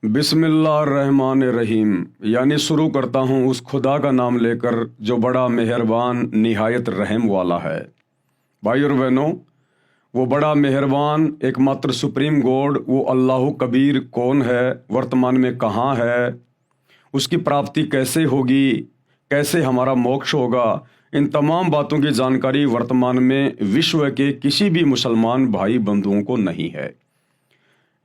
बिस्मिल्लाहिर्रहमानिर्रहीम। यानी शुरू करता हूँ उस खुदा का नाम लेकर जो बड़ा मेहरबान निहायत रहम वाला है। भाई और बहनों, वो बड़ा मेहरबान एकमात्र सुप्रीम गॉड वो अल्लाह कबीर कौन है, वर्तमान में कहाँ है, उसकी प्राप्ति कैसे होगी, कैसे हमारा मोक्ष होगा, इन तमाम बातों की जानकारी वर्तमान में विश्व के किसी भी मुसलमान भाई बंधुओं को नहीं है।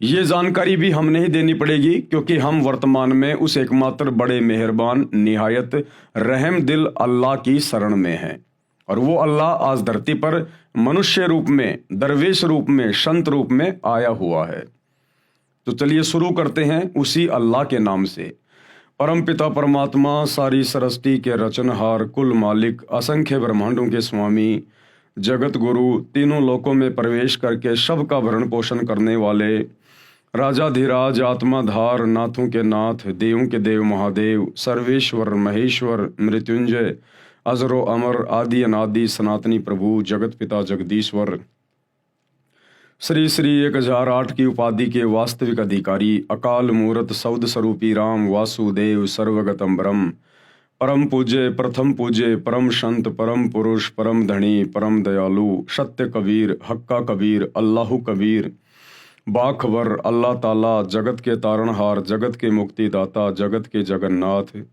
ये जानकारी भी हमने ही देनी पड़ेगी क्योंकि हम वर्तमान में उस एकमात्र बड़े मेहरबान निहायत रहम दिल अल्लाह की शरण में हैं। और वो अल्लाह आज धरती पर मनुष्य रूप में, दरवेश रूप में, संत रूप में आया हुआ है। तो चलिए शुरू करते हैं उसी अल्लाह के नाम से। परम पिता परमात्मा, सारी सृष्टि के रचनहार, कुल मालिक, असंख्य ब्रह्मांडों के स्वामी, जगत गुरु, तीनों लोकों में प्रवेश करके सबका भरण पोषण करने वाले, राजाधिराज, आत्माधार, नाथों के नाथ, देवों के देव महादेव, सर्वेश्वर, महेश्वर, मृत्युंजय, अजरो अमर, आदि अनादि, सनातनी प्रभु, जगत पिता जगदीश्वर, श्री श्री 1008 की उपाधि के वास्तविक अधिकारी, अकाल मूर्त, सौद स्वरूपी राम वासुदेव, सर्वगतम ब्रह्म, परम पूज्य, प्रथम पूज्य, परम संत, परम पुरुष, परम धनी, परम दयालु, सत्य कबीर, हक्का कबीर, अल्लाह कबीर, बाखबर अल्लाह ताला, जगत के तारणहार, जगत के मुक्तिदाता, जगत के जगन्नाथ,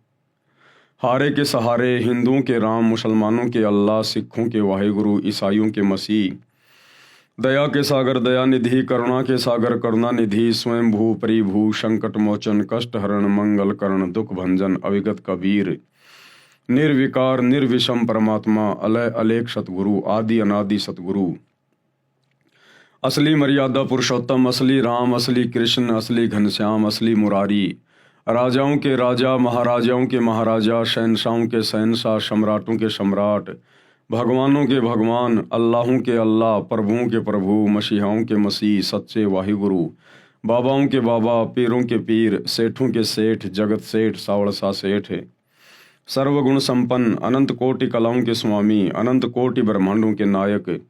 हारे के सहारे, हिंदुओं के राम, मुसलमानों के अल्लाह, सिखों के वाहिगुरु, ईसाइयों के मसीह, दया के सागर दया निधि, करुणा के सागर करुणा निधि, स्वयं भू परिभू, संकट मोचन, कष्ट हरण, मंगल करण, दुख भंजन, अविगत कबीर, निर्विकार निर्विषम परमात्मा, अलय अलेख सतगुरु, आदि अनादि सतगुरु, असली मर्यादा पुरुषोत्तम, असली राम, असली कृष्ण, असली घनश्याम, असली मुरारी, राजाओं के राजा, महाराजाओं के महाराजा, शहनशाहों के शहनशाह, सम्राटों के सम्राट, भगवानों के भगवान, अल्लाहों के अल्लाह, प्रभुओं के प्रभु, मसीहाओं के मसीह, सच्चे वाहिगुरु, बाबाओं के बाबा, पीरों के पीर, सेठों के सेठ, जगत सेठ, सावड़सा सेठ, सर्वगुण संपन्न, अनंत कोटि कलाओं के स्वामी, अनंत कोटि ब्रह्मांडों के नायक,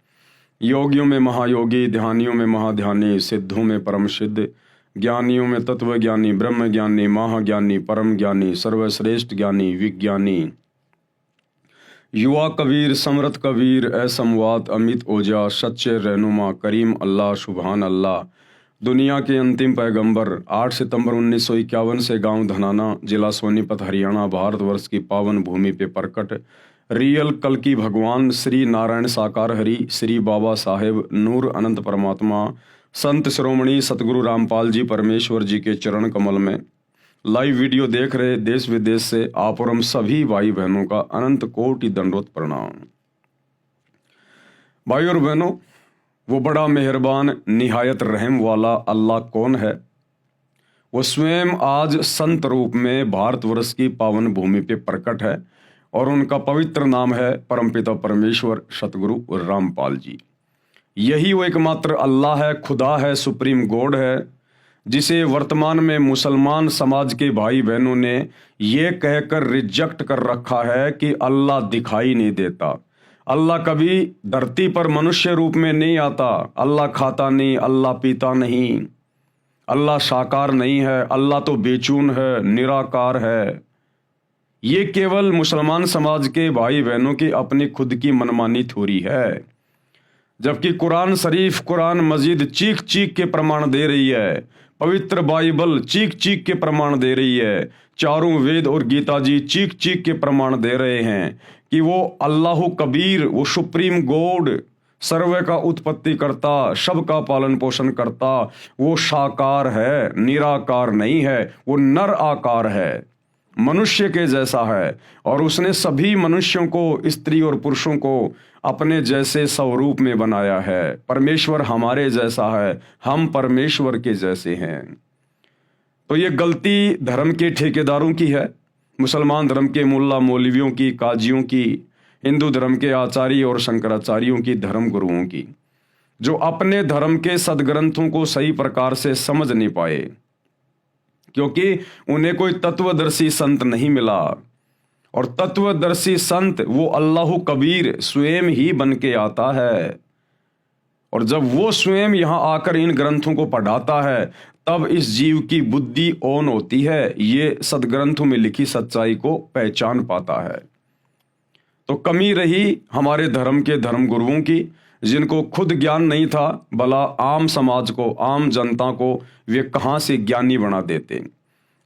योगियों में महायोगी, ध्यानियों में महाध्यानी, सिद्धों में परम सिद्ध, ज्ञानियों में तत्व ज्ञानी, ब्रह्म ज्ञानी, महाज्ञानी, परम ज्ञानी, सर्वश्रेष्ठ ज्ञानी, विज्ञानी, युवा कबीर, समरथ कबीर, असमवात, अमित ओजा, सच्चे रहनुमा, करीम अल्लाह, सुभान अल्लाह, दुनिया के अंतिम पैगंबर, 8 सितंबर 1951 से गांव धनाना, जिला सोनीपत, हरियाणा, भारतवर्ष की पावन भूमि पे प्रकट रियल कल की भगवान श्री नारायण साकार हरि, श्री बाबा साहेब नूर अनंत परमात्मा, संत शिरोमणि सतगुरु रामपाल जी परमेश्वर जी के चरण कमल में लाइव वीडियो देख रहे देश विदेश से आप और हम सभी भाई बहनों का अनंत कोटि दंडवत प्रणाम। भाई और बहनों, वो बड़ा मेहरबान निहायत रहम वाला अल्लाह कौन है? वो स्वयं आज संत रूप में भारतवर्ष की पावन भूमि पे प्रकट है और उनका पवित्र नाम है परमपिता परमेश्वर सतगुरु रामपाल जी। यही वो एकमात्र अल्लाह है, खुदा है, सुप्रीम गॉड है, जिसे वर्तमान में मुसलमान समाज के भाई बहनों ने ये कहकर रिजेक्ट कर रखा है कि अल्लाह दिखाई नहीं देता, अल्लाह कभी धरती पर मनुष्य रूप में नहीं आता, अल्लाह खाता नहीं, अल्लाह पीता नहीं, अल्लाह साकार नहीं है, अल्लाह तो बेचून है, निराकार है। ये केवल मुसलमान समाज के भाई बहनों की अपनी खुद की मनमानी थोड़ी है, जबकि कुरान शरीफ, कुरान मजीद चीख चीख के प्रमाण दे रही है, पवित्र बाइबल चीख चीख के प्रमाण दे रही है, चारों वेद और गीता जी चीख चीख के प्रमाण दे रहे हैं कि वो अल्लाह कबीर, वो सुप्रीम गॉड, सर्व का उत्पत्ति करता, सबका पालन पोषण करता, वो साकार है, निराकार नहीं है, वो नर आकार है, मनुष्य के जैसा है, और उसने सभी मनुष्यों को, स्त्री और पुरुषों को अपने जैसे स्वरूप में बनाया है। परमेश्वर हमारे जैसा है, हम परमेश्वर के जैसे हैं। तो ये गलती धर्म के ठेकेदारों की है, मुसलमान धर्म के मुल्ला मौलवियों की, काजियों की, हिंदू धर्म के आचार्य और शंकराचार्यों की, धर्म गुरुओं की, जो अपने धर्म के सदग्रंथों को सही प्रकार से समझ नहीं पाए, क्योंकि उन्हें कोई तत्वदर्शी संत नहीं मिला। और तत्वदर्शी संत वो अल्लाह कबीर स्वयं ही बन के आता है, और जब वो स्वयं यहाँ आकर इन ग्रंथों को पढ़ाता है तब इस जीव की बुद्धि ऑन होती है, ये सदग्रंथों में लिखी सच्चाई को पहचान पाता है। तो कमी रही हमारे धर्म के धर्म गुरुओं की, जिनको खुद ज्ञान नहीं था, भला आम समाज को, आम जनता को वे कहाँ से ज्ञानी बना देते।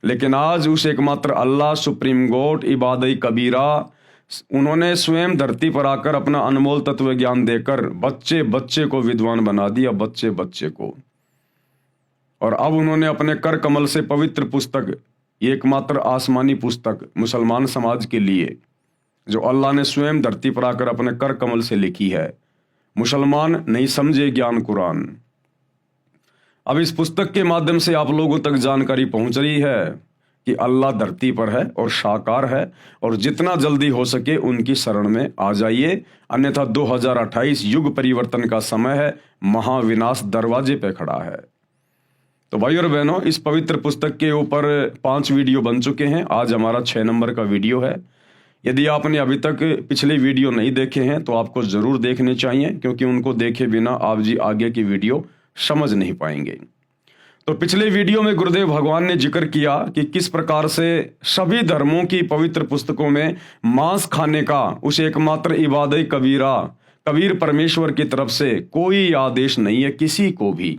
लेकिन आज उस एकमात्र अल्लाह, सुप्रीम गॉड, इबादई कबीरा, उन्होंने स्वयं धरती पर आकर अपना अनमोल तत्व ज्ञान देकर बच्चे बच्चे को विद्वान बना दिया, बच्चे बच्चे को। और अब उन्होंने अपने कर कमल से पवित्र पुस्तक, एकमात्र आसमानी पुस्तक मुसलमान समाज के लिए, जो अल्लाह ने स्वयं धरती पर आकर अपने कर कमल से लिखी है, मुसलमान नहीं समझे ज्ञान कुरान। अब इस पुस्तक के माध्यम से आप लोगों तक जानकारी पहुंच रही है कि अल्लाह धरती पर है और साकार है, और जितना जल्दी हो सके उनकी शरण में आ जाइए, अन्यथा 2028 युग परिवर्तन का समय है, महाविनाश दरवाजे पे खड़ा है। तो भाई और बहनों, इस पवित्र पुस्तक के ऊपर 5 वीडियो बन चुके हैं, आज हमारा 6 नंबर का वीडियो है। यदि आपने अभी तक पिछले वीडियो नहीं देखे हैं तो आपको ज़रूर देखने चाहिए, क्योंकि उनको देखे बिना आप जी आगे की वीडियो समझ नहीं पाएंगे। तो पिछले वीडियो में गुरुदेव भगवान ने जिक्र किया कि किस प्रकार से सभी धर्मों की पवित्र पुस्तकों में मांस खाने का उस एकमात्र इबादत कबीरा, कबीर परमेश्वर की तरफ से कोई आदेश नहीं है किसी को भी।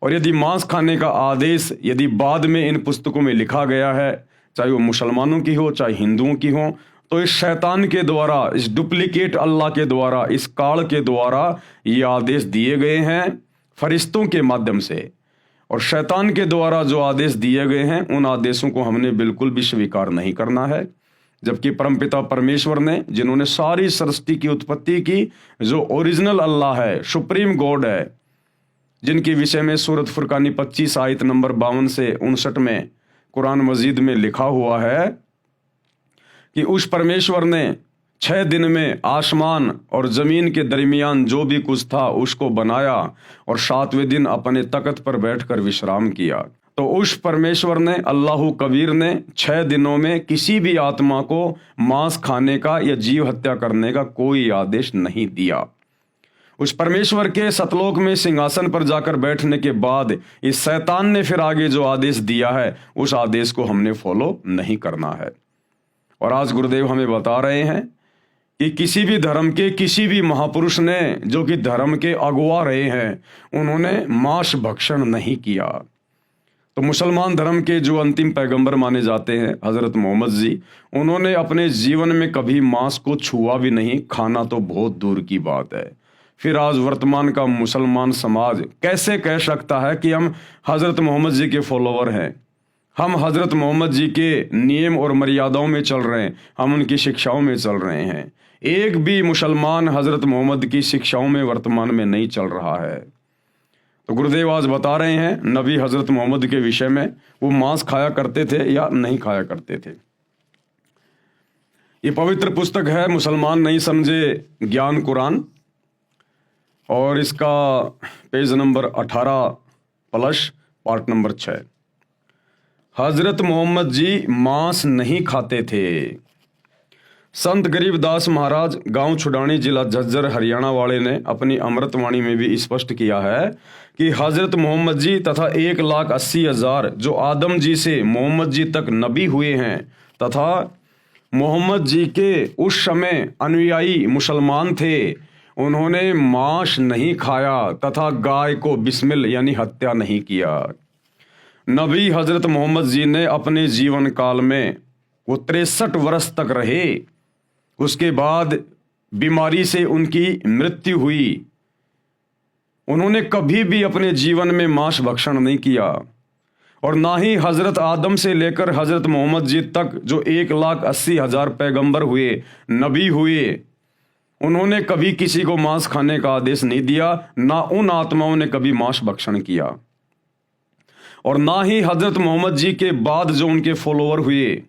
और यदि मांस खाने का आदेश यदि बाद में इन पुस्तकों में लिखा गया है, चाहे वो मुसलमानों की हो चाहे हिंदुओं की हो, तो इस शैतान के द्वारा, इस डुप्लीकेट अल्लाह के द्वारा, इस काल के द्वारा ये आदेश दिए गए हैं फरिश्तों के माध्यम से। और शैतान के द्वारा जो आदेश दिए गए हैं, उन आदेशों को हमने बिल्कुल भी स्वीकार नहीं करना है। जबकि परमपिता परमेश्वर ने, जिन्होंने सारी सृष्टि की उत्पत्ति की, जो ओरिजिनल अल्लाह है, सुप्रीम गॉड है, जिनके विषय में सूरत फुरकानी 25 आयत नंबर 52 से 59 में कुरान मजीद में लिखा हुआ है कि उस परमेश्वर ने 6 दिन में आसमान और जमीन के दरमियान जो भी कुछ था उसको बनाया, और 7वें दिन अपने तख्त पर बैठकर विश्राम किया। तो उस परमेश्वर ने, अल्लाह कबीर ने 6 दिनों में किसी भी आत्मा को मांस खाने का या जीव हत्या करने का कोई आदेश नहीं दिया। उस परमेश्वर के सतलोक में सिंहासन पर जाकर बैठने के बाद इस शैतान ने फिर आगे जो आदेश दिया है, उस आदेश को हमने फॉलो नहीं करना है। और आज गुरुदेव हमें बता रहे हैं कि किसी भी धर्म के किसी भी महापुरुष ने, जो कि धर्म के अगुवा रहे हैं, उन्होंने मांस भक्षण नहीं किया। तो मुसलमान धर्म के जो अंतिम पैगंबर माने जाते हैं हजरत मोहम्मद जी, उन्होंने अपने जीवन में कभी मांस को छुआ भी नहीं, खाना तो बहुत दूर की बात है। फिर आज वर्तमान का मुसलमान समाज कैसे कह सकता है कि हम हजरत मोहम्मद जी के फॉलोवर हैं, हम हजरत मोहम्मद जी के नियम और मर्यादाओं में चल रहे हैं, हम उनकी शिक्षाओं में चल रहे हैं। एक भी मुसलमान हजरत मोहम्मद की शिक्षाओं में वर्तमान में नहीं चल रहा है। तो गुरुदेव आज बता रहे हैं नबी हजरत मोहम्मद के विषय में, वो मांस खाया करते थे या नहीं खाया करते थे। ये पवित्र पुस्तक है मुसलमान नहीं समझे ज्ञान कुरान, और इसका पेज नंबर 18+ पार्ट नंबर 6। हजरत मोहम्मद जी मांस नहीं खाते थे। संत गरीबदास महाराज गांव छुडानी जिला झज्जर हरियाणा वाले ने अपनी अमृतवाणी में भी स्पष्ट किया है कि हजरत मोहम्मद जी तथा 1,80,000 जो आदम जी से मोहम्मद जी तक नबी हुए हैं, तथा मोहम्मद जी के उस समय अनुयायी मुसलमान थे, उन्होंने मांस नहीं खाया तथा गाय को बिस्मिल यानी हत्या नहीं किया। नबी हजरत मोहम्मद जी ने अपने जीवन काल में वो 63 वर्ष तक रहे, उसके बाद बीमारी से उनकी मृत्यु हुई। उन्होंने कभी भी अपने जीवन में मांस भक्षण नहीं किया, और ना ही हजरत आदम से लेकर हजरत मोहम्मद जी तक जो 1,80,000 पैगंबर हुए, नबी हुए, उन्होंने कभी किसी को मांस खाने का आदेश नहीं दिया, ना उन आत्माओं ने कभी मांस भक्षण किया। और ना ही हजरत मोहम्मद जी के बाद जो उनके फॉलोवर हुए,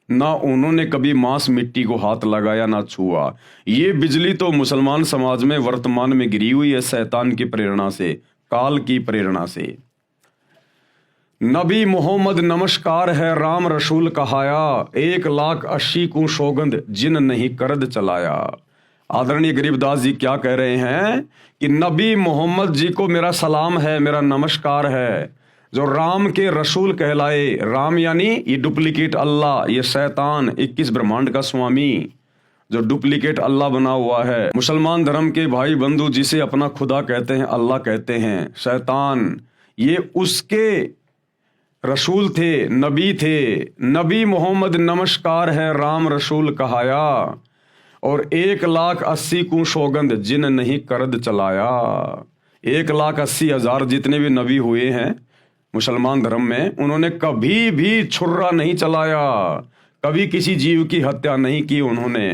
ना उन्होंने कभी मांस मिट्टी को हाथ लगाया ना छुआ। ये बिजली तो मुसलमान समाज में वर्तमान में गिरी हुई है शैतान की प्रेरणा से, काल की प्रेरणा से। नबी मोहम्मद नमस्कार है राम रसूल कहाया, 1,80,000 को सौगंध जिन नहीं करद चलाया। आदरणीय गरीबदास जी क्या कह रहे हैं कि नबी मोहम्मद जी को मेरा सलाम है, मेरा नमस्कार है। जो राम के रसूल कहलाए, राम यानी ये डुप्लीकेट अल्लाह, ये शैतान 21 ब्रह्मांड का स्वामी जो डुप्लीकेट अल्लाह बना हुआ है। मुसलमान धर्म के भाई बंधु जिसे अपना खुदा कहते हैं, अल्लाह कहते हैं, शैतान ये उसके रसूल थे, नबी थे। नबी मोहम्मद नमस्कार है राम रसूल कहाया, और 1,80,000 को सौगंध जिन नहीं करद चलाया। 1,80,000 जितने भी नबी हुए हैं मुसलमान धर्म में, उन्होंने कभी भी छुर्रा नहीं चलाया, कभी किसी जीव की हत्या नहीं की उन्होंने।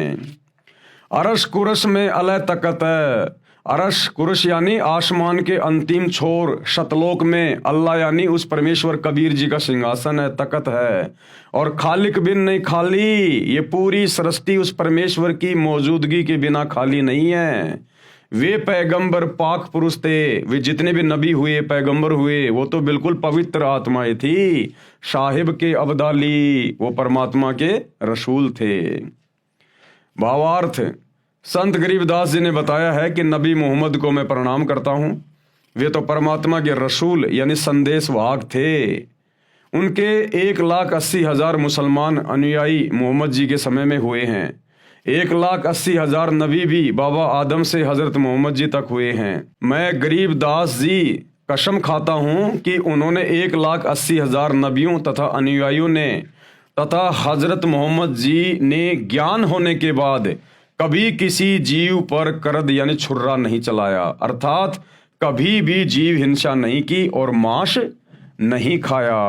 अरश कुरश में अलह तकत है, अरश कुरश यानी आसमान के अंतिम छोर, शतलोक में अल्लाह यानी उस परमेश्वर कबीर जी का सिंहासन है, तकत है। और खालिक बिन नहीं खाली, ये पूरी सृष्टि उस परमेश्वर की मौजूदगी के बिना खाली नहीं है। वे पैगंबर पाक पुरुष थे, वे जितने भी नबी हुए पैगंबर हुए वो तो बिल्कुल पवित्र आत्माएं थी। साहिब के अब्दाली वो परमात्मा के रसूल थे। भावार्थ, संत गरीबदास जी ने बताया है कि नबी मोहम्मद को मैं प्रणाम करता हूँ, वे तो परमात्मा के रसूल यानी संदेश वाहक थे। उनके 1,80,000 मुसलमान अनुयायी मोहम्मद जी के समय में हुए हैं। 1,80,000 नबी भी बाबा आदम से हजरत मोहम्मद जी तक हुए हैं। मैं गरीबदास जी कसम खाता हूँ कि उन्होंने 1,80,000 नबियों तथा अनुयायियों ने तथा हजरत मोहम्मद जी ने ज्ञान होने के बाद कभी किसी जीव पर करद यानी छुर्रा नहीं चलाया, अर्थात कभी भी जीव हिंसा नहीं की और मांस नहीं खाया।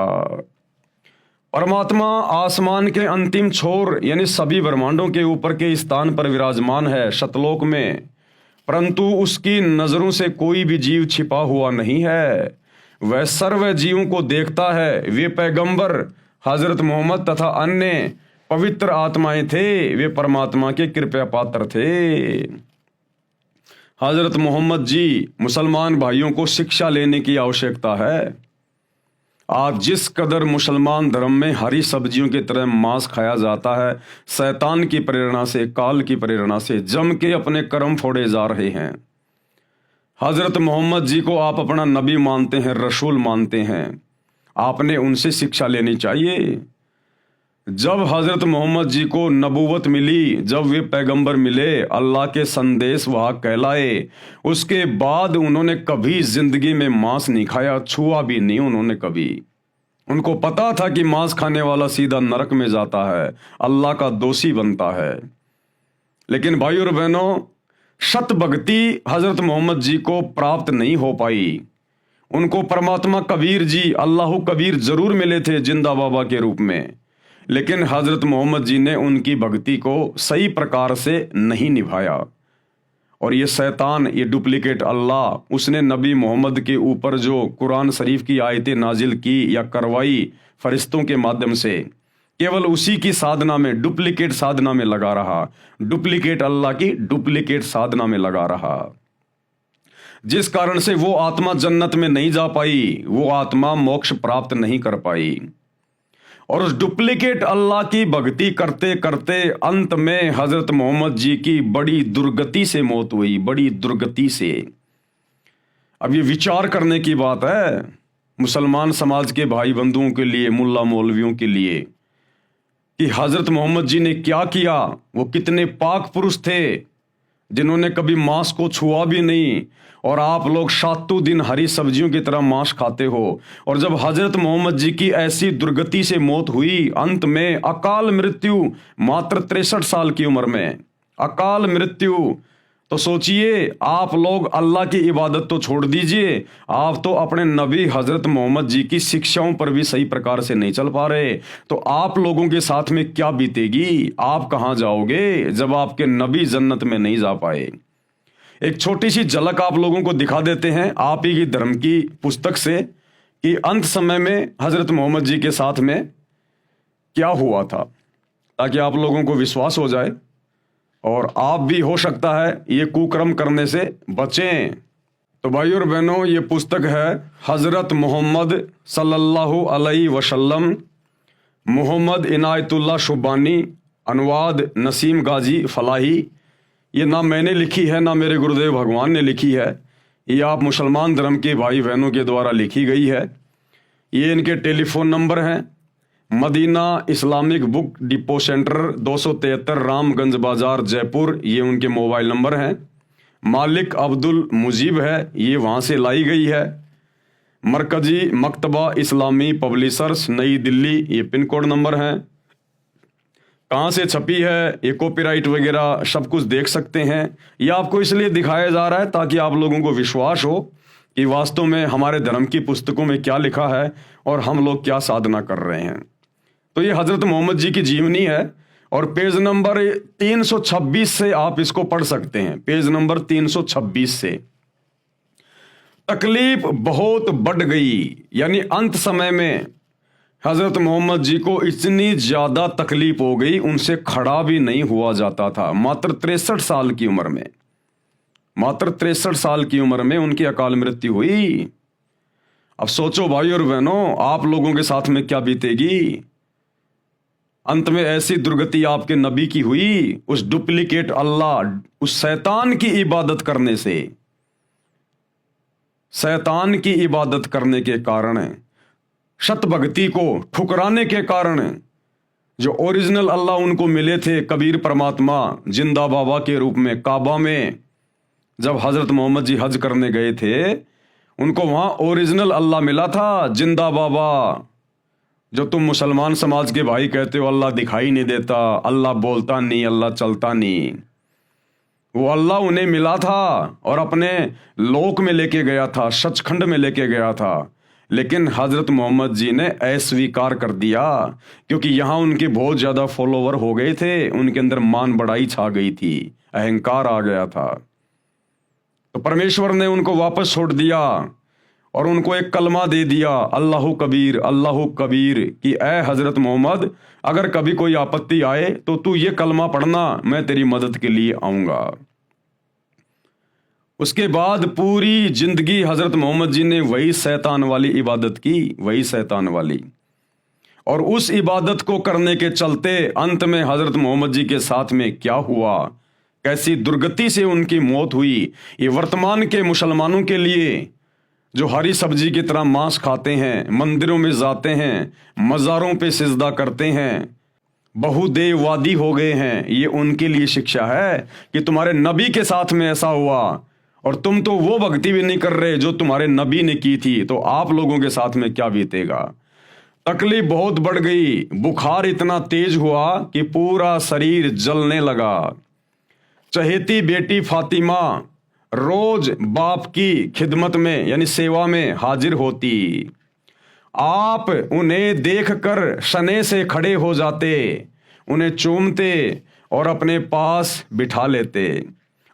परमात्मा आसमान के अंतिम छोर यानी सभी ब्रह्मांडों के ऊपर के स्थान पर विराजमान है, शतलोक में, परंतु उसकी नजरों से कोई भी जीव छिपा हुआ नहीं है। वह सर्व जीवों को देखता है। वे पैगंबर हजरत मोहम्मद तथा अन्य पवित्र आत्माएं थे, वे परमात्मा के कृपया पात्र थे। हजरत मोहम्मद जी मुसलमान भाइयों को शिक्षा लेने की आवश्यकता है। आज जिस कदर मुसलमान धर्म में हरी सब्जियों की तरह मांस खाया जाता है, शैतान की प्रेरणा से, काल की प्रेरणा से जम के अपने कर्म फोड़े जा रहे हैं। हजरत मोहम्मद जी को आप अपना नबी मानते हैं, रसूल मानते हैं, आपने उनसे शिक्षा लेनी चाहिए। जब हजरत मोहम्मद जी को नबूवत मिली, जब वे पैगंबर मिले, अल्लाह के संदेश वाहक कहलाए, उसके बाद उन्होंने कभी जिंदगी में मांस नहीं खाया, छुआ भी नहीं उन्होंने कभी। उनको पता था कि मांस खाने वाला सीधा नरक में जाता है, अल्लाह का दोषी बनता है। लेकिन भाई और बहनों, शत भक्ति हजरत मोहम्मद जी को प्राप्त नहीं हो पाई। उनको परमात्मा कबीर जी, अल्लाह कबीर जरूर मिले थे जिंदा बाबा के रूप में, लेकिन हजरत मोहम्मद जी ने उनकी भक्ति को सही प्रकार से नहीं निभाया। और ये शैतान, ये डुप्लीकेट अल्लाह, उसने नबी मोहम्मद के ऊपर जो कुरान शरीफ की आयतें नाजिल की या करवाई फरिश्तों के माध्यम से, केवल उसी की साधना में, डुप्लीकेट साधना में लगा रहा, डुप्लीकेट अल्लाह की डुप्लीकेट साधना में लगा रहा, जिस कारण से वो आत्मा जन्नत में नहीं जा पाई, वो आत्मा मोक्ष प्राप्त नहीं कर पाई। और उस डुप्लीकेट अल्लाह की भक्ति करते करते अंत में हजरत मोहम्मद जी की बड़ी दुर्गति से मौत हुई, बड़ी दुर्गति से। अब ये विचार करने की बात है मुसलमान समाज के भाई बंधुओं के लिए, मुल्ला मौलवियों के लिए, कि हजरत मोहम्मद जी ने क्या किया। वो कितने पाक पुरुष थे जिन्होंने कभी मांस को छुआ भी नहीं, और आप लोग सातों दिन हरी सब्जियों की तरह मांस खाते हो। और जब हजरत मोहम्मद जी की ऐसी दुर्गति से मौत हुई, अंत में अकाल मृत्यु, मात्र 63 साल की उम्र में अकाल मृत्यु, तो सोचिए, आप लोग अल्लाह की इबादत तो छोड़ दीजिए, आप तो अपने नबी हजरत मोहम्मद जी की शिक्षाओं पर भी सही प्रकार से नहीं चल पा रहे, तो आप लोगों के साथ में क्या बीतेगी, आप कहां जाओगे जब आपके नबी जन्नत में नहीं जा पाए। एक छोटी सी झलक आप लोगों को दिखा देते हैं आप ही की धर्म की पुस्तक से, कि अंत समय में हजरत मोहम्मद जी के साथ में क्या हुआ था, ताकि आप लोगों को विश्वास हो जाए और आप भी हो सकता है ये कुकर्म करने से बचें। तो भाई और बहनों, ये पुस्तक है हजरत मोहम्मद सल्लल्लाहु अलैहि वसल्लम, मोहम्मद इनायतुल्लाह शुबानी, अनुवाद नसीम गाजी फलाही। ये ना मैंने लिखी है, ना मेरे गुरुदेव भगवान ने लिखी है, ये आप मुसलमान धर्म के भाई बहनों के द्वारा लिखी गई है। ये इनके टेलीफोन नंबर हैं। Madina Islamic book depot centre 273 Ramganj बाजार जयपुर, ये उनके मोबाइल नंबर हैं। मालिक अब्दुल मुजीब है, ये वहाँ से लाई गई है। मरकजी मकतबा इस्लामी पब्लिशर्स नई दिल्ली, ये पिन कोड नंबर हैं। कहाँ से छपी है, ये कॉपीराइट वगैरह सब कुछ देख सकते हैं। ये आपको इसलिए दिखाया जा रहा है ताकि आप लोगों को विश्वास हो कि वास्तव में हमारे धर्म की पुस्तकों में क्या लिखा है और हम लोग क्या साधना कर रहे हैं। तो ये हजरत मोहम्मद जी की जीवनी है और पेज नंबर 326 से आप इसको पढ़ सकते हैं। पेज नंबर 326 से। तकलीफ बहुत बढ़ गई, यानी अंत समय में हजरत मोहम्मद जी को इतनी ज्यादा तकलीफ हो गई, उनसे खड़ा भी नहीं हुआ जाता था। मात्र 63 साल की उम्र में, मात्र 63 साल की उम्र में उनकी अकाल मृत्यु हुई। अब सोचो भाई और बहनों, आप लोगों के साथ में क्या बीतेगी। अंत में ऐसी दुर्गति आपके नबी की हुई, उस डुप्लीकेट अल्लाह, उस शैतान की इबादत करने से, शैतान की इबादत करने के कारण, शत भक्ति को ठुकराने के कारण, जो ओरिजिनल अल्लाह उनको मिले थे, कबीर परमात्मा जिंदा बाबा के रूप में काबा में जब हजरत मोहम्मद जी हज करने गए थे, उनको वहां ओरिजिनल अल्लाह मिला था, जिंदा बाबा। जो तुम मुसलमान समाज के भाई कहते हो अल्लाह दिखाई नहीं देता, अल्लाह बोलता नहीं, अल्लाह चलता नहीं, वो अल्लाह उन्हें मिला था और अपने लोक में लेके गया था, सचखंड में लेके गया था। लेकिन हजरत मोहम्मद जी ने अस्वीकार कर दिया, क्योंकि यहां उनके बहुत ज्यादा फॉलोवर हो गए थे, उनके अंदर मान बढ़ाई छा गई थी, अहंकार आ गया था। तो परमेश्वर ने उनको वापस छोड़ दिया और उनको एक कलमा दे दिया, अल्लाहु कबीर, कि ए हजरत मोहम्मद, अगर कभी कोई आपत्ति आए तो तू ये कलमा पढ़ना, मैं तेरी मदद के लिए आऊंगा। उसके बाद पूरी जिंदगी हजरत मोहम्मद जी ने वही शैतान वाली इबादत की, वही शैतान वाली। और उस इबादत को करने के चलते अंत में हजरत मोहम्मद जी के साथ में क्या हुआ, कैसी दुर्गति से उनकी मौत हुई, ये वर्तमान के मुसलमानों के लिए जो हरी सब्जी की तरह मांस खाते हैं, मंदिरों में जाते हैं, मज़ारों पे सिजदा करते हैं, बहुदेववादी हो गए हैं, ये उनके लिए शिक्षा है कि तुम्हारे नबी के साथ में ऐसा हुआ और तुम तो वो भक्ति भी नहीं कर रहे जो तुम्हारे नबी ने की थी, तो आप लोगों के साथ में क्या बीतेगा। तकलीफ बहुत बढ़ गई, बुखार इतना तेज हुआ कि पूरा शरीर जलने लगा। चहेती बेटी फातिमा रोज बाप की खिदमत में यानी सेवा में हाजिर होती। आप उन्हें देखकर शने से खड़े हो जाते, उन्हें चूमते और अपने पास बिठा लेते।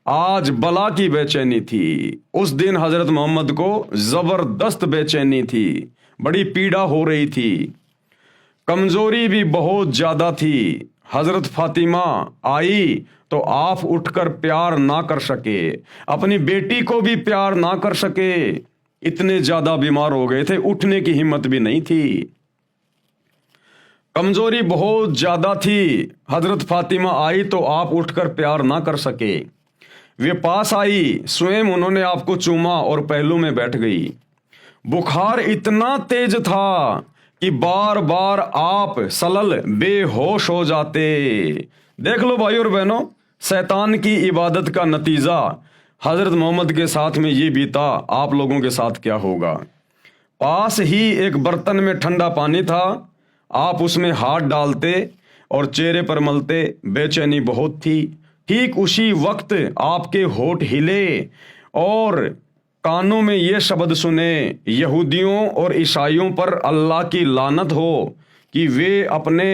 आज बला की बेचैनी थी, उस दिन हजरत मोहम्मद को जबरदस्त बेचैनी थी, बड़ी पीड़ा हो रही थी, कमजोरी भी बहुत ज्यादा थी। हजरत फातिमा आई तो आप उठकर प्यार ना कर सके, अपनी बेटी को भी प्यार ना कर सके, इतने ज्यादा बीमार हो गए थे, उठने की हिम्मत भी नहीं थी, कमजोरी बहुत ज्यादा थी। हजरत फातिमा आई तो आप उठकर प्यार ना कर सके, वे पास आई, स्वयं उन्होंने आपको चूमा और पहलू में बैठ गई। बुखार इतना तेज था कि बार बार आप सलल बेहोश हो जाते। देख लो भाई और बहनों, शैतान की इबादत का नतीजा हजरत मोहम्मद के साथ में ये बीता, आप लोगों के साथ क्या होगा। पास ही एक बर्तन में ठंडा पानी था, आप उसमें हाथ डालते और चेहरे पर मलते, बेचैनी बहुत थी। ठीक उसी वक्त आपके होठ हिले और कानों में ये शब्द सुने, यहूदियों और ईसाइयों पर अल्लाह की लानत हो कि वे अपने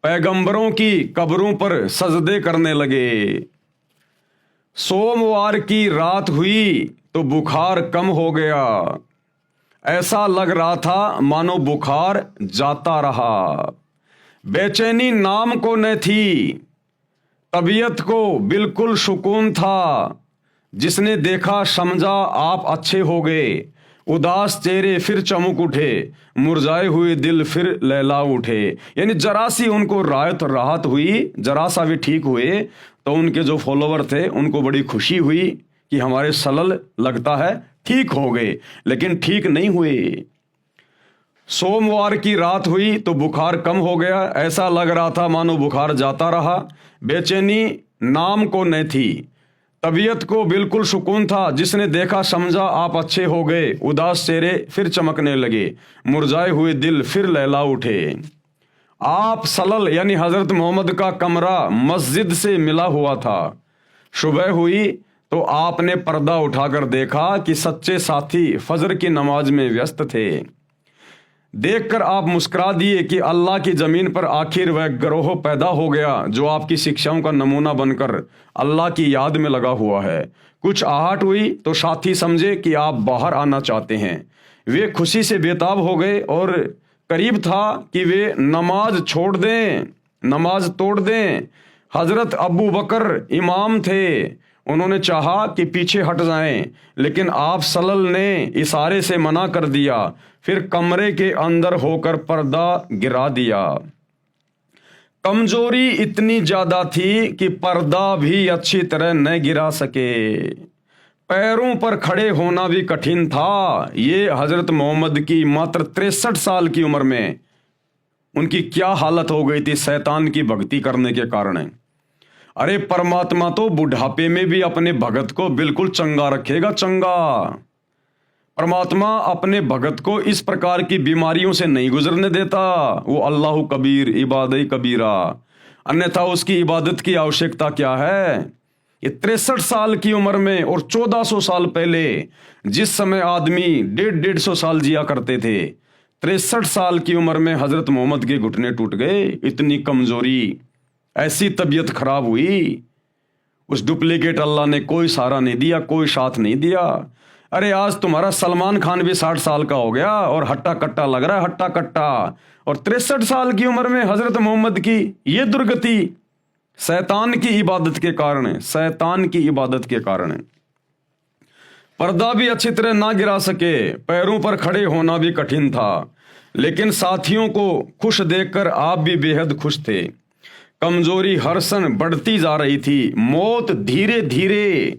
पैगंबरों की कब्रों पर सजदे करने लगे। सोमवार की रात हुई तो बुखार कम हो गया, ऐसा लग रहा था मानो बुखार जाता रहा। बेचैनी नाम को न थी, तबीयत को बिल्कुल सुकून था। जिसने देखा समझा आप अच्छे हो गए, उदास चेहरे फिर चमक उठे, मुरझाए हुए दिल फिर लहला उठे। यानी जरा सी उनको राहत हुई, जरा सा भी ठीक हुए तो उनके जो फॉलोवर थे उनको बड़ी खुशी हुई कि हमारे सलल लगता है ठीक हो गए, लेकिन ठीक नहीं हुए। सोमवार की रात हुई तो बुखार कम हो गया, ऐसा लग रहा था मानो बुखार जाता रहा। बेचैनी नाम को न थी, तबीयत को बिल्कुल सुकून था। जिसने देखा समझा आप अच्छे हो गए। उदास चेहरे फिर चमकने लगे, मुरझाए हुए दिल फिर लहला उठे। आप सलल यानी हजरत मोहम्मद का कमरा मस्जिद से मिला हुआ था। सुबह हुई तो आपने पर्दा उठाकर देखा कि सच्चे साथी फजर की नमाज में व्यस्त थे। देखकर आप मुस्कुरा दिए कि अल्लाह की जमीन पर आखिर वह गिरोह पैदा हो गया जो आपकी शिक्षाओं का नमूना बनकर अल्लाह की याद में लगा हुआ है। कुछ आहट हुई तो साथी समझे कि आप बाहर आना चाहते हैं। वे खुशी से बेताब हो गए और करीब था कि वे नमाज छोड़ दें, नमाज तोड़ दें। हजरत अबू बकर इमाम थे, उन्होंने चाहा कि पीछे हट जाएं, लेकिन आप सल्लल्लाहु ने इशारे से मना कर दिया। फिर कमरे के अंदर होकर पर्दा गिरा दिया। कमजोरी इतनी ज्यादा थी कि पर्दा भी अच्छी तरह न गिरा सके। पैरों पर खड़े होना भी कठिन था। ये हजरत मोहम्मद की मात्र 63 साल की उम्र में उनकी क्या हालत हो गई थी शैतान की भक्ति करने के कारण। अरे परमात्मा तो बुढ़ापे में भी अपने भगत को बिल्कुल चंगा रखेगा, चंगा। परमात्मा अपने भगत को इस प्रकार की बीमारियों से नहीं गुजरने देता। वो अल्लाह कबीर इबादत कबीरा, अन्यथा उसकी इबादत की आवश्यकता क्या है। ये 63 साल की उम्र में और 1400 साल पहले जिस समय आदमी 150 साल जिया करते थे, 63 साल की उम्र में हजरत मोहम्मद के घुटने टूट गए। इतनी कमजोरी, ऐसी तबीयत खराब हुई। उस डुप्लीकेट अल्लाह ने कोई सहारा नहीं दिया, कोई साथ नहीं दिया। अरे आज तुम्हारा सलमान खान भी 60 साल का हो गया और हट्टा कट्टा लग रहा है, हट्टा कट्टा। और 63 साल की उम्र में हजरत मोहम्मद की ये दुर्गति शैतान की इबादत के कारण है, शैतान की इबादत के कारण है। पर्दा भी अच्छी तरह ना गिरा सके, पैरों पर खड़े होना भी कठिन था। लेकिन साथियों को खुश देखकर आप भी बेहद खुश थे। कमजोरी हर क्षण बढ़ती जा रही थी, मौत धीरे धीरे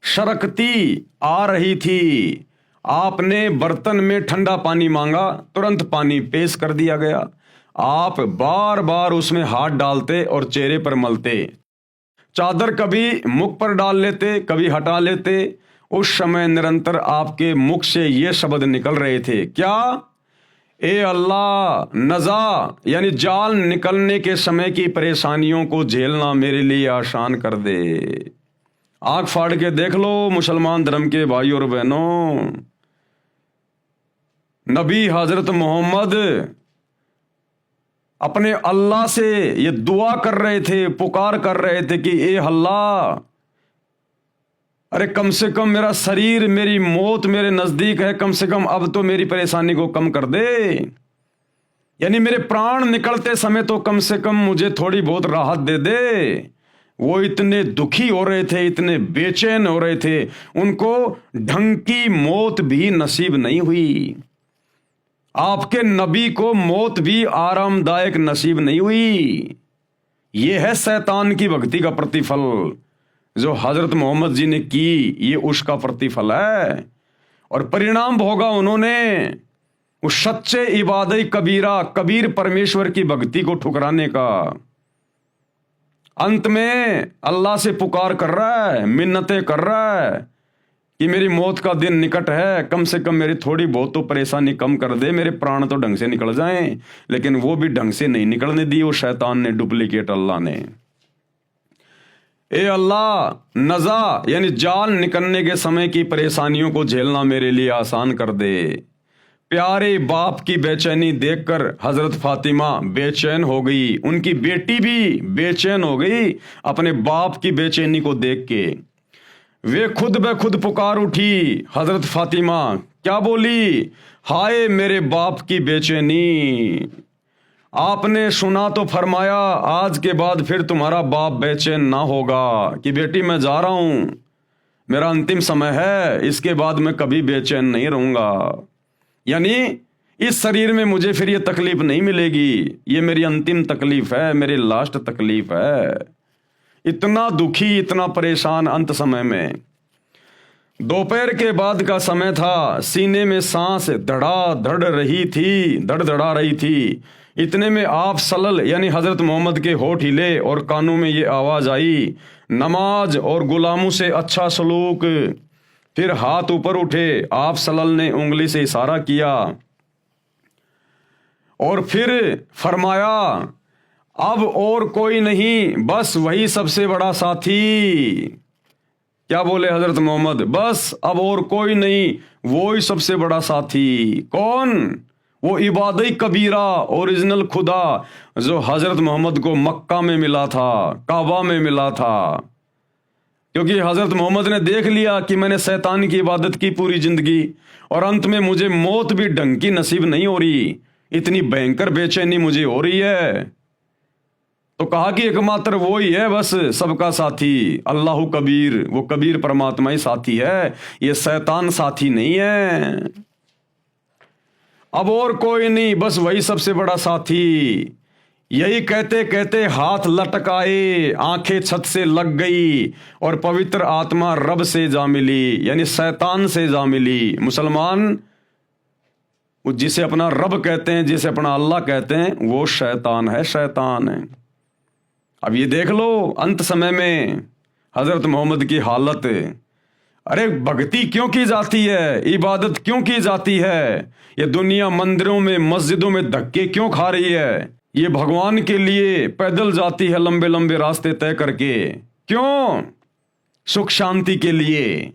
सरकती आ रही थी। आपने बर्तन में ठंडा पानी मांगा, तुरंत पानी पेश कर दिया गया। आप बार बार उसमें हाथ डालते और चेहरे पर मलते। चादर कभी मुख पर डाल लेते, कभी हटा लेते। उस समय निरंतर आपके मुख से ये शब्द निकल रहे थे, क्या? ए अल्लाह, नजा यानी जाल निकलने के समय की परेशानियों को झेलना मेरे लिए आसान कर दे। आंख फाड़ के देख लो मुसलमान धर्म के भाइयों और बहनों, नबी हजरत मोहम्मद अपने अल्लाह से ये दुआ कर रहे थे, पुकार कर रहे थे कि ए अल्लाह, अरे कम से कम मेरा शरीर, मेरी मौत मेरे नजदीक है, कम से कम अब तो मेरी परेशानी को कम कर दे। यानी मेरे प्राण निकलते समय तो कम से कम मुझे थोड़ी बहुत राहत दे दे। वो इतने दुखी हो रहे थे, इतने बेचैन हो रहे थे, उनको ढंग की मौत भी नसीब नहीं हुई। आपके नबी को मौत भी आरामदायक नसीब नहीं हुई। ये है शैतान की भक्ति का प्रतिफल जो हजरत मोहम्मद जी ने की, ये उसका प्रतिफल है। और परिणाम भोगा उन्होंने उस सच्चे इबादत कबीरा, कबीर परमेश्वर की भक्ति को ठुकराने का। अंत में अल्लाह से पुकार कर रहा है, मिन्नतें कर रहा है कि मेरी मौत का दिन निकट है, कम से कम मेरी थोड़ी बहुत तो परेशानी कम कर दे, मेरे प्राण तो ढंग से निकल जाएं। लेकिन वो भी ढंग से नहीं निकलने दी वो शैतान ने, डुप्लीकेट अल्लाह ने। ए अल्लाह, नजा यानी जान निकलने के समय की परेशानियों को झेलना मेरे लिए आसान कर दे। प्यारे बाप की बेचैनी देखकर हजरत फातिमा बेचैन हो गई, उनकी बेटी भी बेचैन हो गई अपने बाप की बेचैनी को देख के। वे खुद ब खुद पुकार उठी। हजरत फातिमा क्या बोली? हाय मेरे बाप की बेचैनी। आपने सुना तो फरमाया आज के बाद फिर तुम्हारा बाप बेचैन ना होगा कि बेटी मैं जा रहा हूं, मेरा अंतिम समय है, इसके बाद मैं कभी बेचैन नहीं रहूंगा। यानी इस शरीर में मुझे फिर ये तकलीफ नहीं मिलेगी, ये मेरी अंतिम तकलीफ है, मेरी लास्ट तकलीफ है। इतना दुखी, इतना परेशान अंत समय में। दोपहर के बाद का समय था, सीने में सांस धड़धड़ा रही थी। इतने में आप सल्लल यानी हजरत मोहम्मद के होठ हिले और कानों में ये आवाज़ आई, नमाज और गुलामों से अच्छा सलूक। फिर हाथ ऊपर उठे, आप सल्लल ने उंगली से इशारा किया और फिर फरमाया, अब और कोई नहीं, बस वही सबसे बड़ा साथी। क्या बोले हजरत मोहम्मद? बस अब और कोई नहीं, वो ही सबसे बड़ा साथी। कौन? वो इबादई कबीरा ओरिजिनल खुदा जो हजरत मोहम्मद को मक्का में मिला था, काबा में मिला था। क्योंकि हजरत मोहम्मद ने देख लिया कि मैंने शैतान की इबादत की पूरी जिंदगी और अंत में मुझे मौत भी ढंग की नसीब नहीं हो रही, इतनी भयंकर बेचैनी मुझे हो रही है। तो कहा कि एकमात्र वो ही है बस सबका साथी, अल्लाह कबीर, वो कबीर परमात्मा ही साथी है, ये शैतान साथी नहीं है। अब और कोई नहीं, बस वही सबसे बड़ा साथी। यही कहते कहते हाथ लटकाए, आंखें छत से लग गई और पवित्र आत्मा रब से जा मिली, यानी शैतान से जा मिली। मुसलमान जिसे अपना रब कहते हैं, जिसे अपना अल्लाह कहते हैं, वो शैतान है, शैतान है। अब ये देख लो अंत समय में हजरत मोहम्मद की हालत। अरे भक्ति क्यों की जाती है, इबादत क्यों की जाती है? ये दुनिया मंदिरों में मस्जिदों में धक्के क्यों खा रही है? ये भगवान के लिए पैदल जाती है लंबे लंबे रास्ते तय करके, क्यों? सुख शांति के लिए।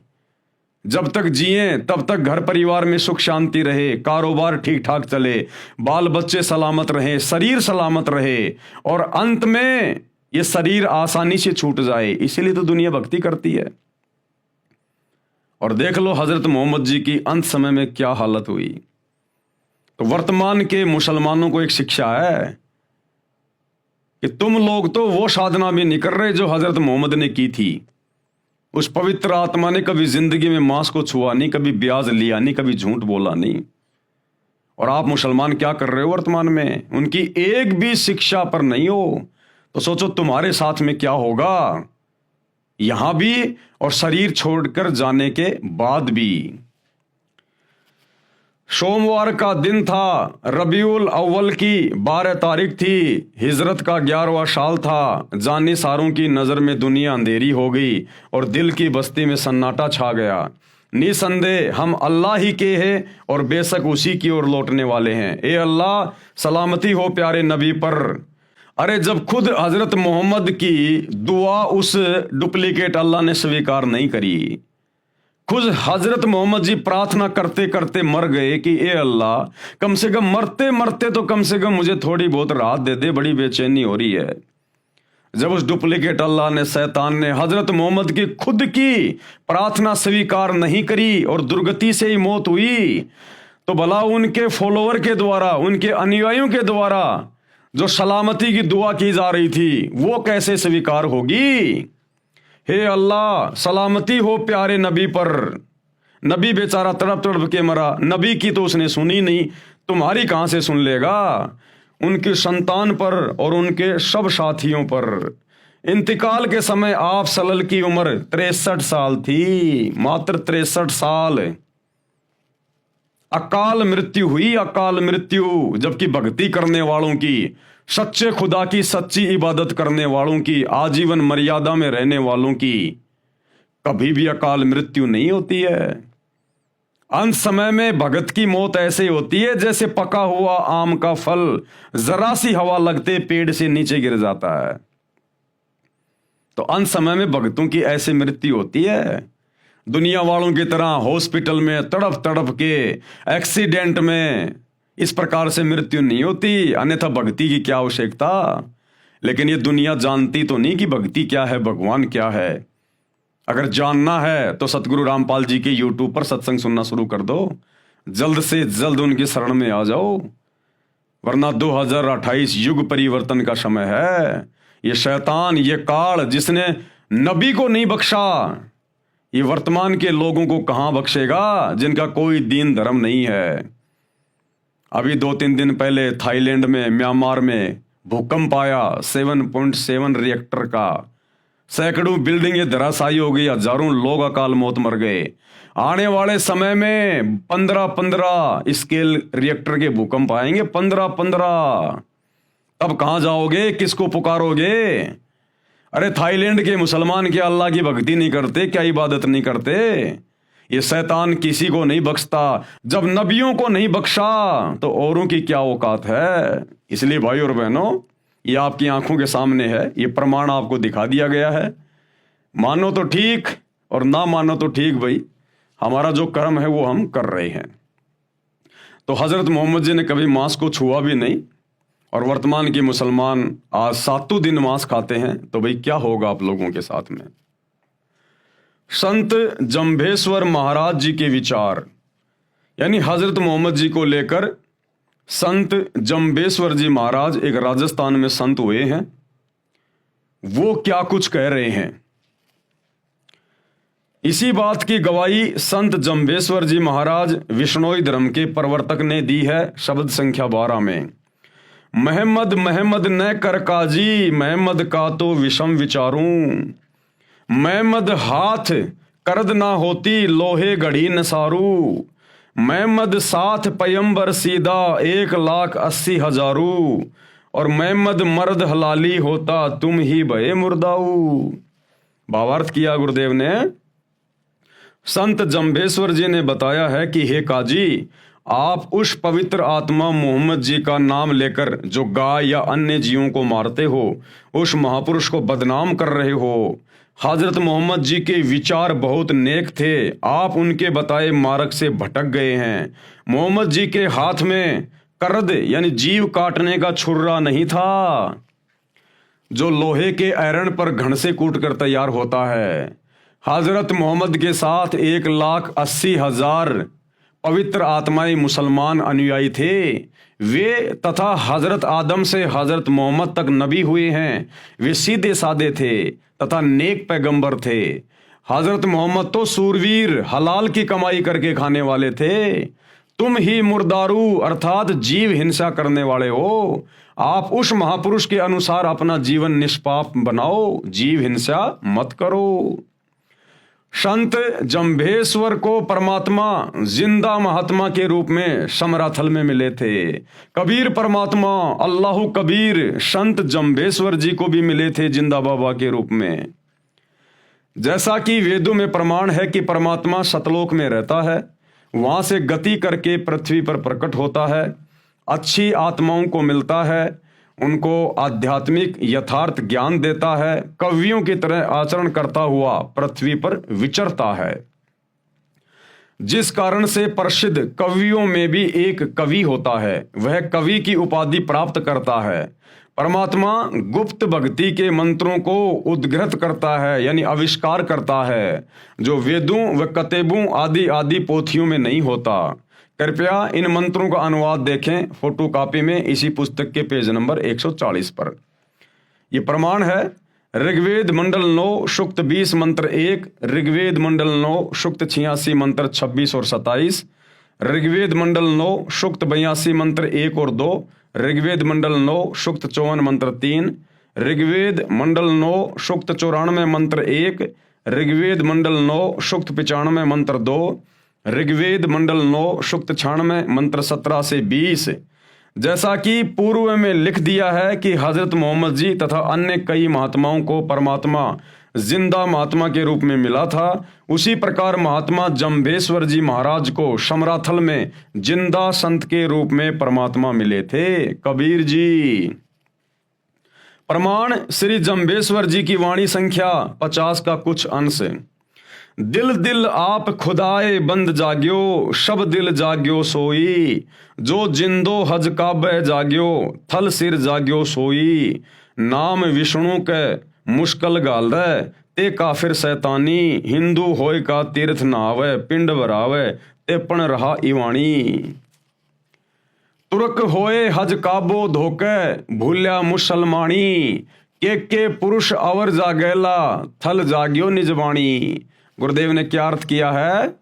जब तक जिए तब तक घर परिवार में सुख शांति रहे, कारोबार ठीक ठाक चले, बाल बच्चे सलामत रहे, शरीर सलामत रहे, और अंत में ये शरीर आसानी से छूट जाए। इसीलिए तो दुनिया भक्ति करती है। और देख लो हजरत मोहम्मद जी की अंत समय में क्या हालत हुई। तो वर्तमान के मुसलमानों को एक शिक्षा है कि तुम लोग तो वो साधना भी नहीं कर रहे जो हजरत मोहम्मद ने की थी। उस पवित्र आत्मा ने कभी जिंदगी में मांस को छुआ नहीं, कभी ब्याज लिया नहीं, कभी झूठ बोला नहीं। और आप मुसलमान क्या कर रहे हो वर्तमान में? उनकी एक भी शिक्षा पर नहीं हो, तो सोचो तुम्हारे साथ में क्या होगा, यहां भी और शरीर छोड़कर जाने के बाद भी। सोमवार का दिन था, रबीउल अव्वल की 12 तारीख थी, हिजरत का 11वां साल था। जाने सारों की नज़र में दुनिया अंधेरी हो गई और दिल की बस्ती में सन्नाटा छा गया। निसंदेह हम अल्लाह ही के हैं और बेशक उसी की ओर लौटने वाले हैं। ए अल्लाह, सलामती हो प्यारे नबी पर। अरे जब खुद हजरत मोहम्मद की दुआ उस डुप्लीकेट अल्लाह ने स्वीकार नहीं करी, खुद हजरत मोहम्मद जी प्रार्थना करते करते मर गए कि ए अल्लाह, कम से कम मरते मरते तो कम से कम मुझे थोड़ी बहुत राहत दे दे, बड़ी बेचैनी हो रही है। जब उस डुप्लीकेट अल्लाह ने, शैतान ने हजरत मोहम्मद की खुद की प्रार्थना स्वीकार नहीं करी और दुर्गति से ही मौत हुई, तो भला उनके फॉलोअर के द्वारा, उनके अनुयायियों के द्वारा जो सलामती की दुआ की जा रही थी, वो कैसे स्वीकार होगी? हे अल्लाह, सलामती हो प्यारे नबी पर। नबी बेचारा तड़प तड़प के मरा, नबी की तो उसने सुनी नहीं, तुम्हारी कहां से सुन लेगा? उनकी संतान पर और उनके सब साथियों पर इंतकाल के समय आप सल्लल्लाहु की उम्र 63 साल थी, मात्र 63 साल। अकाल मृत्यु हुई, अकाल मृत्यु। जबकि भक्ति करने वालों की, सच्चे खुदा की सच्ची इबादत करने वालों की, आजीवन मर्यादा में रहने वालों की कभी भी अकाल मृत्यु नहीं होती है। अंत समय में भगत की मौत ऐसे होती है जैसे पका हुआ आम का फल जरा सी हवा लगते पेड़ से नीचे गिर जाता है। तो अंत समय में भगतों की ऐसी मृत्यु होती है। दुनिया वालों की तरह हॉस्पिटल में तड़प तड़प के, एक्सीडेंट में इस प्रकार से मृत्यु नहीं होती, अन्यथा भक्ति की क्या आवश्यकता। लेकिन ये दुनिया जानती तो नहीं कि भक्ति क्या है, भगवान क्या है। अगर जानना है तो सतगुरु रामपाल जी के यूट्यूब पर सत्संग सुनना शुरू कर दो, जल्द से जल्द उनकी शरण में आ जाओ, वरना 2028 युग परिवर्तन का समय है। ये शैतान, ये काल जिसने नबी को नहीं बख्शा, ये वर्तमान के लोगों को कहां बख्शेगा जिनका कोई दीन धर्म नहीं है। अभी 2-3 दिन पहले थाईलैंड में, म्यांमार में भूकंप आया 7.7 रिएक्टर का। सैकड़ों बिल्डिंगें धराशायी हो गई, हजारों लोग अकाल मौत मर गए। आने वाले समय में 15-15 स्केल रिएक्टर के भूकंप आएंगे, 15-15। तब कहां जाओगे, किसको पुकारोगे? अरे थाईलैंड के मुसलमान क्या अल्लाह की भक्ति नहीं करते, क्या इबादत नहीं करते? ये शैतान किसी को नहीं बख्शता। जब नबियों को नहीं बख्शा तो औरों की क्या औकात है। इसलिए भाई और बहनों, ये आपकी आंखों के सामने है, ये प्रमाण आपको दिखा दिया गया है। मानो तो ठीक और ना मानो तो ठीक भाई, हमारा जो कर्म है वो हम कर रहे हैं। तो हजरत मोहम्मद जी ने कभी मांस को छुआ भी नहीं, और वर्तमान के मुसलमान आज 7 दिन मांस खाते हैं। तो भाई क्या होगा आप लोगों के साथ में। संत जंभेश्वर महाराज जी के विचार, यानी हजरत मोहम्मद जी को लेकर संत जंभेश्वर जी महाराज एक राजस्थान में संत हुए हैं, वो क्या कुछ कह रहे हैं। इसी बात की गवाही संत जंभेश्वर जी महाराज विष्णोई धर्म के प्रवर्तक ने दी है शब्द संख्या 12 में। महमद महमद न कर काजी, महमद का तो विषम विचारूं। महमद हाथ करद ना होती, लोहे घड़ी नसारू। महमद साथ पयंबर सीधा, 1,80,000। और महमद मर्द हलाली होता, तुम ही भये मुर्दाऊ। भावार्थ किया गुरुदेव ने। संत जंभेश्वर जी ने बताया है कि हे काजी, आप उस पवित्र आत्मा मोहम्मद जी का नाम लेकर जो गाय या अन्य जीवों को मारते हो, उस महापुरुष को बदनाम कर रहे हो। हजरत मोहम्मद जी के विचार बहुत नेक थे, आप उनके बताए मार्ग से भटक गए हैं। मोहम्मद जी के हाथ में करद यानी जीव काटने का छुर्रा नहीं था, जो लोहे के आयरन पर घण से कूट कर तैयार होता है। हजरत मोहम्मद के साथ 1,80,000 पवित्र आत्माएं मुसलमान अनुयायी थे। वे तथा हजरत आदम से हजरत मोहम्मद तक नबी हुए हैं। वे सीधे साधे थे तथा नेक पैगंबर थे। हजरत मोहम्मद तो सूरवीर हलाल की कमाई करके खाने वाले थे। तुम ही मुर्दारू अर्थात जीव हिंसा करने वाले हो। आप उस महापुरुष के अनुसार अपना जीवन निष्पाप बनाओ, जीव हिंसा मत करो। संत जंभेश्वर को परमात्मा जिंदा महात्मा के रूप में समराथल में मिले थे। कबीर परमात्मा अल्लाह कबीर संत जंभेश्वर जी को भी मिले थे जिंदा बाबा के रूप में। जैसा कि वेदों में प्रमाण है कि परमात्मा सतलोक में रहता है, वहां से गति करके पृथ्वी पर प्रकट होता है, अच्छी आत्माओं को मिलता है, उनको आध्यात्मिक यथार्थ ज्ञान देता है, कवियों की तरह आचरण करता हुआ पृथ्वी पर विचरता है। जिस कारण से प्रसिद्ध कवियों में भी एक कवि होता है, वह कवि की उपाधि प्राप्त करता है। परमात्मा गुप्त भक्ति के मंत्रों को उद्घृत करता है यानी आविष्कार करता है, जो वेदों व कतेबों आदि आदि पोथियों में नहीं होता। कृपया इन मंत्रों का अनुवाद देखें फोटो कॉपी में इसी पुस्तक के पेज नंबर 140 पर। यह प्रमाण है ऋग्वेद मंडल 9 सूक्त 20 मंत्र 1, ऋग्वेद मंडल 9 सूक्त 86 मंत्र 26 और 27, ऋग्वेद मंडल 9 सूक्त 82 मंत्र 1 और 2, ऋग्वेद मंडल 9 सूक्त 54 मंत्र 3, ऋग्वेद मंडल 9 सूक्त 94 मंत्र 1, ऋग्वेद मंडल 9 सूक्त 95 मंत्र 2, ऋग्वेद मंडल 9 सूक्त 96 मंत्र 17 से 20। जैसा कि पूर्व में लिख दिया है कि हजरत मोहम्मद जी तथा अन्य कई महात्माओं को परमात्मा जिंदा महात्मा के रूप में मिला था, उसी प्रकार महात्मा जंभेश्वर जी महाराज को समराथल में जिंदा संत के रूप में परमात्मा मिले थे। कबीर जी। प्रमाण श्री जंभेश्वर जी की वाणी संख्या 50 का कुछ अंश। दिल दिल आप खुदाए बंद जाग्यो, सब दिल जाग्यो सोई। जो जिंदो हज काबे जाग्यो, थल सिर जाग्यो सोई। नाम विष्णु के मुश्किल गाल रे, ते काफिर शैतानी। हिंदू होय का तीर्थ नहावे, पिंड भरावे, ते पण रहा इवाणी। तुर्क होए हज काबो धोके, भूल्या मुसलमानी। के पुरुष अवर जागेला, थल जाग्यो निजवाणी। गुरुदेव ने क्या अर्थ किया है?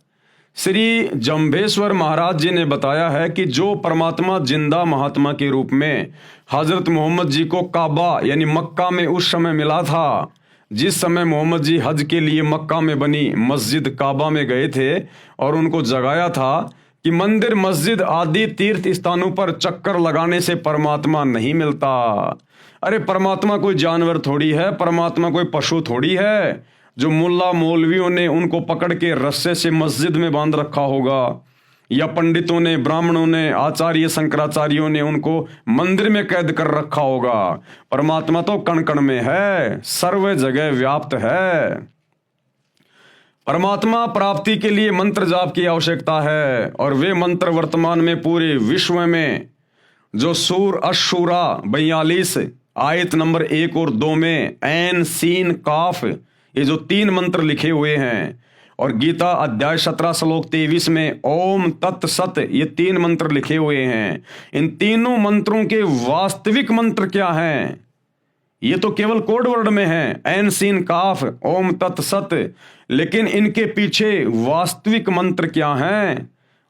श्री जंभेश्वर महाराज जी ने बताया है कि जो परमात्मा जिंदा महात्मा के रूप में हजरत मोहम्मद जी को काबा यानी मक्का में उस समय मिला था, जिस समय मोहम्मद जी हज के लिए मक्का में बनी मस्जिद काबा में गए थे और उनको जगाया था कि मंदिर मस्जिद आदि तीर्थ स्थानों पर चक्कर लगाने से परमात्मा नहीं मिलता। अरे परमात्मा कोई जानवर थोड़ी है, परमात्मा कोई पशु थोड़ी है जो मुल्ला मौलवियों ने उनको पकड़ के रस्से से मस्जिद में बांध रखा होगा, या पंडितों ने, ब्राह्मणों ने, आचार्य शंकराचार्यों ने उनको मंदिर में कैद कर रखा होगा। परमात्मा तो कण कण में है, सर्व जगह व्याप्त है। परमात्मा प्राप्ति के लिए मंत्र जाप की आवश्यकता है, और वे मंत्र वर्तमान में पूरे विश्व में जो सूर अशूरा 42 आयत नंबर 1 और 2 में ऐन सीन काफ, ये जो 3 मंत्र लिखे हुए हैं, और गीता अध्याय 17 श्लोक 23 में ओम तत् सत, ये 3 मंत्र लिखे हुए हैं। इन तीनों मंत्रों के वास्तविक मंत्र क्या हैं? ये तो केवल कोड वर्ड में है, ऐन सीन काफ ओम तत् सत, लेकिन इनके पीछे वास्तविक मंत्र क्या हैं?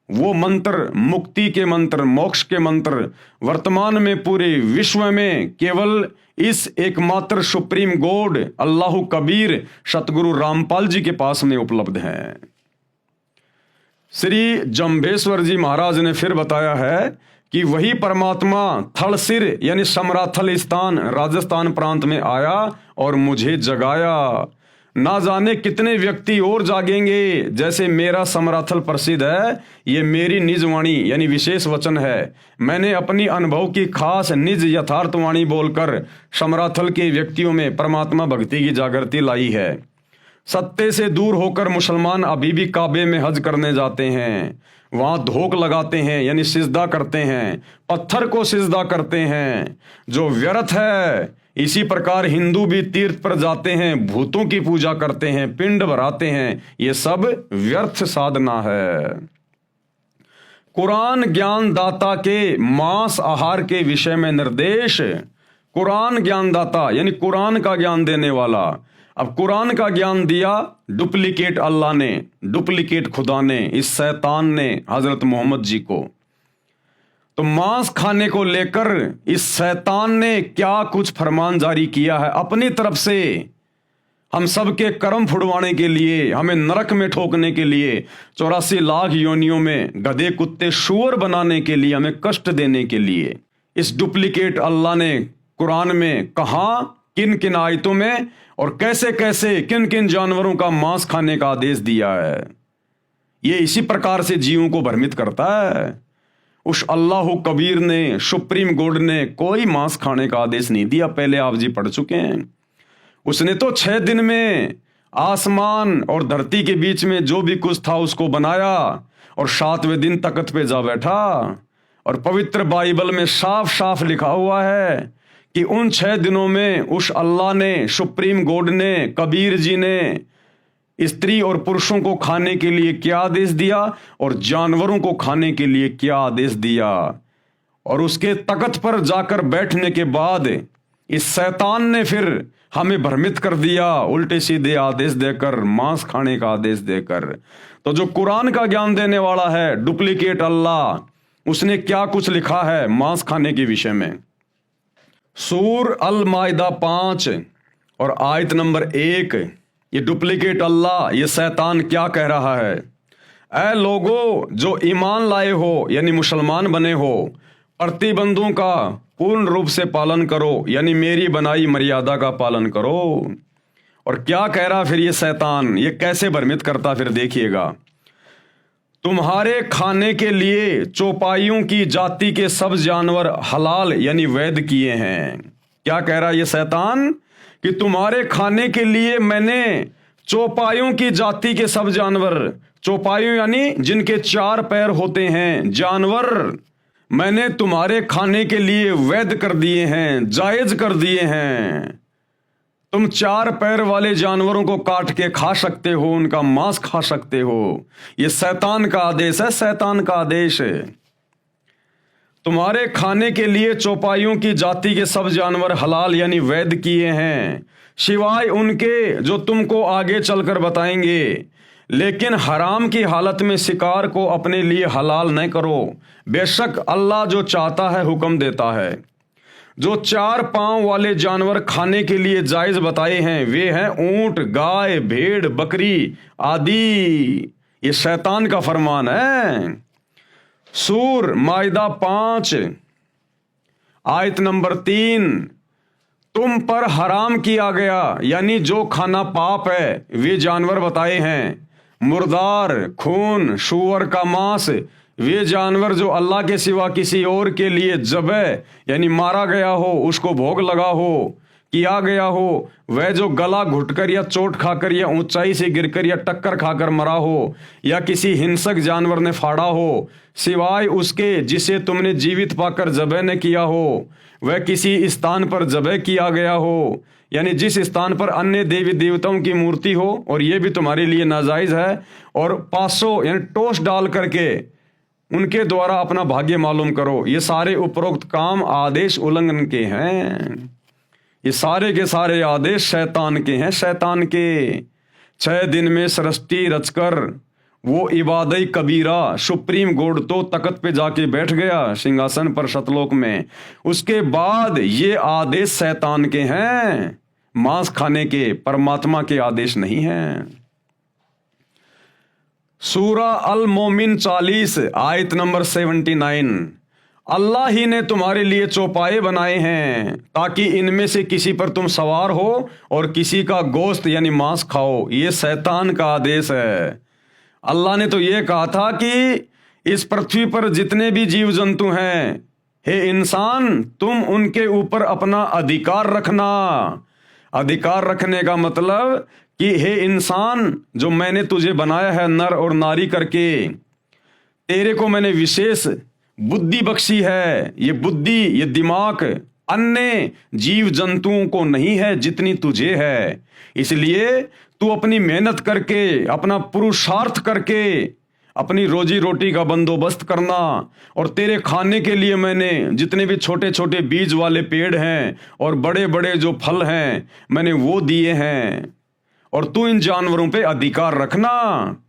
वो मंत्र मुक्ति के मंत्र, मोक्ष के मंत्र वर्तमान में पूरे विश्व में केवल इस एकमात्र सुप्रीम गॉड अल्लाह कबीर सतगुरु रामपाल जी के पास में उपलब्ध है। श्री जम्भेश्वर जी महाराज ने फिर बताया है कि वही परमात्मा थलसिर यानी समराथल स्थान राजस्थान प्रांत में आया और मुझे जगाया। ना जाने कितने व्यक्ति और जागेंगे। जैसे मेरा समराथल प्रसिद्ध है, ये मेरी निज वाणी यानी विशेष वचन है। मैंने अपनी अनुभव की खास निज यथार्थवाणी बोलकर समराथल के व्यक्तियों में परमात्मा भक्ति की जागृति लाई है। सत्य से दूर होकर मुसलमान अभी भी काबे में हज करने जाते हैं, वहां धोख लगाते हैं यानी सिजदा करते हैं, पत्थर को सिजदा करते हैं जो व्यर्थ है। इसी प्रकार हिंदू भी तीर्थ पर जाते हैं, भूतों की पूजा करते हैं, पिंड भराते हैं, ये सब व्यर्थ साधना है। कुरान ज्ञान दाता के मांस आहार के विषय में निर्देश। कुरान ज्ञान दाता यानी कुरान का ज्ञान देने वाला। अब कुरान का ज्ञान दिया डुप्लीकेट अल्लाह ने, डुप्लीकेट खुदा ने, इस शैतान ने हजरत मोहम्मद जी को। तो मांस खाने को लेकर इस शैतान ने क्या कुछ फरमान जारी किया है अपनी तरफ से, हम सबके कर्म फुड़वाने के लिए, हमें नरक में ठोकने के लिए, 84 लाख योनियों में गधे कुत्ते शुअर बनाने के लिए, हमें कष्ट देने के लिए। इस डुप्लीकेट अल्लाह ने कुरान में कहा, किन किन आयतों में और कैसे कैसे किन किन जानवरों का मांस खाने का आदेश दिया है। ये इसी प्रकार से जीवों को भ्रमित करता है। उस अल्लाह कबीर ने, सुप्रीम गॉड ने कोई मांस खाने का आदेश नहीं दिया, पहले आप जी पढ़ चुके हैं। उसने तो 6 दिन में आसमान और धरती के बीच में जो भी कुछ था उसको बनाया और 7वें दिन तख्त पे जा बैठा। और पवित्र बाइबल में साफ साफ लिखा हुआ है कि उन 6 दिनों में उस अल्लाह ने, सुप्रीम गॉड ने, कबीर जी ने स्त्री और पुरुषों को खाने के लिए क्या आदेश दिया और जानवरों को खाने के लिए क्या आदेश दिया। और उसके तख्त पर जाकर बैठने के बाद इस शैतान ने फिर हमें भ्रमित कर दिया, उल्टे सीधे आदेश देकर, मांस खाने का आदेश देकर। तो जो कुरान का ज्ञान देने वाला है डुप्लीकेट अल्लाह, उसने क्या कुछ लिखा है मांस खाने के विषय में। सूर अल माइदा 5 और आयत नंबर 1, ये डुप्लीकेट अल्लाह, ये शैतान क्या कह रहा है। ऐ लोगो जो ईमान लाए हो यानी मुसलमान बने हो, प्रतिबंधों का पूर्ण रूप से पालन करो यानी मेरी बनाई मर्यादा का पालन करो। और क्या कह रहा फिर ये शैतान, ये कैसे भ्रमित करता फिर देखिएगा। तुम्हारे खाने के लिए चौपाइयों की जाति के सब जानवर हलाल यानी वैध किए हैं। क्या कह रहा है ये शैतान कि तुम्हारे खाने के लिए मैंने चौपाइयों की जाति के सब जानवर, चौपाइयों यानी जिनके 4 पैर होते हैं जानवर, मैंने तुम्हारे खाने के लिए वैध कर दिए हैं, जायज कर दिए हैं। तुम 4 पैर वाले जानवरों को काट के खा सकते हो, उनका मांस खा सकते हो। ये शैतान का आदेश है, शैतान का आदेश है। तुम्हारे खाने के लिए चौपाइयों की जाति के सब जानवर हलाल यानी वैध किए हैं, सिवाय उनके जो तुमको आगे चलकर बताएंगे। लेकिन हराम की हालत में शिकार को अपने लिए हलाल न करो, बेशक अल्लाह जो चाहता है हुक्म देता है। जो 4 पांव वाले जानवर खाने के लिए जायज बताए हैं वे हैं ऊंट, गाय, भेड़, बकरी आदि। ये शैतान का फरमान है। सूर माइदा 5 आयत नंबर 3, तुम पर हराम किया गया, यानी जो खाना पाप है वे जानवर बताए हैं। मुर्दार, खून, सूअर का मांस, वे जानवर जो अल्लाह के सिवा किसी और के लिए ज़बह यानी मारा गया हो, उसको भोग लगा हो, किया गया हो, वह जो गला घुटकर या चोट खाकर या ऊंचाई से गिरकर या टक्कर खाकर मरा हो या किसी हिंसक जानवर ने फाड़ा हो, सिवाय उसके जिसे तुमने जीवित पाकर ज़बह न किया हो, वह किसी स्थान पर ज़बह किया गया हो, यानी जिस स्थान पर अन्य देवी देवताओं की मूर्ति हो, और ये भी तुम्हारे लिए नाजायज़ है, और 500 यानी टोस डाल करके उनके द्वारा अपना भाग्य मालूम करो। ये सारे उपरोक्त काम आदेश उल्लंघन के हैं। ये सारे के सारे आदेश शैतान के हैं, शैतान के। 6 दिन में सृष्टि रचकर वो इबादई कबीरा सुप्रीम कोर्ट तो तख्त पे जाके बैठ गया सिंहासन पर सतलोक में। उसके बाद ये आदेश शैतान के हैं, मांस खाने के, परमात्मा के आदेश नहीं हैं। सूरा अल मोमिन 40 आयत नंबर 79, अल्लाह ही ने तुम्हारे लिए चौपाए बनाए हैं ताकि इनमें से किसी पर तुम सवार हो और किसी का गोश्त यानी मांस खाओ। ये शैतान का आदेश है। अल्लाह ने तो ये कहा था कि इस पृथ्वी पर जितने भी जीव जंतु हैं, हे इंसान, तुम उनके ऊपर अपना अधिकार रखना। अधिकार रखने का मतलब कि हे इंसान, जो मैंने तुझे बनाया है नर और नारी करके, तेरे को मैंने विशेष बुद्धि बख्शी है। ये बुद्धि, ये दिमाग अन्य जीव जंतुओं को नहीं है जितनी तुझे है। इसलिए तू अपनी मेहनत करके, अपना पुरुषार्थ करके अपनी रोजी रोटी का बंदोबस्त करना। और तेरे खाने के लिए मैंने जितने भी छोटे छोटे बीज वाले पेड़ हैं और बड़े बड़े जो फल हैं मैंने वो दिए हैं। और तू इन जानवरों पे अधिकार रखना।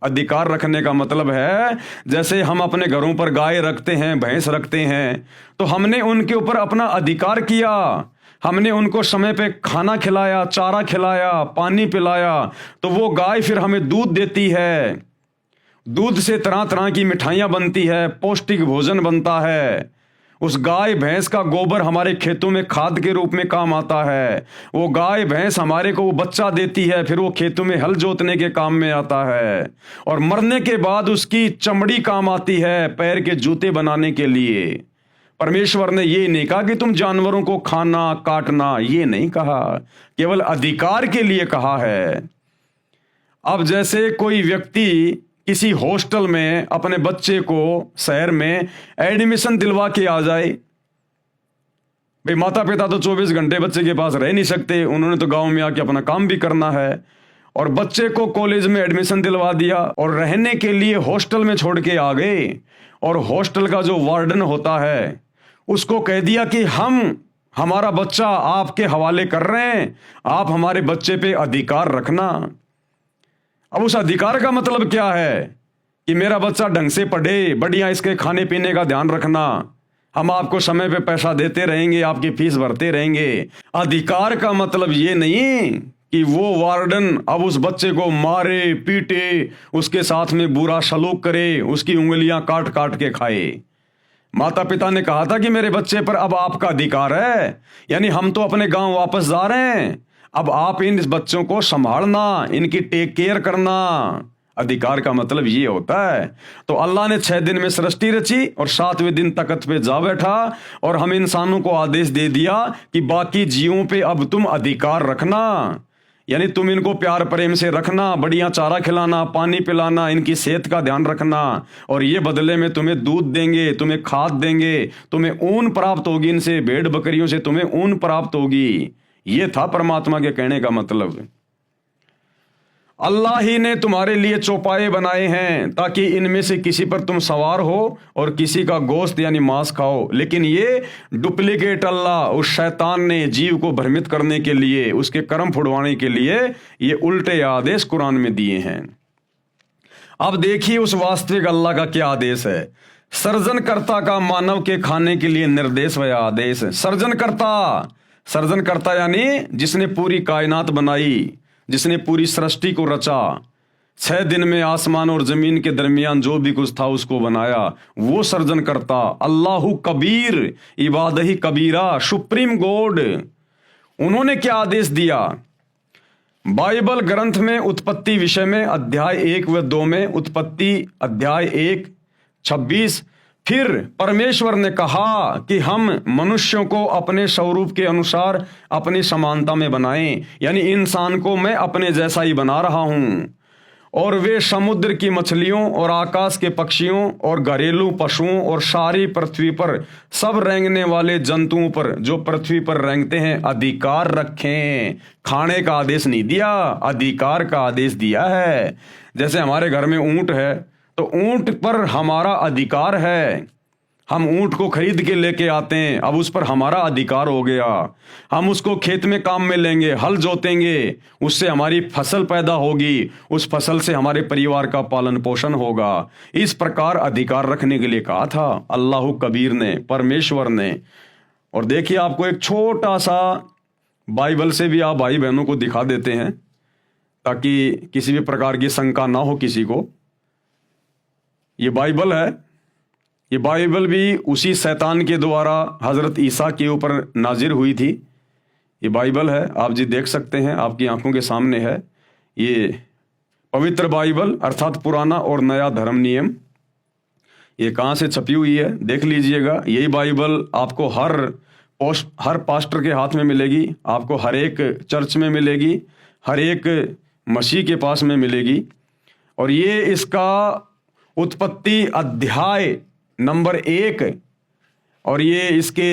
अधिकार रखने का मतलब है जैसे हम अपने घरों पर गाय रखते हैं, भैंस रखते हैं, तो हमने उनके ऊपर अपना अधिकार किया। हमने उनको समय पे खाना खिलाया, चारा खिलाया, पानी पिलाया, तो वो गाय फिर हमें दूध देती है। दूध से तरह तरह की मिठाइयाँ बनती है, पौष्टिक भोजन बनता है। उस गाय भैंस का गोबर हमारे खेतों में खाद के रूप में काम आता है। वो गाय भैंस हमारे को वो बच्चा देती है, फिर वो खेतों में हल जोतने के काम में आता है। और मरने के बाद उसकी चमड़ी काम आती है पैर के जूते बनाने के लिए। परमेश्वर ने ये नहीं कहा कि तुम जानवरों को खाना, काटना, ये नहीं कहा, केवल अधिकार के लिए कहा है। अब जैसे कोई व्यक्ति किसी हॉस्टल में अपने बच्चे को शहर में एडमिशन दिलवा के आ जाए, भाई माता पिता तो 24 घंटे बच्चे के पास रह नहीं सकते, उन्होंने तो गांव में आके अपना काम भी करना है। और बच्चे को कॉलेज में एडमिशन दिलवा दिया और रहने के लिए हॉस्टल में छोड़ के आ गए। और हॉस्टल का जो वार्डन होता है उसको कह दिया कि हम हमारा बच्चा आपके हवाले कर रहे हैं, आप हमारे बच्चे पे अधिकार रखना। अब उस अधिकार का मतलब क्या है कि मेरा बच्चा ढंग से पढ़े, बढ़िया इसके खाने पीने का ध्यान रखना, हम आपको समय पे पैसा देते रहेंगे, आपकी फीस भरते रहेंगे। अधिकार का मतलब ये नहीं कि वो वार्डन अब उस बच्चे को मारे, पीटे, उसके साथ में बुरा सलूक करे, उसकी उंगलियां काट काट के खाए। माता पिता ने कहा था कि मेरे बच्चे पर अब आपका अधिकार है, यानी हम तो अपने गांव वापस जा रहे हैं, अब आप इन बच्चों को संभालना, इनकी टेक केयर करना। अधिकार का मतलब ये होता है। तो अल्लाह ने 6 दिन में सृष्टि रची और 7वें दिन तख्त पे जा बैठा और हम इंसानों को आदेश दे दिया कि बाकी जीवों पे अब तुम अधिकार रखना, यानी तुम इनको प्यार प्रेम से रखना, बढ़िया चारा खिलाना, पानी पिलाना, इनकी सेहत का ध्यान रखना। और ये बदले में तुम्हें दूध देंगे, तुम्हें खाद देंगे, तुम्हें ऊन प्राप्त होगी, इनसे भेड़ बकरियों से तुम्हें ऊन प्राप्त होगी। ये था परमात्मा के कहने का मतलब। अल्लाह ही ने तुम्हारे लिए चौपाए बनाए हैं ताकि इनमें से किसी पर तुम सवार हो और किसी का गोश्त यानी मांस खाओ। लेकिन ये डुप्लीकेट अल्लाह, उस शैतान ने जीव को भ्रमित करने के लिए, उसके कर्म फुड़वाने के लिए ये उल्टे आदेश कुरान में दिए हैं। अब देखिए उस वास्तविक अल्लाह का क्या आदेश है। सर्जनकर्ता का मानव के खाने के लिए निर्देश व आदेश। सर्जनकर्ता यानी जिसने पूरी कायनात बनाई, जिसने पूरी सृष्टि को रचा, 6 दिन में आसमान और जमीन के दरमियान जो भी कुछ था उसको बनाया, वो सर्जनकर्ता। अल्लाहु कबीर इबादही कबीरा, सुप्रीम गॉड। उन्होंने क्या आदेश दिया? बाइबल ग्रंथ में उत्पत्ति विषय में अध्याय 1 व 2 में, उत्पत्ति अध्याय 1:26, फिर परमेश्वर ने कहा कि हम मनुष्यों को अपने स्वरूप के अनुसार अपनी समानता में बनाएं, यानी इंसान को मैं अपने जैसा ही बना रहा हूं, और वे समुद्र की मछलियों और आकाश के पक्षियों और घरेलू पशुओं और सारी पृथ्वी पर सब रेंगने वाले जंतुओं पर जो पृथ्वी पर रेंगते हैं अधिकार रखें। खाने का आदेश नहीं दिया, अधिकार का आदेश दिया है। जैसे हमारे घर में ऊंट है तो ऊंट पर हमारा अधिकार है, हम ऊंट को खरीद के लेके आते हैं, अब उस पर हमारा अधिकार हो गया। हम उसको खेत में काम में लेंगे, हल जोतेंगे, उससे हमारी फसल पैदा होगी, उस फसल से हमारे परिवार का पालन पोषण होगा। इस प्रकार अधिकार रखने के लिए कहा था अल्लाह कबीर ने, परमेश्वर ने। और देखिए, आपको एक छोटा सा बाइबल से भी आप भाई बहनों को दिखा देते हैं ताकि किसी भी प्रकार की शंका ना हो किसी को। ये बाइबल है, ये बाइबल भी उसी शैतान के द्वारा हजरत ईसा के ऊपर नाजिर हुई थी। ये बाइबल है, आप जी देख सकते हैं, आपकी आंखों के सामने है। ये पवित्र बाइबल अर्थात पुराना और नया धर्म नियम, ये कहाँ से छपी हुई है देख लीजिएगा। यही बाइबल आपको हर पास्टर के हाथ में मिलेगी, आपको हर एक चर्च में मिलेगी, हर एक मसीह के पास में मिलेगी। और ये इसका उत्पत्ति अध्याय नंबर 1 और ये इसके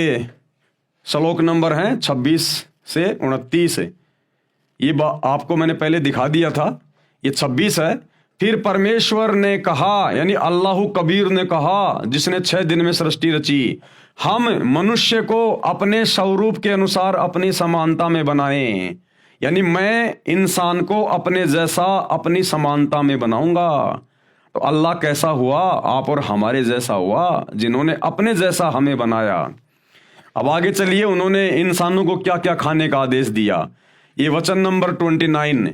श्लोक नंबर हैं 26 से 29। ये आपको मैंने पहले दिखा दिया था, ये 26 है। फिर परमेश्वर ने कहा, यानी अल्लाह कबीर ने कहा, जिसने 6 दिन में सृष्टि रची, हम मनुष्य को अपने स्वरूप के अनुसार अपनी समानता में बनाएं, यानी मैं इंसान को अपने जैसा अपनी समानता में बनाऊंगा। तो अल्लाह कैसा हुआ? आप और हमारे जैसा हुआ, जिन्होंने अपने जैसा हमें बनाया। अब आगे चलिए, उन्होंने इंसानों को क्या क्या खाने का आदेश दिया। ये वचन नंबर 29,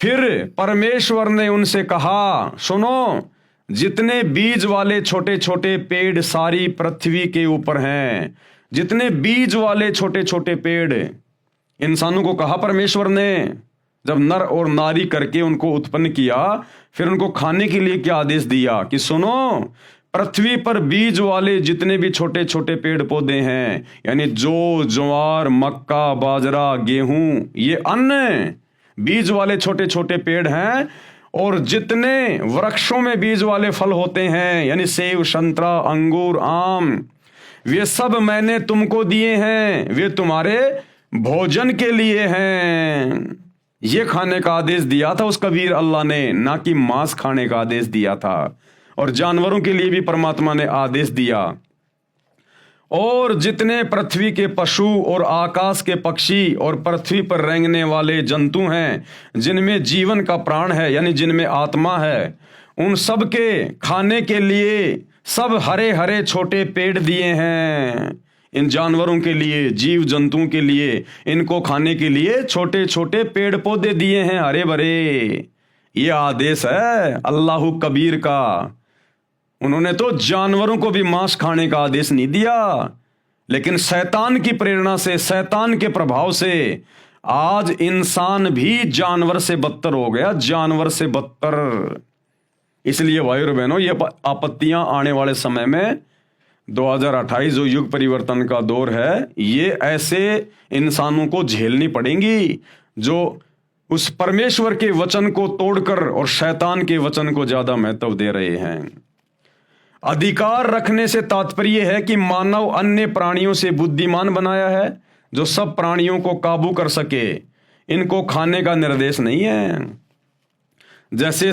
फिर परमेश्वर ने उनसे कहा, सुनो, जितने बीज वाले छोटे छोटे पेड़ सारी पृथ्वी के ऊपर हैं, जितने बीज वाले छोटे छोटे पेड़, इंसानों को कहा परमेश्वर ने, जब नर और नारी करके उनको उत्पन्न किया, फिर उनको खाने के लिए क्या आदेश दिया कि सुनो, पृथ्वी पर बीज वाले जितने भी छोटे छोटे पेड़ पौधे हैं, यानी जौ, ज्वार, मक्का, बाजरा, गेहूं, ये अन्न बीज वाले छोटे छोटे पेड़ हैं। और जितने वृक्षों में बीज वाले फल होते हैं, यानी सेब, संतरा, अंगूर, आम, वे सब मैंने तुमको दिए हैं, वे तुम्हारे भोजन के लिए हैं। ये खाने का आदेश दिया था उस कबीर अल्लाह ने, ना कि मांस खाने का आदेश दिया था। और जानवरों के लिए भी परमात्मा ने आदेश दिया। और जितने पृथ्वी के पशु और आकाश के पक्षी और पृथ्वी पर रेंगने वाले जंतु हैं, जिनमें जीवन का प्राण है, यानी जिनमें आत्मा है, उन सब के खाने के लिए सब हरे हरे छोटे पेड़ दिए हैं। इन जानवरों के लिए, जीव जंतुओं के लिए, इनको खाने के लिए छोटे छोटे पेड़ पौधे दिए हैं, हरे भरे। ये आदेश है अल्लाह कबीर का। उन्होंने तो जानवरों को भी मांस खाने का आदेश नहीं दिया, लेकिन शैतान की प्रेरणा से, शैतान के प्रभाव से आज इंसान भी जानवर से बदतर हो गया, जानवर से बदतर। इसलिए भाइयों बहनों, ये आपत्तियां आने वाले समय में 2028 जो युग परिवर्तन का दौर है, ये ऐसे इंसानों को झेलनी पड़ेंगी जो उस परमेश्वर के वचन को तोड़कर और शैतान के वचन को ज्यादा महत्व दे रहे हैं। अधिकार रखने से तात्पर्य है कि मानव अन्य प्राणियों से बुद्धिमान बनाया है, जो सब प्राणियों को काबू कर सके। इनको खाने का निर्देश नहीं है। जैसे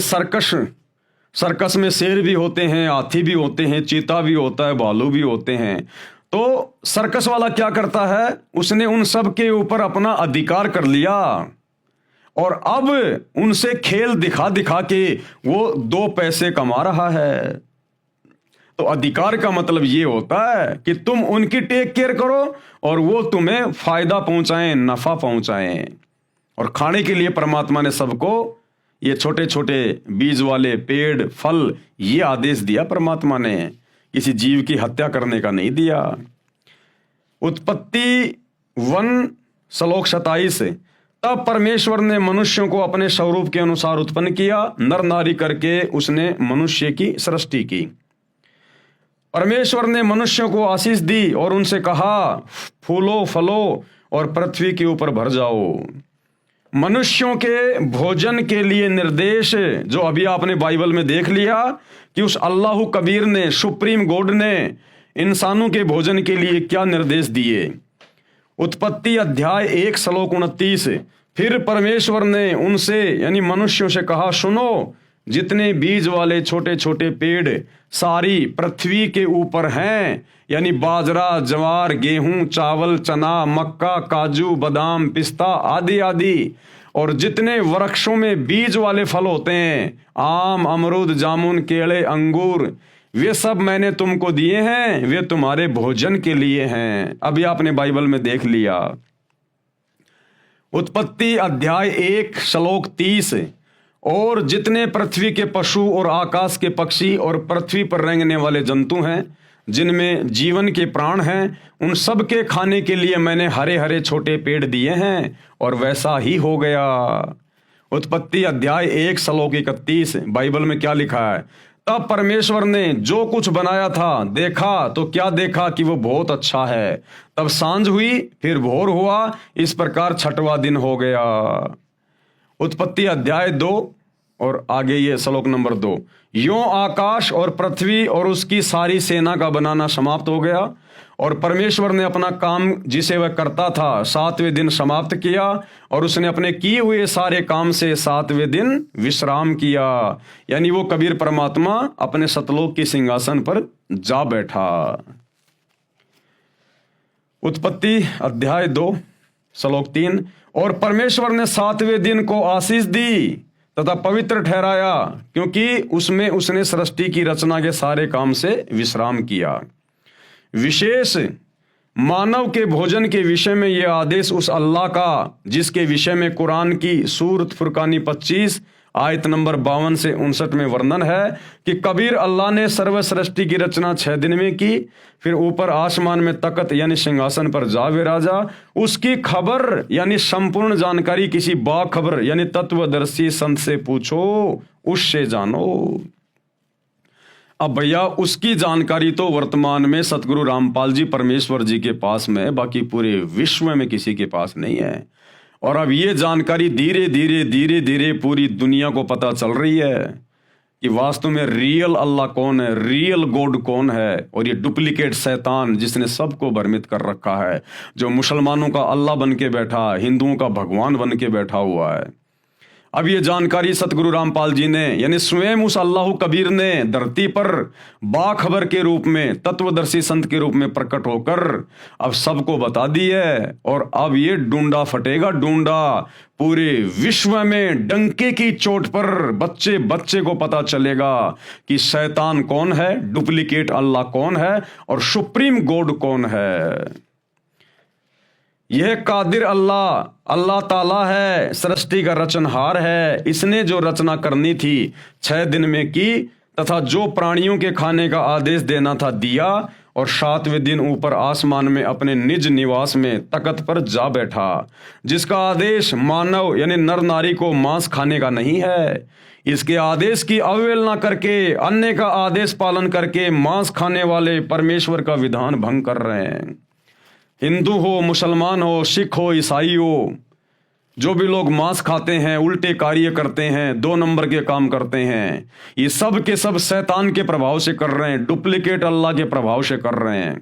सर्कस में शेर भी होते हैं, हाथी भी होते हैं, चीता भी होता है, भालू भी होते हैं। तो सर्कस वाला क्या करता है, उसने उन सब के ऊपर अपना अधिकार कर लिया और अब उनसे खेल दिखा दिखा के वो 2 पैसे कमा रहा है। तो अधिकार का मतलब ये होता है कि तुम उनकी टेक केयर करो और वो तुम्हें फायदा पहुंचाएं, नफा पहुंचाएं। और खाने के लिए परमात्मा ने सबको ये छोटे छोटे बीज वाले पेड़, फल, ये आदेश दिया परमात्मा ने, किसी जीव की हत्या करने का नहीं दिया। उत्पत्ति 1 श्लोक 27, तब परमेश्वर ने मनुष्यों को अपने स्वरूप के अनुसार उत्पन्न किया, नर नारी करके उसने मनुष्य की सृष्टि की। परमेश्वर ने मनुष्यों को आशीष दी और उनसे कहा, फूलो फलो और पृथ्वी के ऊपर भर जाओ। मनुष्यों के भोजन के लिए निर्देश जो अभी आपने बाइबल में देख लिया कि उस अल्लाह कबीर ने, सुप्रीम गॉड ने इंसानों के भोजन के लिए क्या निर्देश दिए। उत्पत्ति अध्याय 1 श्लोक 29, फिर परमेश्वर ने उनसे यानी मनुष्यों से कहा, सुनो, जितने बीज वाले छोटे छोटे पेड़ सारी पृथ्वी के ऊपर हैं, यानी बाजरा, ज्वार, गेहूं, चावल, चना, मक्का, काजू, बादाम, पिस्ता आदि आदि, और जितने वृक्षों में बीज वाले फल होते हैं, आम, अमरूद, जामुन, केले, अंगूर, वे सब मैंने तुमको दिए हैं, वे तुम्हारे भोजन के लिए हैं। अभी आपने बाइबल में देख लिया। उत्पत्ति अध्याय 1 श्लोक 30, और जितने पृथ्वी के पशु और आकाश के पक्षी और पृथ्वी पर रेंगने वाले जंतु हैं, जिनमें जीवन के प्राण हैं, उन सब के खाने के लिए मैंने हरे हरे छोटे पेड़ दिए हैं, और वैसा ही हो गया। उत्पत्ति अध्याय 1 श्लोक 31, बाइबल में क्या लिखा है, तब परमेश्वर ने जो कुछ बनाया था देखा तो क्या देखा कि वो बहुत अच्छा है। तब सांझ हुई, फिर भोर हुआ, इस प्रकार 6वां दिन हो गया। उत्पत्ति अध्याय 2 और आगे ये श्लोक नंबर 2, यों आकाश और पृथ्वी और उसकी सारी सेना का बनाना समाप्त हो गया, और परमेश्वर ने अपना काम जिसे वह करता था 7वें दिन समाप्त किया, और उसने अपने किए हुए सारे काम से 7वें दिन विश्राम किया। यानी वो कबीर परमात्मा अपने सतलोक के सिंहासन पर जा बैठा। उत्पत्ति अध्याय 2 श्लोक 3, और परमेश्वर ने 7वें दिन को आशीष दी तथा पवित्र ठहराया, क्योंकि उसमें उसने सृष्टि की रचना के सारे काम से विश्राम किया। विशेष मानव के भोजन के विषय में यह आदेश उस अल्लाह का, जिसके विषय में कुरान की सूरत फुरकानी 25 आयत नंबर 52 से 59 में वर्णन है कि कबीर अल्लाह ने सर्व सृष्टि की रचना 6 दिन में की, फिर ऊपर आसमान में तख्त यानी सिंहासन पर जा विराजा। उसकी खबर यानी संपूर्ण जानकारी किसी बाखबर यानी तत्वदर्शी संत से पूछो, उससे जानो। अब भैया उसकी जानकारी तो वर्तमान में सतगुरु रामपाल जी परमेश्वर जी के पास में है, बाकी पूरे विश्व में किसी के पास नहीं है। और अब ये जानकारी धीरे धीरे धीरे धीरे पूरी दुनिया को पता चल रही है कि वास्तव में रियल अल्लाह कौन है, रियल गॉड कौन है, और ये डुप्लीकेट शैतान जिसने सबको भ्रमित कर रखा है, जो मुसलमानों का अल्लाह बन के बैठा, हिंदुओं का भगवान बन के बैठा हुआ है। अब ये जानकारी सतगुरु रामपाल जी ने यानी स्वयं उस अल्लाह कबीर ने धरती पर बाखबर के रूप में, तत्वदर्शी संत के रूप में प्रकट होकर अब सबको बता दी है। और अब ये डूंडा फटेगा, डूंडा पूरे विश्व में डंके की चोट पर बच्चे बच्चे को पता चलेगा कि शैतान कौन है, डुप्लीकेट अल्लाह कौन है और सुप्रीम गॉड कौन है। यह कादिर अल्लाह अल्लाह ताला है, सृष्टि का रचनहार है। इसने जो रचना करनी थी 6 दिन में की, तथा जो प्राणियों के खाने का आदेश देना था दिया, और 7वें दिन ऊपर आसमान में अपने निज निवास में तख्त पर जा बैठा, जिसका आदेश मानव यानी नर नारी को मांस खाने का नहीं है। इसके आदेश की अवहेलना करके, अन्य का आदेश पालन करके मांस खाने वाले परमेश्वर का विधान भंग कर रहे हैं। हिंदू हो, मुसलमान हो, सिख हो, ईसाई हो, जो भी लोग मांस खाते हैं, उल्टे कार्य करते हैं, 2 नंबर के काम करते हैं, ये सब के सब शैतान के प्रभाव से कर रहे हैं, डुप्लीकेट अल्लाह के प्रभाव से कर रहे हैं।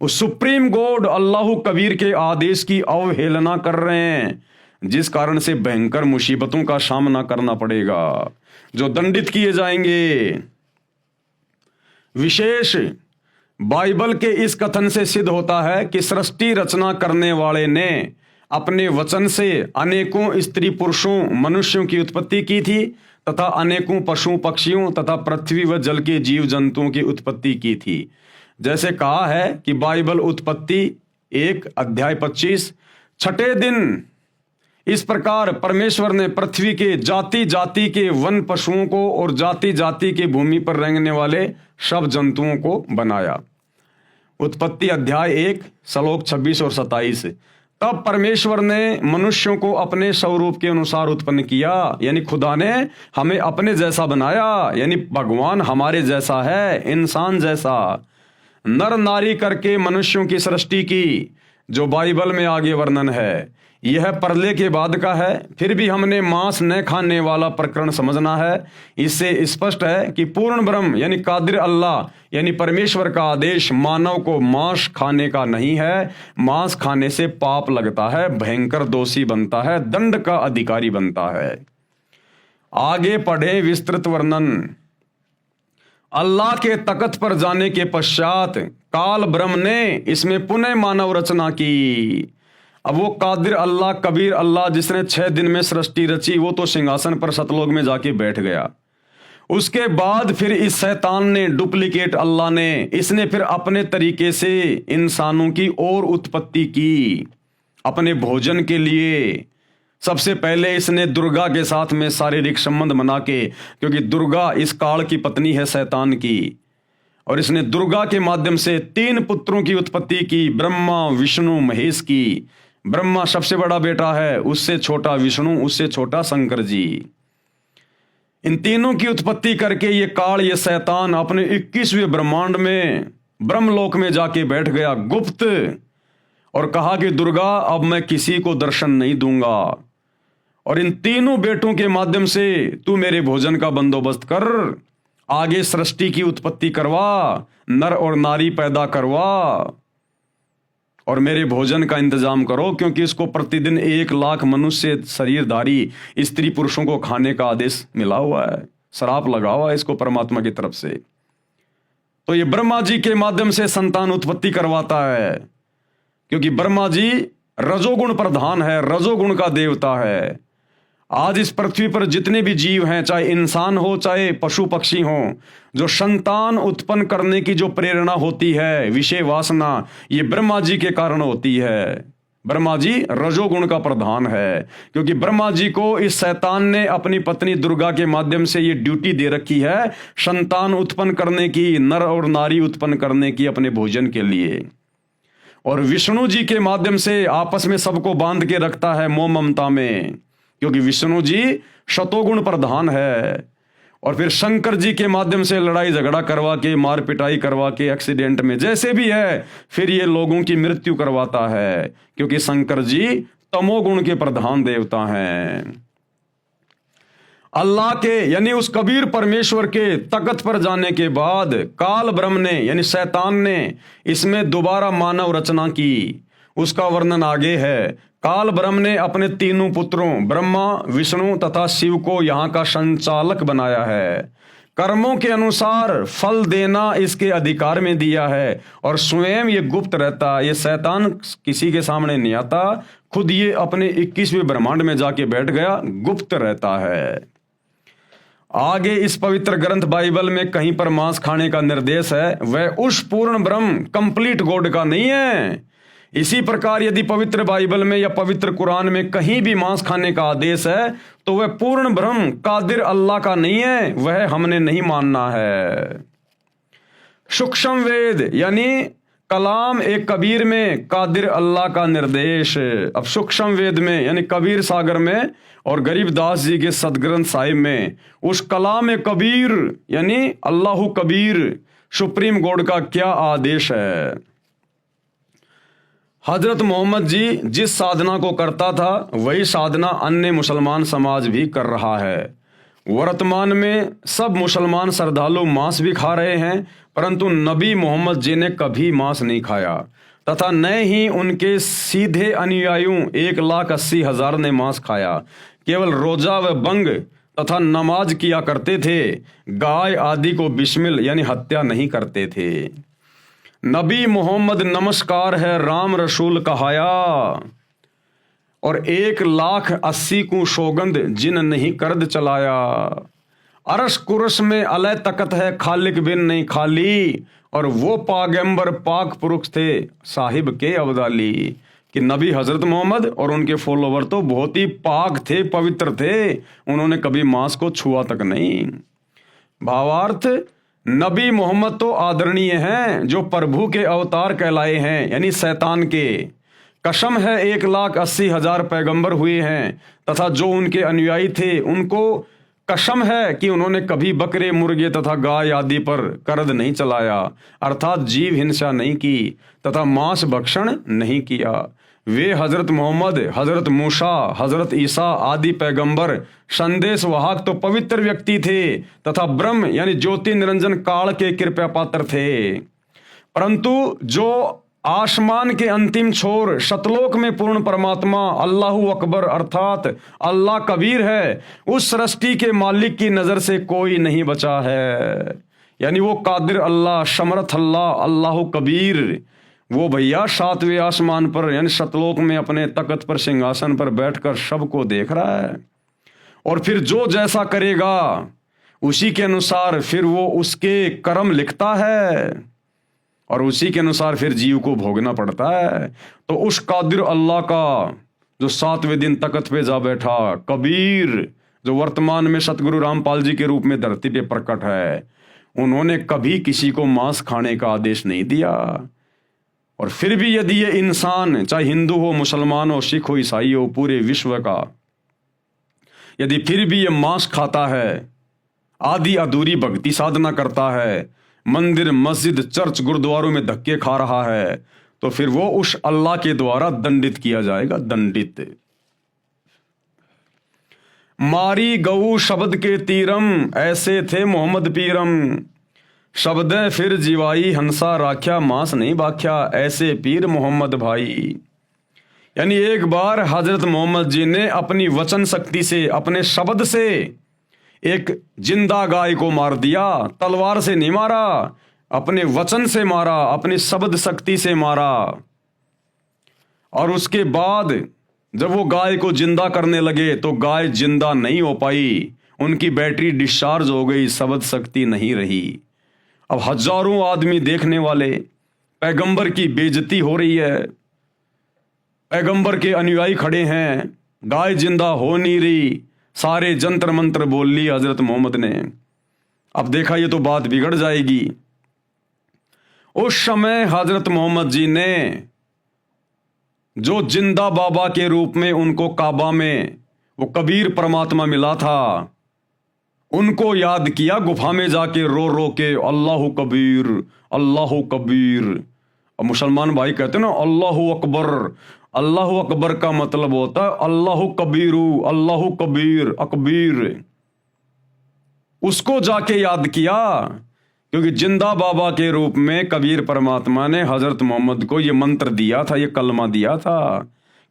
उस सुप्रीम गॉड अल्लाह कबीर के आदेश की अवहेलना कर रहे हैं, जिस कारण से भयंकर मुसीबतों का सामना करना पड़ेगा, जो दंडित किए जाएंगे। विशेष बाइबल के इस कथन से सिद्ध होता है कि सृष्टि रचना करने वाले ने अपने वचन से अनेकों स्त्री पुरुषों मनुष्यों की उत्पत्ति की थी, तथा अनेकों पशु पक्षियों तथा पृथ्वी व जल के जीव जंतुओं की उत्पत्ति की थी। जैसे कहा है कि बाइबल उत्पत्ति 1 अध्याय 25, छठे दिन इस प्रकार परमेश्वर ने पृथ्वी के जाति जाति के वन पशुओं को और जाति जाति के भूमि पर रेंगने वाले सब जंतुओं को बनाया। उत्पत्ति अध्याय 1 श्लोक 26 और 27। तब परमेश्वर ने मनुष्यों को अपने स्वरूप के अनुसार उत्पन्न किया, यानी खुदा ने हमें अपने जैसा बनाया, यानी भगवान हमारे जैसा है, इंसान जैसा। नर नारी करके मनुष्यों की सृष्टि की, जो बाइबल में आगे वर्णन है। यह परले के बाद का है। फिर भी हमने मांस न खाने वाला प्रकरण समझना है। इससे स्पष्ट है कि पूर्ण ब्रह्म यानी कादिर अल्लाह यानी परमेश्वर का आदेश मानव को मांस खाने का नहीं है। मांस खाने से पाप लगता है, भयंकर दोषी बनता है, दंड का अधिकारी बनता है। आगे पढ़े विस्तृत वर्णन। अल्लाह के तख्त पर जाने के पश्चात काल ब्रह्म ने इसमें पुनः मानव रचना की। अब वो कादिर अल्लाह, कबीर अल्लाह जिसने 6 दिन में सृष्टि रची, वो तो सिंहासन पर सतलोक में जाके बैठ गया। उसके बाद फिर इस शैतान ने, डुप्लीकेट अल्लाह ने, इसने फिर अपने तरीके से इंसानों की और उत्पत्ति की अपने भोजन के लिए। सबसे पहले इसने दुर्गा के साथ में शारीरिक संबंध बना के, क्योंकि दुर्गा इस काल की पत्नी है शैतान की, और इसने दुर्गा के माध्यम से 3 पुत्रों की उत्पत्ति की, ब्रह्मा विष्णु महेश की। ब्रह्मा सबसे बड़ा बेटा है, उससे छोटा विष्णु, उससे छोटा शंकर जी। इन तीनों की उत्पत्ति करके ये काल, ये शैतान अपने 21वें ब्रह्मांड में ब्रह्मलोक में जाके बैठ गया गुप्त, और कहा कि दुर्गा अब मैं किसी को दर्शन नहीं दूंगा, और इन तीनों बेटों के माध्यम से तू मेरे भोजन का बंदोबस्त कर, आगे सृष्टि की उत्पत्ति करवा, नर और नारी पैदा करवा, और मेरे भोजन का इंतजाम करो, क्योंकि इसको प्रतिदिन 1 लाख मनुष्य शरीरधारी स्त्री पुरुषों को खाने का आदेश मिला हुआ है, श्राप लगा हुआ है इसको परमात्मा की तरफ से। तो ये ब्रह्मा जी के माध्यम से संतान उत्पत्ति करवाता है, क्योंकि ब्रह्मा जी रजोगुण प्रधान है, रजोगुण का देवता है। आज इस पृथ्वी पर जितने भी जीव हैं, चाहे इंसान हो चाहे पशु पक्षी हो, जो संतान उत्पन्न करने की जो प्रेरणा होती है, विषय वासना, ये ब्रह्मा जी के कारण होती है। ब्रह्मा जी रजोगुण का प्रधान है, क्योंकि ब्रह्मा जी को इस शैतान ने अपनी पत्नी दुर्गा के माध्यम से ये ड्यूटी दे रखी है, संतान उत्पन्न करने की, नर और नारी उत्पन्न करने की अपने भोजन के लिए। और विष्णु जी के माध्यम से आपस में सबको बांध के रखता है मोह ममता में, क्योंकि विष्णु जी शतोगुण प्रधान है। और फिर शंकर जी के माध्यम से लड़ाई झगड़ा करवा के, मार पिटाई करवा के, एक्सीडेंट में जैसे भी है, फिर ये लोगों की मृत्यु करवाता है, क्योंकि शंकर जी तमोगुण के प्रधान देवता हैं। अल्लाह के यानी उस कबीर परमेश्वर के तख्त पर जाने के बाद काल ब्रह्म ने यानी शैतान ने इसमें दोबारा मानव रचना की। उसका वर्णन आगे है। काल ब्रह्म ने अपने तीनों पुत्रों ब्रह्मा, विष्णु तथा शिव को यहाँ का संचालक बनाया है। कर्मों के अनुसार फल देना इसके अधिकार में दिया है, और स्वयं ये गुप्त रहता है। ये शैतान किसी के सामने नहीं आता, खुद ये अपने 21वें ब्रह्मांड में जाके बैठ गया, गुप्त रहता है। आगे इस पवित्र ग्रंथ बाइबल में कहीं पर मांस खाने का निर्देश है, वह उस पूर्ण ब्रह्म कंप्लीट गॉड का नहीं है। इसी प्रकार यदि पवित्र बाइबल में या पवित्र कुरान में कहीं भी मांस खाने का आदेश है, तो वह पूर्ण ब्रह्म कादिर अल्लाह का नहीं है, वह हमने नहीं मानना है। सूक्ष्म वेद यानी कलाम एक कबीर में कादिर अल्लाह का निर्देश। अब सूक्ष्म वेद में यानी कबीर सागर में और गरीबदास जी के सदग्रंथ साहिब में उस कलाम कबीर यानी अल्लाह कबीर सुप्रीम गॉड का क्या आदेश है। हजरत मोहम्मद जी जिस साधना को करता था वही साधना अन्य मुसलमान समाज भी कर रहा है। वर्तमान में सब मुसलमान श्रद्धालु मांस भी खा रहे हैं, परंतु नबी मोहम्मद जी ने कभी मांस नहीं खाया, तथा न ही उनके सीधे अनुयायियों 1,80,000 ने मांस खाया। केवल रोजा व बंग तथा नमाज किया करते थे, गाय आदि को बिस्मिल यानी हत्या नहीं करते थे। नबी मोहम्मद नमस्कार है राम रसूल कहाया, और 1,80,000 को सौगंध जिन नहीं करद चलाया। अरश कुरश में अलय तकत है, खालिक बिन नहीं खाली। और वो पागंबर पाक पुरुष थे साहिब के अब्दाली, कि नबी हजरत मोहम्मद और उनके फॉलोवर तो बहुत ही पाक थे, पवित्र थे, उन्होंने कभी मांस को छुआ तक नहीं। भावार्थ, नबी मोहम्मद तो आदरणीय हैं जो प्रभु के अवतार कहलाए हैं, यानी शैतान के। कसम है 1,80,000 पैगंबर हुए हैं, तथा जो उनके अनुयायी थे उनको कसम है कि उन्होंने कभी बकरे, मुर्गे तथा गाय आदि पर करद नहीं चलाया, अर्थात जीव हिंसा नहीं की तथा मांस भक्षण नहीं किया। वे हजरत मोहम्मद, हजरत मूसा, हजरत ईसा आदि पैगंबर संदेश वाहक तो पवित्र व्यक्ति थे तथा ब्रह्म यानी ज्योति निरंजन काल के कृपा पात्र थे। परंतु जो आसमान के अंतिम छोर शतलोक में पूर्ण परमात्मा अल्लाहु अकबर अर्थात अल्लाह कबीर है, उस सृष्टि के मालिक की नजर से कोई नहीं बचा है। यानी वो कादिर अल्लाह, समर्थ अल्लाह, अल्लाहु कबीर, वो भैया 7वें आसमान पर यानी शतलोक में अपने तख्त पर सिंहासन पर बैठकर सबको देख रहा है। और फिर जो जैसा करेगा उसी के अनुसार फिर वो उसके कर्म लिखता है और उसी के अनुसार फिर जीव को भोगना पड़ता है। तो उस कादिर अल्लाह का जो 7वें दिन तख्त पे जा बैठा, कबीर, जो वर्तमान में सतगुरु रामपाल जी के रूप में धरती पे प्रकट है, उन्होंने कभी किसी को मांस खाने का आदेश नहीं दिया। और फिर भी यदि ये इंसान, चाहे हिंदू हो, मुसलमान हो, सिख हो, ईसाई हो, पूरे विश्व का, यदि फिर भी ये मांस खाता है, आधी अधूरी भक्ति साधना करता है, मंदिर, मस्जिद, चर्च, गुरुद्वारों में धक्के खा रहा है, तो फिर वो उस अल्लाह के द्वारा दंडित किया जाएगा, दंडित। मारी गऊ शब्द के तीरम, ऐसे थे मोहम्मद पीरम। शब्द फिर जीवाई हंसा राख्या, मांस नहीं बाख्या, ऐसे पीर मोहम्मद भाई। यानी एक बार हजरत मोहम्मद जी ने अपनी वचन शक्ति से, अपने शब्द से एक जिंदा गाय को मार दिया। तलवार से नहीं मारा, अपने वचन से मारा, अपनी शब्द शक्ति से मारा। और उसके बाद जब वो गाय को जिंदा करने लगे तो गाय जिंदा नहीं हो पाई, उनकी बैटरी डिस्चार्ज हो गई, शब्द शक्ति नहीं रही। अब हजारों आदमी देखने वाले, पैगंबर की बेइज्जती हो रही है, पैगंबर के अनुयायी खड़े हैं, गाय जिंदा हो नहीं रही, सारे जंतर मंत्र बोल ली हजरत मोहम्मद ने। अब देखा ये तो बात बिगड़ जाएगी। उस समय हजरत मोहम्मद जी ने जो जिंदा बाबा के रूप में उनको काबा में वो कबीर परमात्मा मिला था, उनको याद किया, गुफा में जाके रो रो के अल्लाहु कबीर, अल्लाहु कबीर। अब मुसलमान भाई कहते हैं ना अल्लाहु अकबर, अल्लाहु अकबर का मतलब होता है अल्लाहु कबीरू, अल्लाहु कबीर, अकबीर। उसको जाके याद किया, क्योंकि जिंदा बाबा के रूप में कबीर परमात्मा ने हजरत मोहम्मद को ये मंत्र दिया था, ये कलमा दिया था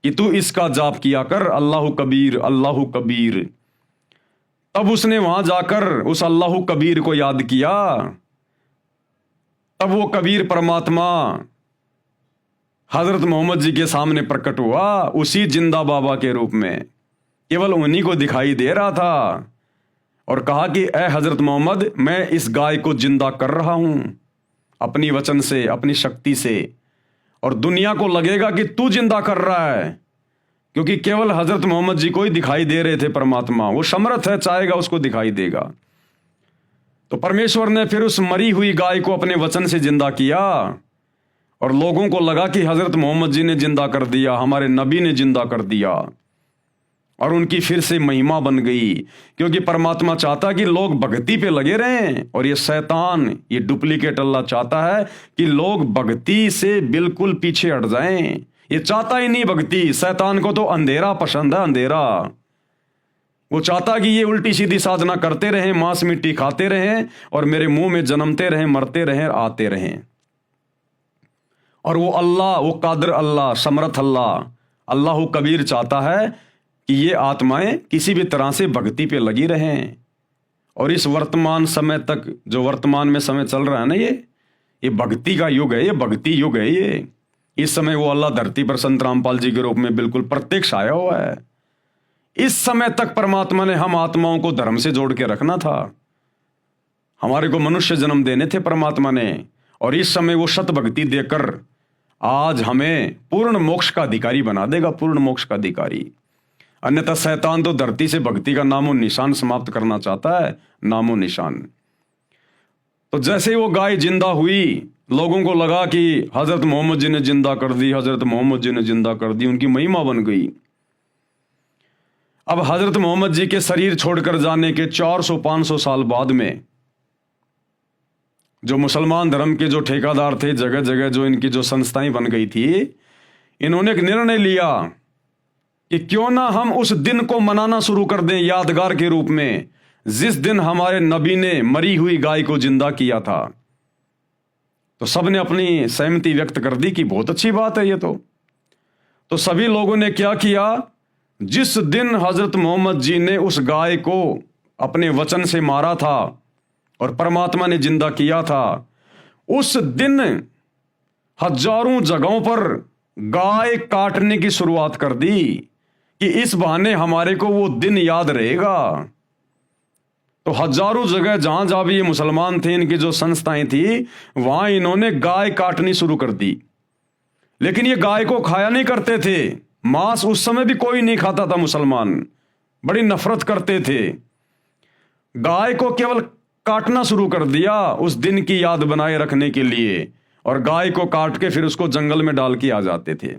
कि तू इसका जाप किया कर, अल्लाहु कबीर, अल्लाहु कबीर। तब उसने वहां जाकर उस अल्लाहु कबीर को याद किया, तब वो कबीर परमात्मा हजरत मोहम्मद जी के सामने प्रकट हुआ, उसी जिंदा बाबा के रूप में, केवल उन्हीं को दिखाई दे रहा था। और कहा कि ए हजरत मोहम्मद, मैं इस गाय को जिंदा कर रहा हूं अपनी वचन से, अपनी शक्ति से, और दुनिया को लगेगा कि तू जिंदा कर रहा है, क्योंकि केवल हजरत मोहम्मद जी को ही दिखाई दे रहे थे परमात्मा। वो समर्थ है, चाहेगा उसको दिखाई देगा। तो परमेश्वर ने फिर उस मरी हुई गाय को अपने वचन से जिंदा किया, और लोगों को लगा कि हजरत मोहम्मद जी ने जिंदा कर दिया, हमारे नबी ने जिंदा कर दिया, और उनकी फिर से महिमा बन गई। क्योंकि परमात्मा चाहता कि लोग भक्ति पे लगे रहें, और ये शैतान, ये डुप्लीकेट अल्लाह चाहता है कि लोग भक्ति से बिल्कुल पीछे हट जाएं। ये चाहता ही नहीं भक्ति, शैतान को तो अंधेरा पसंद है, अंधेरा। वो चाहता कि ये उल्टी सीधी साधना करते रहें, मांस मिट्टी खाते रहें, और मेरे मुंह में जन्मते रहें, मरते रहें, आते रहें। और वो अल्लाह, वो कादिर अल्लाह, समर्थ अल्लाह, अल्लाहु कबीर चाहता है कि ये आत्माएं किसी भी तरह से भक्ति पे लगी रहें। और इस वर्तमान समय तक, जो वर्तमान में समय चल रहा है ना, ये भक्ति का युग है, ये भक्ति युग है। ये इस समय वो अल्लाह धरती पर संत रामपाल जी के रूप में बिल्कुल प्रत्यक्ष आया हुआ है। इस समय तक परमात्मा ने हम आत्माओं को धर्म से जोड़ के रखना था, हमारे को मनुष्य जन्म देने थे परमात्मा ने, और इस समय वो सत भक्ति देकर आज हमें पूर्ण मोक्ष का अधिकारी बना देगा, पूर्ण मोक्ष का अधिकारी। अन्यथा शैतान तो धरती से भक्ति का नामो निशान समाप्त करना चाहता है, नामो निशान। तो जैसे ही वो गाय जिंदा हुई, लोगों को लगा कि हजरत मोहम्मद जी ने जिंदा कर दी, हजरत मोहम्मद जी ने जिंदा कर दी, उनकी महिमा बन गई। अब हजरत मोहम्मद जी के शरीर छोड़कर जाने के 400-500 साल बाद में जो मुसलमान धर्म के जो ठेकेदार थे, जगह जगह जो इनकी जो संस्थाएं बन गई थी, इन्होंने एक निर्णय लिया कि क्यों ना हम उस दिन को मनाना शुरू कर दें यादगार के रूप में, जिस दिन हमारे नबी ने मरी हुई गाय को जिंदा किया था। तो सबने अपनी सहमति व्यक्त कर दी कि बहुत अच्छी बात है ये तो सभी लोगों ने क्या किया, जिस दिन हजरत मोहम्मद जी ने उस गाय को अपने वचन से मारा था और परमात्मा ने जिंदा किया था, उस दिन हजारों जगहों पर गाय काटने की शुरुआत कर दी कि इस बहाने हमारे को वो दिन याद रहेगा। तो हजारों जगह जहां जहां भी ये मुसलमान थे, इनकी जो संस्थाएं थी, वहां इन्होंने गाय काटनी शुरू कर दी। लेकिन ये गाय को खाया नहीं करते थे, मांस उस समय भी कोई नहीं खाता था, मुसलमान बड़ी नफरत करते थे। गाय को केवल काटना शुरू कर दिया उस दिन की याद बनाए रखने के लिए, और गाय को काट के फिर उसको जंगल में डाल के आ जाते थे।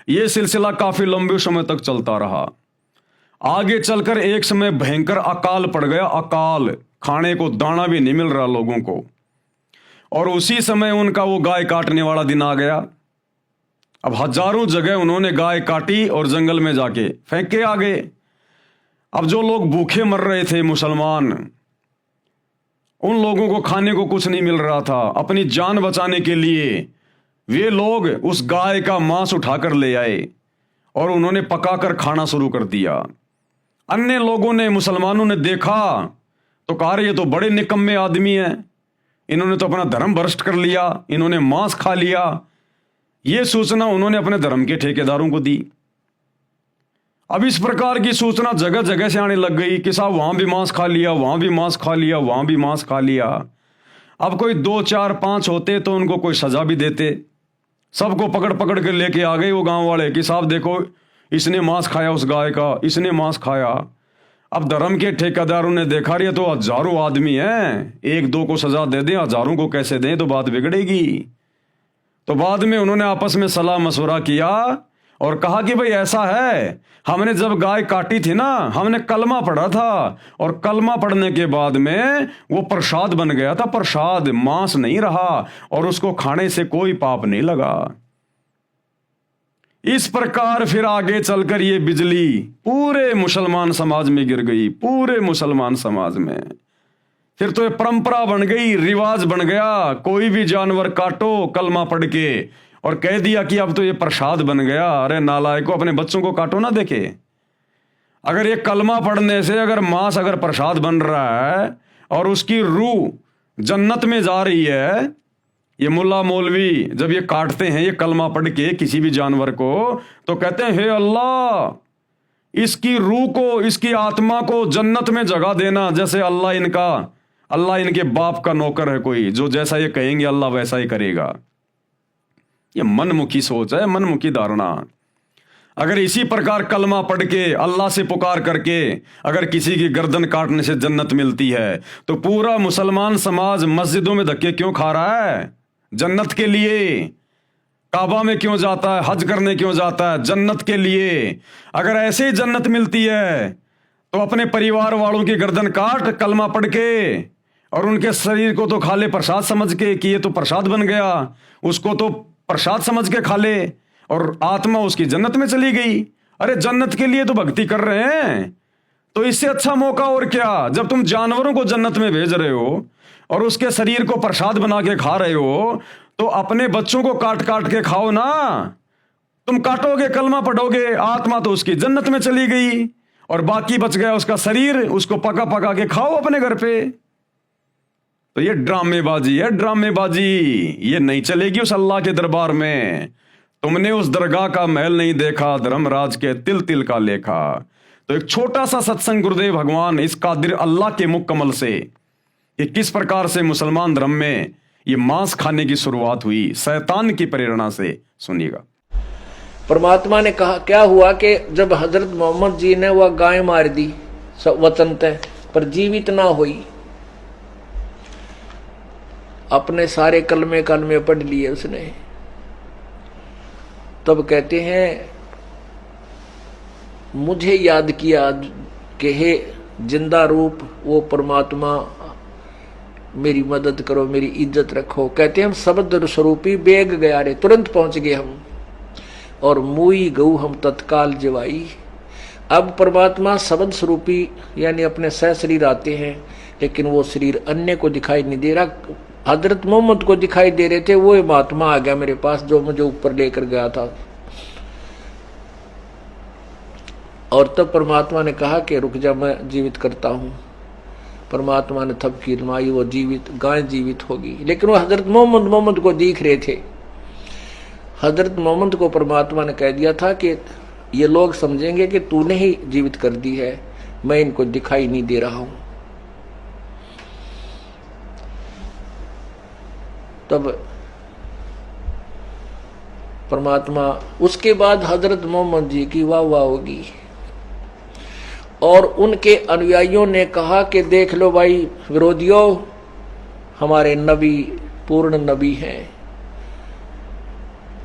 यह सिलसिला काफी लंबे समय तक चलता रहा। आगे चलकर एक समय भयंकर अकाल पड़ गया, अकाल, खाने को दाना भी नहीं मिल रहा लोगों को, और उसी समय उनका वो गाय काटने वाला दिन आ गया। अब हजारों जगह उन्होंने गाय काटी और जंगल में जाके फेंक के आ गए। अब जो लोग भूखे मर रहे थे मुसलमान, उन लोगों को खाने को कुछ नहीं मिल रहा था। अपनी जान बचाने के लिए वे लोग उस गाय का मांस उठाकर ले आए और उन्होंने पकाकर खाना शुरू कर दिया। अन्य लोगों ने, मुसलमानों ने देखा तो कहा ये तो बड़े निकम्मे आदमी हैं, इन्होंने तो अपना धर्म भ्रष्ट कर लिया, इन्होंने मांस खा लिया। यह सूचना उन्होंने अपने धर्म के ठेकेदारों को दी। अब इस प्रकार की सूचना जगह जगह से आने लग गई कि साहब वहां भी मांस खा लिया, वहां भी मांस खा लिया, वहां भी मांस खा लिया। अब कोई 2, 4, 5 होते तो उनको कोई सजा भी देते। सबको पकड़ पकड़ के लेके आ गए वो गांव वाले कि साहब देखो इसने मांस खाया, उस गाय का इसने मांस खाया। अब धर्म के ठेकेदारों ने देखा रही तो हजारों आदमी हैं, 1-2 को सजा दे दें, हजारों को कैसे दें, तो बात बिगड़ेगी। तो बाद में उन्होंने आपस में सलाह मशवरा किया और कहा कि भाई ऐसा है, हमने जब गाय काटी थी ना, हमने कलमा पढ़ा था, और कलमा पढ़ने के बाद में वो प्रसाद बन गया था, प्रसाद, मांस नहीं रहा, और उसको खाने से कोई पाप नहीं लगा। इस प्रकार फिर आगे चलकर ये बिजली पूरे मुसलमान समाज में गिर गई, पूरे मुसलमान समाज में। फिर तो ये परंपरा बन गई, रिवाज बन गया, कोई भी जानवर काटो कलमा पढ़ के, और कह दिया कि अब तो ये प्रसाद बन गया। अरे नालायकों, अपने बच्चों को काटो ना देखे। अगर ये कलमा पढ़ने से अगर मांस अगर प्रसाद बन रहा है और उसकी रूह जन्नत में जा रही है, ये मुल्ला मौलवी जब ये काटते हैं ये कलमा पढ़ के किसी भी जानवर को, तो कहते हैं हे अल्लाह, इसकी रूह को, इसकी आत्मा को जन्नत में जगह देना। जैसे अल्लाह इनके बाप का नौकर है कोई, जो जैसा ये कहेंगे अल्लाह वैसा ही करेगा। ये मनमुखी सोच है, मनमुखी धारणा। अगर इसी प्रकार कलमा पढ़ के अल्लाह से पुकार करके अगर किसी की गर्दन काटने से जन्नत मिलती है, तो पूरा मुसलमान समाज मस्जिदों में धक्के क्यों खा रहा है? जन्नत के लिए। काबा में क्यों जाता है? हज करने क्यों जाता है? जन्नत के लिए। अगर ऐसे ही जन्नत मिलती है तो अपने परिवार वालों की गर्दन काट कलमा पढ़ के, और उनके शरीर को तो खा ले प्रसाद समझ के कि ये तो प्रसाद बन गया, उसको तो प्रसाद समझ के खा ले, और आत्मा उसकी जन्नत में चली गई। अरे जन्नत के लिए तो भक्ति कर रहे हैं, तो इससे अच्छा मौका और क्या? जब तुम जानवरों को जन्नत में भेज रहे हो और उसके शरीर को प्रसाद बना के खा रहे हो, तो अपने बच्चों को काट काट के खाओ ना। तुम काटोगे, कलमा पढ़ोगे, आत्मा तो उसकी जन्नत में चली गई, और बाकी बच गया उसका शरीर, उसको पका पका के खाओ अपने घर पे। तो ये ड्रामेबाजी है, ड्रामेबाजी। ये नहीं चलेगी उस अल्लाह के दरबार में। तुमने उस दरगाह का महल नहीं देखा, धर्मराज के तिल तिल का लेखा। तो एक छोटा सा सत्संग गुरुदेव भगवान इस कादिर अल्लाह के मुख कमल से कि किस प्रकार से मुसलमान धर्म में ये मांस खाने की शुरुआत हुई शैतान की प्रेरणा से। सुनिएगा। परमात्मा ने कहा क्या हुआ कि जब हजरत मोहम्मद जी ने वह गाय मार दी वतन तय पर जीवित ना हुई, अपने सारे कलमे कलमे पढ़ लिए उसने, तब कहते हैं मुझे याद किया कि हे जिंदा रूप वो परमात्मा मेरी मदद करो, मेरी इज्जत रखो। कहते हैं हम शब्द स्वरूपी बेग गया रे, तुरंत पहुंच गए हम, और मुई गऊ हम तत्काल जवाई। अब परमात्मा शब्द स्वरूपी यानी अपने सह शरीर आते हैं, लेकिन वो शरीर अन्य को दिखाई नहीं दे रहा, हजरत मोहम्मद को दिखाई दे रहे थे। वो महात्मा आ गया मेरे पास जो मुझे ऊपर लेकर गया था, और तब परमात्मा ने कहा कि रुक जा मैं जीवित करता हूं। परमात्मा ने थपकी रमाई, वो जीवित गाय जीवित होगी। लेकिन वो हजरत मोहम्मद को दिख रहे थे। हजरत मोहम्मद को परमात्मा ने कह दिया था कि ये लोग समझेंगे कि तूने ही जीवित कर दी है, मैं इनको दिखाई नहीं दे रहा हूं। तब परमात्मा, उसके बाद हजरत मोहम्मद जी की वाह वाह होगी, और उनके अनुयायियों ने कहा कि देख लो भाई विरोधियों, हमारे नबी पूर्ण नबी हैं।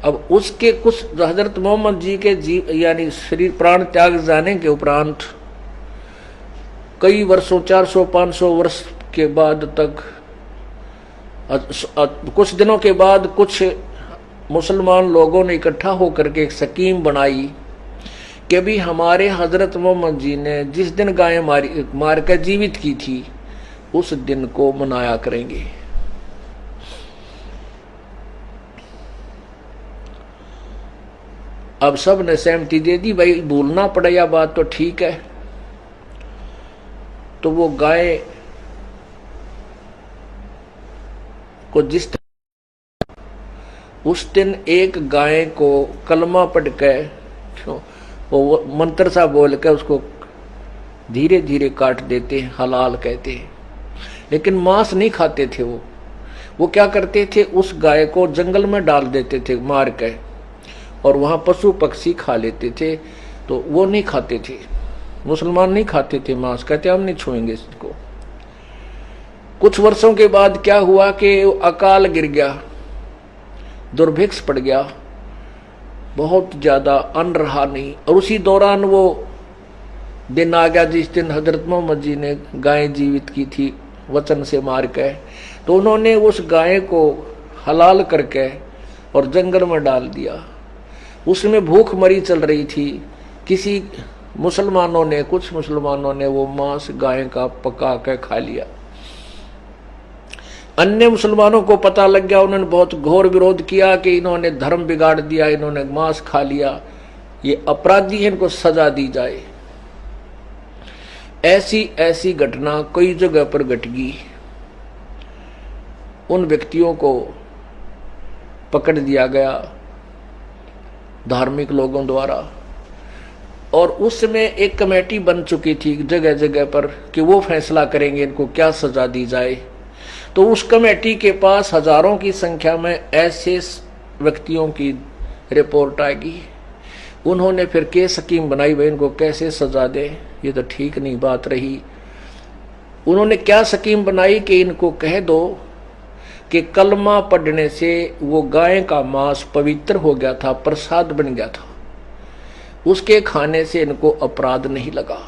अब उसके कुछ हजरत मोहम्मद जी के यानी शरीर प्राण त्याग जाने के उपरांत कई वर्षों 400-500 वर्ष के बाद तक, कुछ दिनों के बाद कुछ मुसलमान लोगों ने इकट्ठा होकर के एक स्कीम बनाई कि भी हमारे हजरत मोहम्मद जी ने जिस दिन गाय मार कर जीवित की थी उस दिन को मनाया करेंगे। अब सब ने सहमति दे दी, भाई भूलना पड़ा यह बात तो ठीक है। तो वो गाय को जिस उस दिन एक गाय को कलमा पढ़ के वो मंत्र सा बोल के उसको धीरे धीरे काट देते हैं, हलाल कहते हैं। लेकिन मांस नहीं खाते थे वो क्या करते थे, उस गाय को जंगल में डाल देते थे मार के, और वहां पशु पक्षी खा लेते थे। तो वो नहीं खाते थे, मुसलमान नहीं खाते थे मांस, कहते हम नहीं छुएंगे इसको। कुछ वर्षों के बाद क्या हुआ कि अकाल गिर गया, दुर्भिक्ष पड़ गया, बहुत ज्यादा अन्न रहा नहीं। और उसी दौरान वो दिन आ गया जिस दिन हजरत मोहम्मद जी ने गाय जीवित की थी वचन से मार के। तो उन्होंने उस गाय को हलाल करके और जंगल में डाल दिया। उसमें भूख मरी चल रही थी। किसी मुसलमानों ने, कुछ मुसलमानों ने वो मांस गाय का पका के खा लिया। अन्य मुसलमानों को पता लग गया, उन्होंने बहुत घोर विरोध किया कि इन्होंने धर्म बिगाड़ दिया, इन्होंने मांस खा लिया, ये अपराधी है, इनको सजा दी जाए। ऐसी ऐसी घटना कई जगह पर घट गई। उन व्यक्तियों को पकड़ दिया गया धार्मिक लोगों द्वारा, और उसमें एक कमेटी बन चुकी थी जगह जगह पर कि वो फैसला करेंगे इनको क्या सजा दी जाए। तो उस कमेटी के पास हजारों की संख्या में ऐसे व्यक्तियों की रिपोर्ट आएगी। उन्होंने फिर केस स्कीम बनाई, भाई इनको कैसे सजा दे, ये तो ठीक नहीं बात रही। उन्होंने क्या स्कीम बनाई कि इनको कह दो कि कलमा पढ़ने से वो गाय का मांस पवित्र हो गया था, प्रसाद बन गया था, उसके खाने से इनको अपराध नहीं लगा।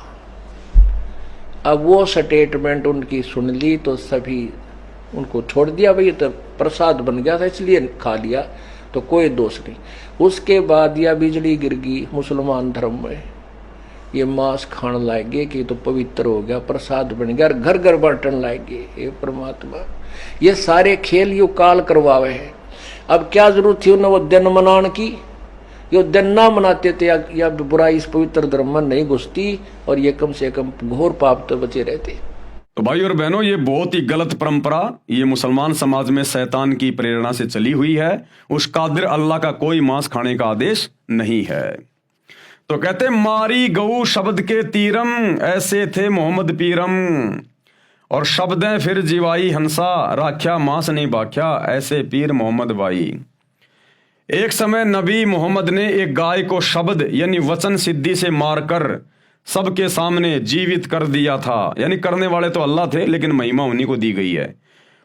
अब वो स्टेटमेंट उनकी सुन ली तो सभी उनको छोड़ दिया, भाई तो प्रसाद बन गया था इसलिए खा लिया, तो कोई दोष नहीं। उसके बाद यह बिजली गिर गई मुसलमान धर्म में, ये मांस खाने लाएंगे कि तो पवित्र हो गया, प्रसाद बन गया, घर घर बांटन लाएंगे। ये परमात्मा ये सारे खेल यू काल करवावे हैं। अब क्या जरूरत थी उन्हें वो दिन मनाने की, ये दिन ना मनाते थे या बुराई इस पवित्र धर्म में नहीं घुसती, और ये कम से कम घोर पाप तो बचे रहते। तो भाई और बहनों, ये बहुत ही गलत परंपरा ये मुसलमान समाज में शैतान की प्रेरणा से चली हुई है। उस कादिर अल्लाह का कोई मांस खाने का आदेश नहीं है। तो कहते मारी गऊ शब्द के तीरम, ऐसे थे मोहम्मद पीरम। और शब्दें फिर जीवाई हंसा, राख्या मांस नहीं बाख्या, ऐसे पीर मोहम्मद भाई। एक समय नबी मोहम्मद ने एक गाय को शब्द यानी वचन सिद्धि से मारकर सबके सामने जीवित कर दिया था। यानी करने वाले तो अल्लाह थे, लेकिन महिमा उन्हीं को दी गई है।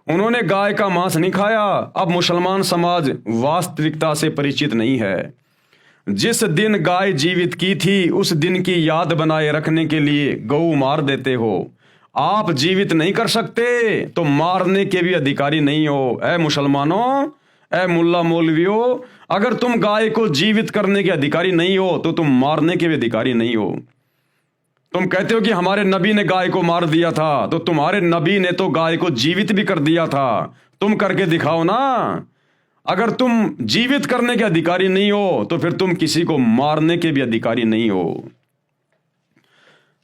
उन्होंने गाय का मांस नहीं खाया। अब मुसलमान समाज वास्तविकता से परिचित नहीं है। जिस दिन गाय जीवित की थी उस दिन की याद बनाए रखने के लिए गऊ मार देते हो। आप जीवित नहीं कर सकते तो मारने के भी अधिकारी नहीं हो। ऐ मुसलमानों, ऐ मुल्ला मौलवियों, अगर तुम गाय को जीवित करने के अधिकारी नहीं हो तो तुम मारने के भी अधिकारी नहीं हो। तुम कहते हो कि हमारे नबी ने गाय को मार दिया था, तो तुम्हारे नबी ने तो गाय को जीवित भी कर दिया था। तुम करके दिखाओ ना। अगर तुम जीवित करने के अधिकारी नहीं हो तो फिर तुम किसी को मारने के भी अधिकारी नहीं हो।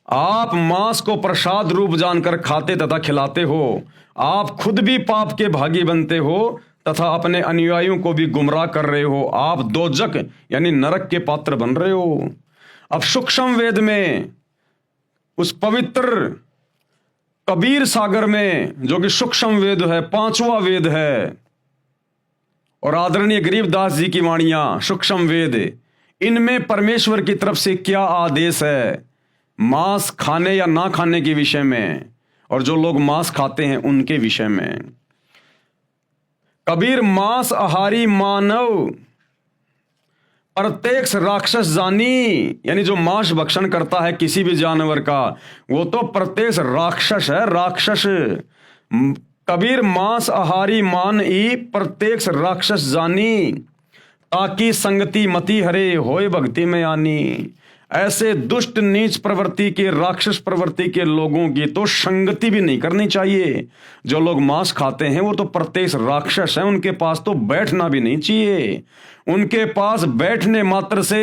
आप मांस को प्रसाद रूप जानकर खाते तथा खिलाते हो। आप खुद भी पाप के भागी बनते हो तथा अपने अनुयायियों को भी गुमराह कर रहे हो। आप दोजक यानी नरक के पात्र बन रहे हो। अब सूक्ष्म वेद में, उस पवित्र कबीर सागर में, जो कि सूक्ष्म वेद है, 5वां वेद है, और आदरणीय गरीबदास जी की वाणियां सूक्ष्म वेद, इनमें परमेश्वर की तरफ से क्या आदेश है मांस खाने या ना खाने के विषय में, और जो लोग मांस खाते हैं उनके विषय में। कबीर मांस आहारी मानव प्रत्यक्ष राक्षस जानी, यानी जो मांस भक्षण करता है किसी भी जानवर का, वो तो प्रत्यक्ष राक्षस है, राक्षस। कबीर मांस आहारी मान ई प्रत्यक्ष राक्षस जानी, ताकि संगति मति हरे होए भक्ति में आनी। ऐसे दुष्ट नीच प्रवृत्ति के, राक्षस प्रवृत्ति के लोगों की तो संगति भी नहीं करनी चाहिए। जो लोग मांस खाते हैं वो तो प्रत्यक्ष राक्षस हैं, उनके पास तो बैठना भी नहीं चाहिए। उनके पास बैठने मात्र से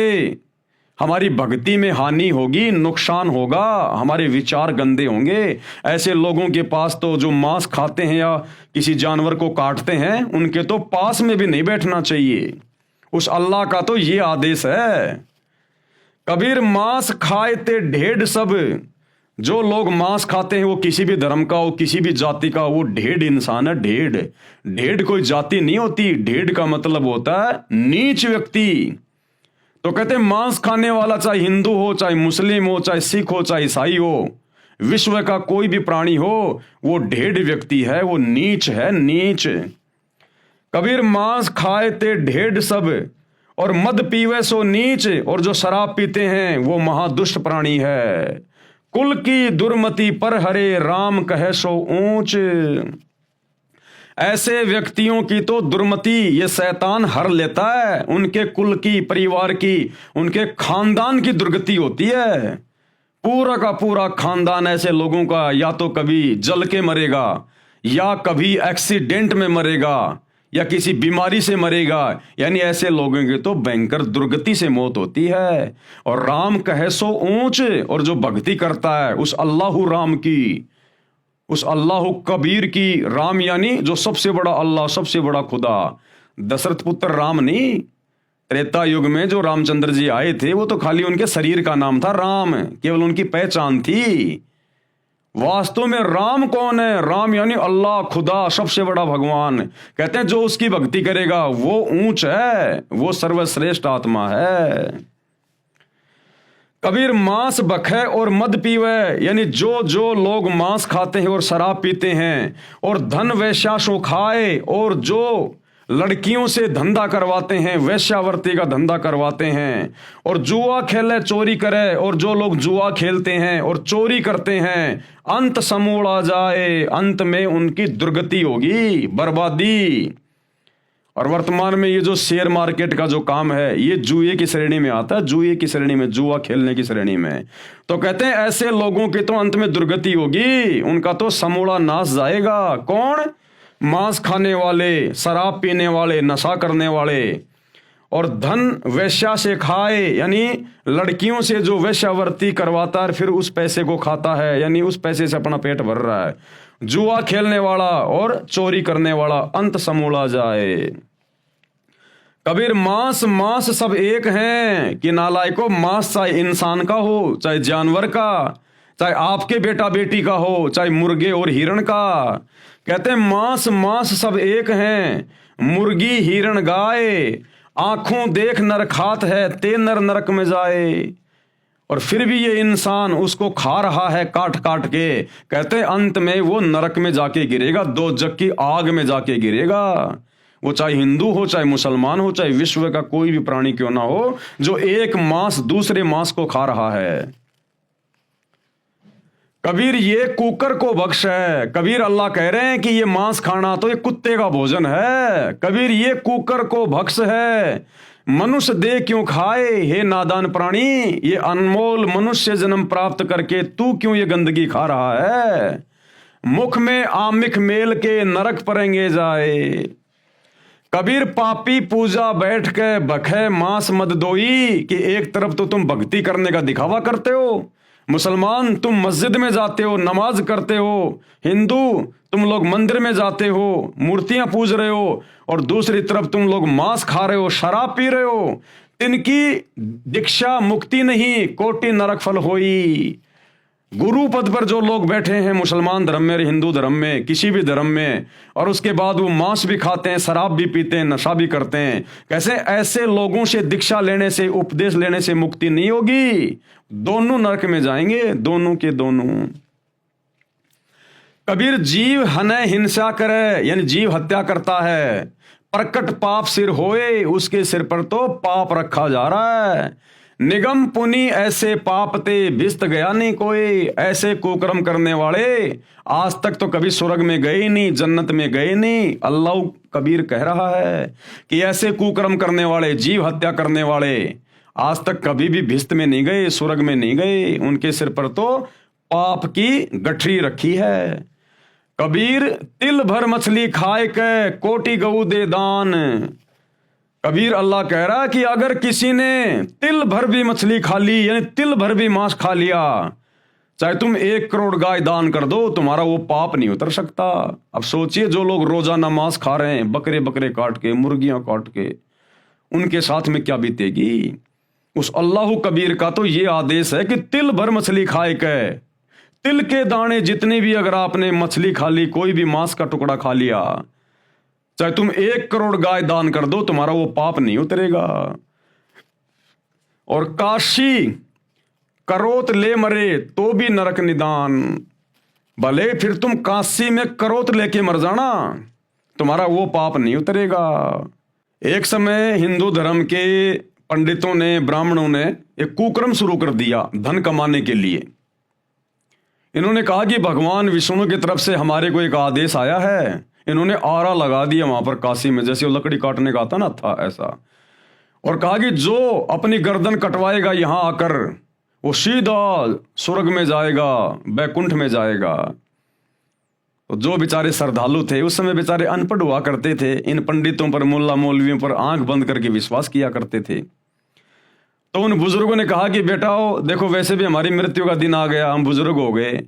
हमारी भक्ति में हानि होगी, नुकसान होगा, हमारे विचार गंदे होंगे। ऐसे लोगों के पास तो, जो मांस खाते हैं या किसी जानवर को काटते हैं, उनके तो पास में भी नहीं बैठना चाहिए। उस अल्लाह का तो ये आदेश है। कबीर मांस खाए ते ढेड सब। जो लोग मांस खाते हैं वो किसी भी धर्म का हो, किसी भी जाति का, वो ढेड इंसान है। ढेड, ढेड कोई जाति नहीं होती। ढेड का मतलब होता है नीच व्यक्ति। तो कहते हैं मांस खाने वाला चाहे हिंदू हो, चाहे मुस्लिम हो, चाहे सिख हो, चाहे ईसाई हो, विश्व का कोई भी प्राणी हो, वो ढेड व्यक्ति है, वो नीच है, नीच। कबीर मांस खाए ते ढेड सब, और मद पीवे सो नीच, और जो शराब पीते हैं वो महादुष्ट प्राणी है। कुल की दुर्मति पर हरे राम कहे सो ऊंच। ऐसे व्यक्तियों की तो दुर्मति ये शैतान हर लेता है। उनके कुल की, परिवार की, उनके खानदान की दुर्गति होती है। पूरा का पूरा खानदान ऐसे लोगों का या तो कभी जल के मरेगा, या कभी एक्सीडेंट में मरेगा, या किसी बीमारी से मरेगा। यानी ऐसे लोगों की तो भयंकर दुर्गति से मौत होती है। और राम कहे सो ऊंच, और जो भक्ति करता है उस अल्लाह राम की, उस अल्लाह कबीर की, राम यानी जो सबसे बड़ा अल्लाह, सबसे बड़ा खुदा, दशरथ पुत्र राम नहीं। त्रेता युग में जो रामचंद्र जी आए थे वो तो खाली उनके शरीर का नाम था राम, केवल उनकी पहचान थी। वास्तव में राम कौन है? राम यानी अल्लाह, खुदा, सबसे बड़ा भगवान। कहते हैं जो उसकी भक्ति करेगा वो ऊंच है, वो सर्वश्रेष्ठ आत्मा है। कबीर मांस बखे और मद पीवे, यानी जो जो लोग मांस खाते हैं और शराब पीते हैं, और धन वैश्याशो खाए, और जो लड़कियों से धंधा करवाते हैं, वैश्यावर्ती का धंधा करवाते हैं, और जुआ खेले, चोरी करे, और जो लोग जुआ खेलते हैं और चोरी करते हैं, अंत समूला जाए, अंत में उनकी दुर्गति होगी, बर्बादी। और वर्तमान में ये जो शेयर मार्केट का जो काम है, ये जुए की श्रेणी में आता है, जुए की श्रेणी में, जुआ खेलने की श्रेणी में। तो कहते हैं ऐसे लोगों की तो अंत में दुर्गति होगी, उनका तो समूला नाश जाएगा। कौन? मांस खाने वाले, शराब पीने वाले, नशा करने वाले, और धन वैश्या से खाए, यानी लड़कियों से जो वैश्यावर्ती करवाता है फिर उस पैसे को खाता है, यानी उस पैसे से अपना पेट भर रहा है। जुआ खेलने वाला और चोरी करने वाला, अंत समूला जाए। कबीर मांस मांस सब एक हैं कि नालायको, मांस चाहे इंसान का हो, चाहे जानवर का, चाहे आपके बेटा बेटी का हो, चाहे मुर्गे और हिरण का। कहते हैं मांस मांस सब एक हैं, मुर्गी हिरण गाय, आंखों देख नर खात है, ते नर नरक में जाए। और फिर भी ये इंसान उसको खा रहा है काट काट के। कहते हैं अंत में वो नरक में जाके गिरेगा, दोजख की आग में जाके गिरेगा। वो चाहे हिंदू हो, चाहे मुसलमान हो, चाहे विश्व का कोई भी प्राणी क्यों ना हो, जो एक मांस दूसरे मांस को खा रहा है। कबीर ये कुकर को बख्श है। कबीर अल्लाह कह रहे हैं कि ये मांस खाना तो ये कुत्ते का भोजन है। कबीर ये कुकर को बख्श है। मनुष्य देह क्यों खाए हे नादान प्राणी, ये अनमोल मनुष्य जन्म प्राप्त करके तू क्यों ये गंदगी खा रहा है। मुख में आमिख मेल के नरक परेंगे जाए। कबीर पापी पूजा बैठ के बखे मांस मद दोई, कि एक तरफ तो तुम भक्ति करने का दिखावा करते हो, मुसलमान तुम मस्जिद में जाते हो, नमाज करते हो, हिंदू तुम लोग मंदिर में जाते हो, मूर्तियां पूज रहे हो, और दूसरी तरफ तुम लोग मांस खा रहे हो, शराब पी रहे हो। तिनकी दीक्षा मुक्ति नहीं, कोटि नरक फल होई। गुरु पद पर जो लोग बैठे हैं मुसलमान धर्म में, हिंदू धर्म में, किसी भी धर्म में, और उसके बाद वो मांस भी खाते हैं, शराब भी पीते हैं, नशा भी करते हैं, कैसे ऐसे लोगों से दीक्षा लेने से, उपदेश लेने से मुक्ति नहीं होगी। दोनों नरक में जाएंगे, दोनों के दोनों। कबीर जीव हनय हिंसा करे, यानी जीव हत्या करता है, प्रकट पाप सिर होए, उसके सिर पर तो पाप रखा जा रहा है। निगम पुनि ऐसे पाप ते बिस्त गया नहीं कोई। ऐसे कुकर्म करने वाले आज तक तो कभी स्वर्ग में गए ही नहीं, जन्नत में गए नहीं। अल्लाह कबीर कह रहा है कि ऐसे कुकर्म करने वाले, जीव हत्या करने वाले आज तक कभी भी भिस्त में नहीं गए, स्वर्ग में नहीं गए। उनके सिर पर तो पाप की गठरी रखी है। कबीर तिल भर मछली खाए के कोटि गऊ दे दान। कबीर अल्लाह कह रहा कि अगर किसी ने तिल भर भी मछली खा ली, यानी तिल भर भी मांस खा लिया, चाहे तुम 1 करोड़ गाय दान कर दो, तुम्हारा वो पाप नहीं उतर सकता। अब सोचिए जो लोग रोजाना मांस खा रहे हैं, बकरे बकरे काट के, मुर्गियां काट के, उनके साथ में क्या बीतेगी। उस अल्लाह कबीर का तो ये आदेश है कि तिल भर मछली खाए के, तिल के दाने जितने भी अगर आपने मछली खा ली, कोई भी मांस का टुकड़ा खा लिया, चाहे तुम 1 करोड़ गाय दान कर दो, तुम्हारा वो पाप नहीं उतरेगा। और काशी करोत ले मरे तो भी नरक निदान। भले फिर तुम काशी में करोत लेके मर जाना, तुम्हारा वो पाप नहीं उतरेगा। एक समय हिंदू धर्म के पंडितों ने, ब्राह्मणों ने एक कुकर्म शुरू कर दिया धन कमाने के लिए। इन्होंने कहा कि भगवान विष्णु की तरफ से हमारे को एक आदेश आया है। इन्होंने आरा लगा दिया वहां पर काशी में, जैसे वो लकड़ी काटने का आता ना था ऐसा, और कहा कि जो अपनी गर्दन कटवाएगा यहां आकर, वो सीधा स्वर्ग में जाएगा, बैकुंठ में जाएगा। तो जो बेचारे श्रद्धालु थे, उस समय बेचारे अनपढ़ हुआ करते थे, इन पंडितों पर, मुल्ला मौलवियों पर आंख बंद करके विश्वास किया करते थे। तो उन बुजुर्गों ने कहा कि बेटाओ देखो, वैसे भी हमारी मृत्यु का दिन आ गया, हम बुजुर्ग हो गए,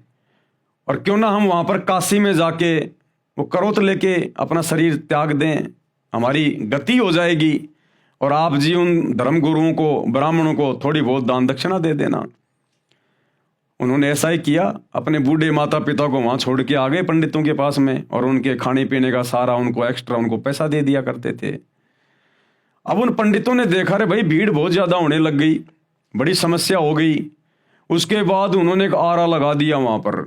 और क्यों ना हम वहां पर काशी में जाके वो करोत लेके अपना शरीर त्याग दें, हमारी गति हो जाएगी, और आप जी उन धर्म गुरुओं को, ब्राह्मणों को थोड़ी बहुत दान दक्षिणा दे देना। उन्होंने ऐसा ही किया, अपने बूढ़े माता पिता को वहां छोड़ के आ गए पंडितों के पास में, और उनके खाने पीने का सारा उनको एक्स्ट्रा उनको पैसा दे दिया करते थे। अब उन पंडितों ने देखा रे भाई भीड़ बहुत ज्यादा होने लग गई, बड़ी समस्या हो गई। उसके बाद उन्होंने एक आरा लगा दिया वहां पर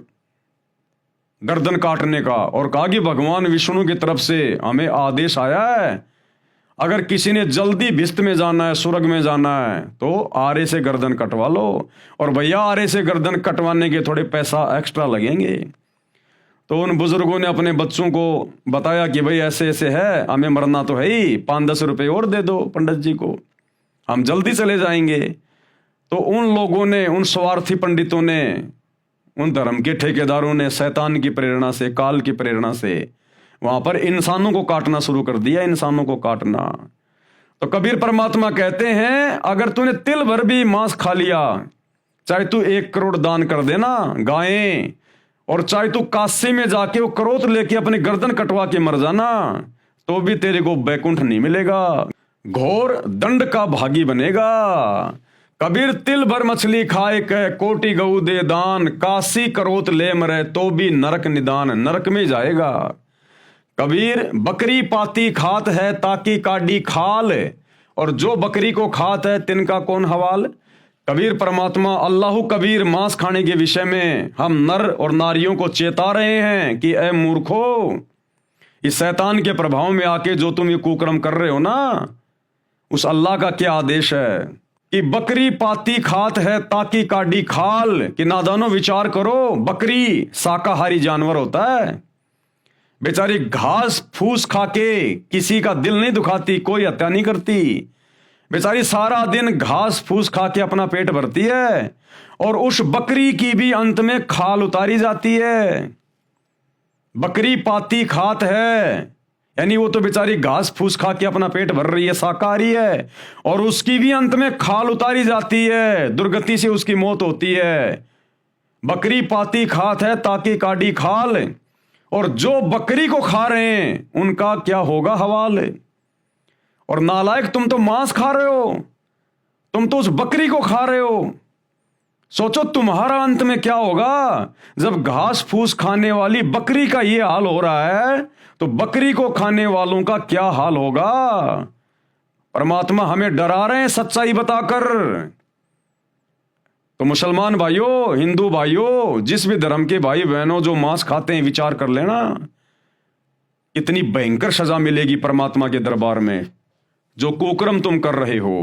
गर्दन काटने का, और कहा कि भगवान विष्णु की तरफ से हमें आदेश आया है, अगर किसी ने जल्दी भिस्त में जाना है, स्वर्ग में जाना है, तो आरे से गर्दन कटवा लो। और भैया आरे से गर्दन कटवाने के थोड़े पैसा एक्स्ट्रा लगेंगे। तो उन बुजुर्गों ने अपने बच्चों को बताया कि भाई ऐसे ऐसे है, हमें मरना तो है ही, 5-10 रुपये और दे दो पंडित जी को, हम जल्दी चले जाएंगे। तो उन लोगों ने, उन स्वार्थी पंडितों ने, उन धर्म के ठेकेदारों ने शैतान की प्रेरणा से, काल की प्रेरणा से वहां पर इंसानों को काटना शुरू कर दिया, इंसानों को काटना। तो कबीर परमात्मा कहते हैं अगर तूने तिल भर भी मांस खा लिया, चाहे तू 1 करोड़ दान कर देना गायें, और चाहे तू काशी में जाके वो करोत लेके अपनी गर्दन कटवा के मर जाना, तो भी तेरे को बैकुंठ नहीं मिलेगा, घोर दंड का भागी बनेगा। कबीर तिल भर मछली खाए कह कोटि गऊ दे दान, काशी करोत ले मरे तो भी नरक निदान, नरक में जाएगा। कबीर बकरी पाती खात है ताकि काडी खाल, और जो बकरी को खात है तिनका कौन हवाल। कबीर परमात्मा अल्लाह कबीर मांस खाने के विषय में हम नर और नारियों को चेता रहे हैं कि ए मूर्खो, इस शैतान के प्रभाव में आके जो तुम ये कुकर्म कर रहे हो ना, उस अल्लाह का क्या आदेश है कि बकरी पाती खात है ताकि काडी खाल, कि नादानो विचार करो, बकरी शाकाहारी जानवर होता है, बेचारी घास फूस खा के किसी का दिल नहीं दुखाती, कोई हत्या नहीं करती, बेचारी सारा दिन घास फूस खा के अपना पेट भरती है, और उस बकरी की भी अंत में खाल उतारी जाती है। बकरी पाती खात है यानी वो तो बेचारी घास फूस खा के अपना पेट भर रही है, शाकाहारी है, और उसकी भी अंत में खाल उतारी जाती है, दुर्गति से उसकी मौत होती है। बकरी पाती खात है ताकि काडी खाल, और जो बकरी को खा रहे हैं उनका क्या होगा हवाल। और नालायक, तुम तो मांस खा रहे हो, तुम तो उस बकरी को खा रहे हो, सोचो तुम्हारा अंत में क्या होगा। जब घास फूस खाने वाली बकरी का ये हाल हो रहा है तो बकरी को खाने वालों का क्या हाल होगा। परमात्मा हमें डरा रहे हैं सच्चाई बताकर। तो मुसलमान भाइयों, हिंदू भाइयों, जिस भी धर्म के भाई बहनों जो मांस खाते हैं, विचार कर लेना, इतनी भयंकर सजा मिलेगी परमात्मा के दरबार में जो कुकर्म तुम कर रहे हो।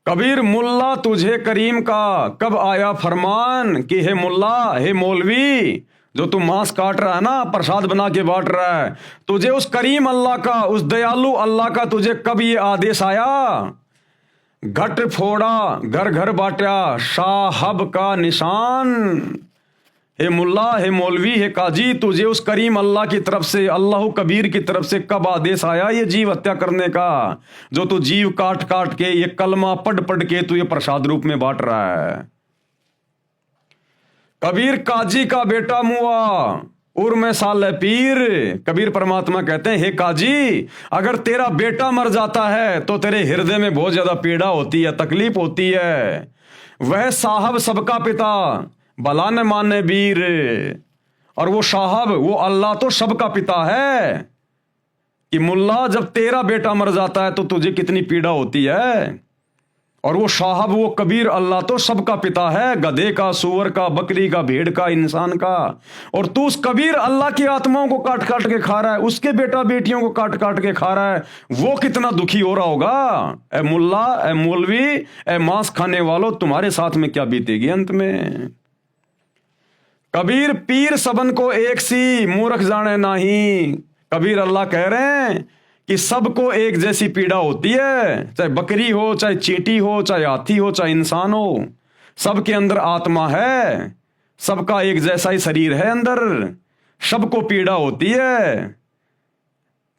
कबीर मुल्ला तुझे करीम का कब आया फरमान, कि हे मुल्ला, हे मौलवी, जो तू मांस काट रहा है ना, प्रसाद बना के बांट रहा है, तुझे उस करीम अल्लाह का, उस दयालु अल्लाह का तुझे कब ये आदेश आया। घट फोड़ा घर घर बांटा साहब का निशान। हे मुल्ला, हे मौलवी, हे काजी, तुझे उस करीम अल्लाह की तरफ से, अल्लाह कबीर की तरफ से कब आदेश आया ये जीव हत्या करने का, जो तू जीव काट काट के, ये कलमा पढ़ पढ़ के तू ये प्रसाद रूप में बांट रहा है। कबीर काजी का बेटा मुआ उर में साल पीर। कबीर परमात्मा कहते हैं, हे काजी, अगर तेरा बेटा मर जाता है तो तेरे हृदय में बहुत ज्यादा पीड़ा होती है, तकलीफ होती है। वह साहब सबका पिता भला न माने वीर, और वो साहब, वो अल्लाह तो सबका पिता है। कि मुल्ला, जब तेरा बेटा मर जाता है तो तुझे कितनी पीड़ा होती है, और वो साहब, वो कबीर अल्लाह तो सबका पिता है, गधे का, सूअर का, बकरी का, भेड़ का, इंसान का। और तू उस कबीर अल्लाह की आत्माओं को काट काट के खा रहा है, उसके बेटा बेटियों को काट काट के खा रहा है, वो कितना दुखी हो रहा होगा। ए मुल्ला, ए मौलवी, ए मांस खाने वालों, तुम्हारे साथ में क्या बीतेगी अंत में। कबीर पीर सबन को एक सी मूर्ख जाने नहीं। कबीर अल्लाह कह रहे हैं कि सबको एक जैसी पीड़ा होती है, चाहे बकरी हो, चाहे चींटी हो, चाहे हाथी हो, चाहे इंसान हो, सबके अंदर आत्मा है, सबका एक जैसा ही शरीर है अंदर, सबको पीड़ा होती है।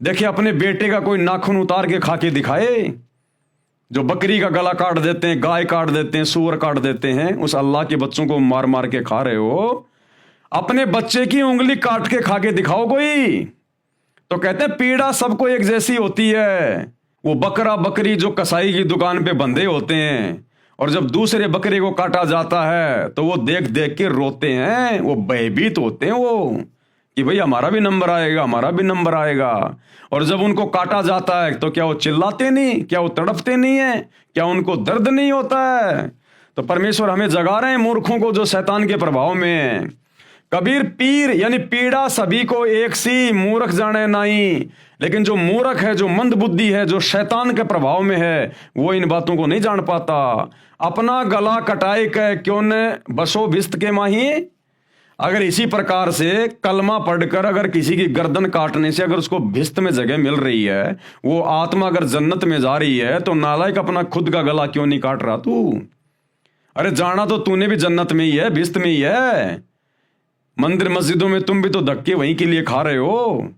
देखिए, अपने बेटे का कोई नाखून उतार के खा के दिखाए, जो बकरी का गला काट देते हैं, गाय काट देते हैं, सूअर काट देते हैं, उस अल्लाह के बच्चों को मार मार के खा रहे हो। अपने बच्चे की उंगली काट के खा के दिखाओ कोई, तो कहते हैं पीड़ा सबको एक जैसी होती है। वो बकरा बकरी जो कसाई की दुकान पे बंधे होते हैं, और जब दूसरे बकरे को काटा जाता है तो वो देख देख के रोते हैं, वो भयभीत होते हैं, वो कि भाई हमारा भी नंबर आएगा, हमारा भी नंबर आएगा। और जब उनको काटा जाता है तो क्या वो चिल्लाते नहीं, क्या वो तड़पते नहीं है, क्या उनको दर्द नहीं होता है। तो परमेश्वर हमें जगा रहे हैं मूर्खों को जो शैतान के प्रभाव में है। कबीर पीर यानी पीड़ा सभी को एक सी मूर्ख जाने नहीं, लेकिन जो मूर्ख है, जो मंद बुद्धि है, जो शैतान के प्रभाव में है, वो इन बातों को नहीं जान पाता। अपना गला कटाए कह क्यों न बसो भिस्त के माही। अगर इसी प्रकार से कलमा पढ़कर अगर किसी की गर्दन काटने से अगर उसको भिस्त में जगह मिल रही है, वो आत्मा अगर जन्नत में जा रही है, तो नालायक अपना खुद का गला क्यों नहीं काट रहा तू। अरे जाना तो तूने भी जन्नत में ही है, भिस्त में ही है। मंदिर मस्जिदों में तुम भी तो धक्के वहीं के लिए खा रहे हो।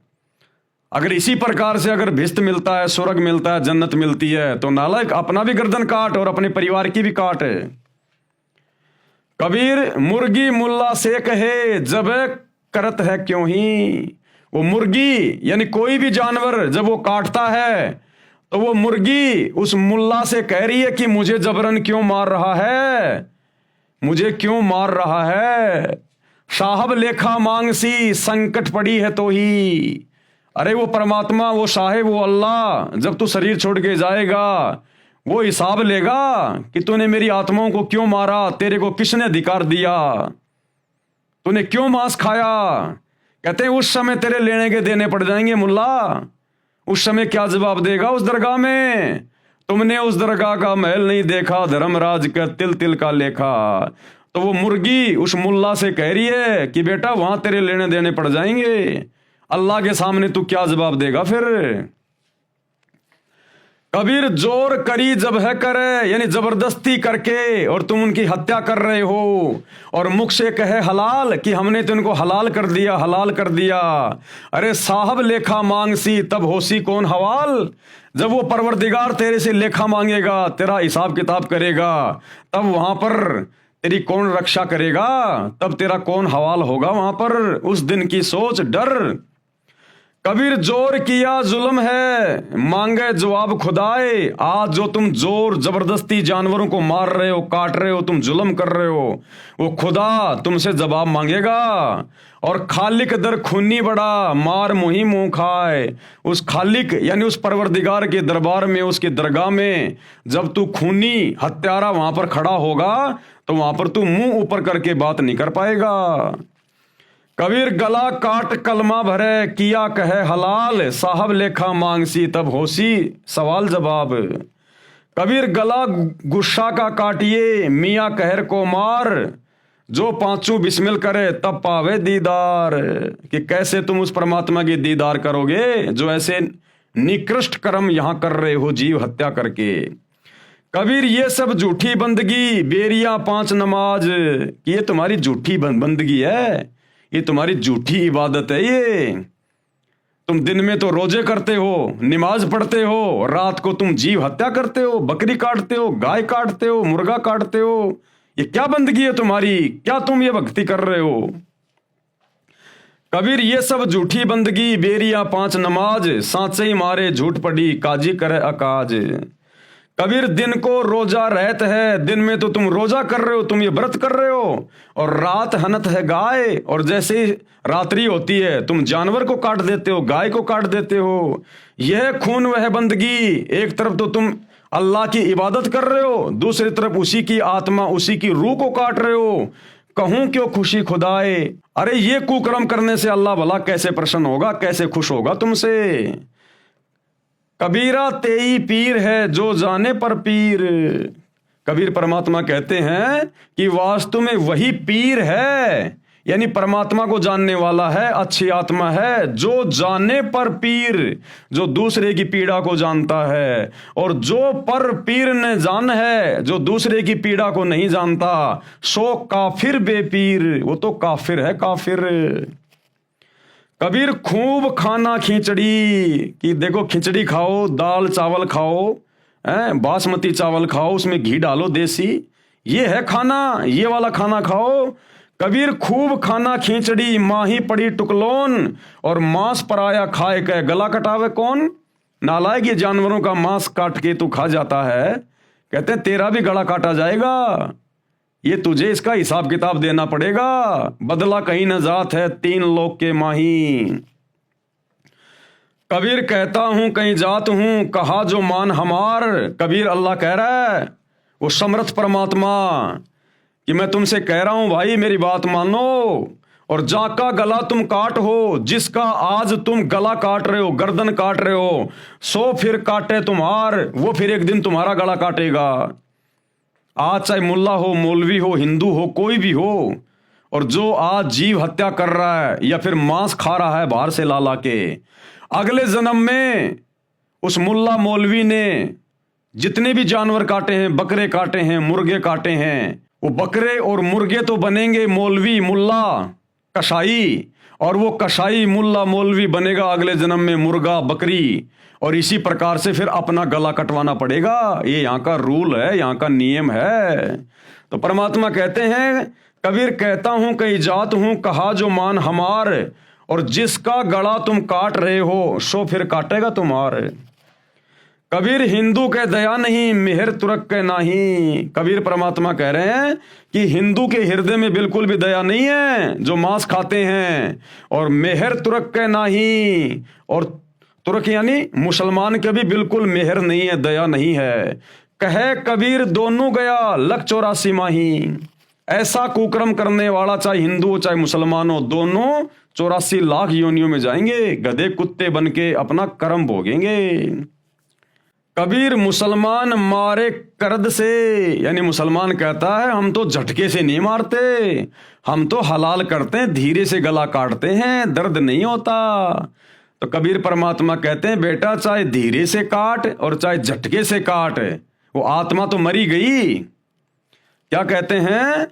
अगर इसी प्रकार से अगर भिस्त मिलता है, स्वर्ग मिलता है, जन्नत मिलती है, तो नालायक अपना भी गर्दन काट और अपने परिवार की भी काट है। कबीर मुर्गी मुल्ला से कहे जब करत है क्यों ही। वो मुर्गी यानी कोई भी जानवर जब वो काटता है तो वो मुर्गी उस मुल्ला से कह रही है कि मुझे जबरन क्यों मार रहा है, मुझे क्यों मार रहा है, साहब लेखा मांगसी संकट पड़ी है तो ही। अरे वो परमात्मा, वो साहिब, वो अल्लाह जब तू शरीर छोड़ के जाएगा वो हिसाब लेगा कि तूने मेरी आत्माओं को क्यों मारा, तेरे को किसने अधिकार दिया, तूने क्यों मांस खाया। कहते हैं उस समय तेरे लेने के देने पड़ जाएंगे मुल्ला। उस समय क्या जवाब देगा उस दरगाह में, तुमने उस दरगाह का महल नहीं देखा, धर्मराज का तिल तिल का लेखा। तो वो मुर्गी उस मुल्ला से कह रही है कि बेटा वहां तेरे लेने देने पड़ जाएंगे, अल्लाह के सामने तू क्या जवाब देगा फिर। कबीर जोर करी जब है करे, यानी जबरदस्ती करके और तुम उनकी हत्या कर रहे हो, और मुख से कहे हलाल कि हमने तो इनको हलाल कर दिया, हलाल कर दिया। अरे साहब लेखा मांगसी तब होसी कौन हवाल, जब वो परवरदिगार तेरे से लेखा मांगेगा, तेरा हिसाब किताब करेगा, तब वहां पर तेरी कौन रक्षा करेगा, तब तेरा कौन हवाल होगा वहां पर। उस दिन की सोच डर। कबीर जोर किया जुल्म है मांगे जवाब खुदाए, आज जो तुम जोर जबरदस्ती जानवरों को मार रहे हो, काट रहे हो, तुम जुल्म कर रहे हो, वो खुदा तुमसे जवाब मांगेगा। और खालिक दर खूनी बड़ा मार मुही मुंह खाए, उस खालिक यानी उस परवरदिगार के दरबार में, उसके दरगाह में जब तू खूनी हत्यारा वहां पर खड़ा होगा तो वहां पर तू मुंह ऊपर करके बात नहीं कर पाएगा। कबीर गला काट कलमा भरे किया कहे हलाल, साहब लेखा मांगसी तब होसी सवाल जवाब। कबीर गला गुस्सा का काटिए मियाँ कहर को मार, जो पांचों बिस्मिल करे तब पावे दीदार। कि कैसे तुम उस परमात्मा की दीदार करोगे जो ऐसे निकृष्ट कर्म यहां कर रहे हो जीव हत्या करके। कबीर ये सब झूठी बंदगी बेरिया पांच नमाज, कि ये तुम्हारी झूठी बंदगी है, ये तुम्हारी झूठी इबादत है। ये तुम दिन में तो रोजे करते हो, नमाज पढ़ते हो, रात को तुम जीव हत्या करते हो, बकरी काटते हो, गाय काटते हो, मुर्गा काटते हो। ये क्या बंदगी है तुम्हारी, क्या तुम ये भक्ति कर रहे हो। कबीर ये सब झूठी बंदगी बेरिया पांच नमाज, सांचे ही मारे झूठ पड़ी काजी करे अकाज। कबीर दिन को रोजा रहत है, दिन में तो तुम रोजा कर रहे हो, तुम ये व्रत कर रहे हो, और रात हनत है गाय, और जैसे ही रात्रि होती है तुम जानवर को काट देते हो, गाय को काट देते हो। यह खून वह बंदगी, एक तरफ तो तुम अल्लाह की इबादत कर रहे हो, दूसरी तरफ उसी की आत्मा, उसी की रूह को काट रहे हो। कहूं क्यों खुशी खुदाए। अरे ये कुकर्म करने से अल्लाह भला कैसे प्रसन्न होगा, कैसे खुश होगा तुमसे। कबीरा तेई पीर है जो जाने पर पीर। कबीर परमात्मा कहते हैं कि वास्तव में वही पीर है, यानी परमात्मा को जानने वाला है, अच्छी आत्मा है, जो जाने पर पीर, जो दूसरे की पीड़ा को जानता है। और जो पर पीर ने जान है, जो दूसरे की पीड़ा को नहीं जानता, सो काफिर बेपीर, वो तो काफिर है, काफिर। कबीर खूब खाना खिचड़ी, कि देखो खिचड़ी खाओ, दाल चावल खाओ, बासमती चावल खाओ, उसमें घी डालो देसी, ये है खाना, ये वाला खाना खाओ। कबीर खूब खाना खिचड़ी माही पड़ी टुकलोन, और मांस पराया खाए के गला कटावे कौन। नालायक ये जानवरों का मांस काट के तू खा जाता है, कहते हैं तेरा भी गला काटा जाएगा, ये तुझे इसका हिसाब किताब देना पड़ेगा। बदला कहीं न जात है तीन लोक के माही। कबीर कहता हूं कहीं जात हूं कहा जो मान हमार। कबीर अल्लाह कह रहा है, वो समर्थ परमात्मा, कि मैं तुमसे कह रहा हूं भाई मेरी बात मानो, और जाका गला तुम काट हो, जिसका आज तुम गला काट रहे हो, गर्दन काट रहे हो, सो फिर काटे तुम्हार, वो फिर एक दिन तुम्हारा गला काटेगा। आज चाहे मुल्ला हो, मौलवी हो, हिंदू हो, कोई भी हो, और जो आज जीव हत्या कर रहा है या फिर मांस खा रहा है बाहर से ला ला के, अगले जन्म में उस मुल्ला मौलवी ने जितने भी जानवर काटे हैं, बकरे काटे हैं, मुर्गे काटे हैं, वो बकरे और मुर्गे तो बनेंगे मौलवी, मुल्ला, कसाई, और वो कसाई मुल्ला मौलवी बनेगा अगले जन्म में मुर्गा, बकरी, और इसी प्रकार से फिर अपना गला कटवाना पड़ेगा। ये यहाँ का रूल है, यहाँ का नियम है। तो परमात्मा कहते हैं, कबीर कहता हूं कहीं जात हूं कहा जो मान हमार, और जिसका गला तुम काट रहे हो सो फिर काटेगा तुम्हारे। कबीर हिंदू के दया नहीं, मेहर तुरक के नाही। कबीर परमात्मा कह रहे हैं कि हिंदू के हृदय में बिल्कुल भी दया नहीं है जो मांस खाते हैं, और मेहर तुरक के नाही, और तुर्क यानी मुसलमान के भी बिल्कुल मेहर नहीं है, दया नहीं है। कहे कबीर दोनों गया लख 84 माही। ऐसा कुकर्म करने वाला चाहे हिंदू हो चाहे मुसलमान हो, दोनों 84 लाख योनियों में जाएंगे, गधे कुत्ते बन के अपना कर्म भोगेंगे। कबीर मुसलमान मारे करद से, यानी मुसलमान कहता है हम तो झटके से नहीं मारते, हम तो हलाल करते हैं, धीरे से गला काटते हैं, दर्द नहीं होता। तो कबीर परमात्मा कहते हैं बेटा चाहे धीरे से काट और चाहे झटके से काट, वो आत्मा तो मरी गई। क्या कहते हैं?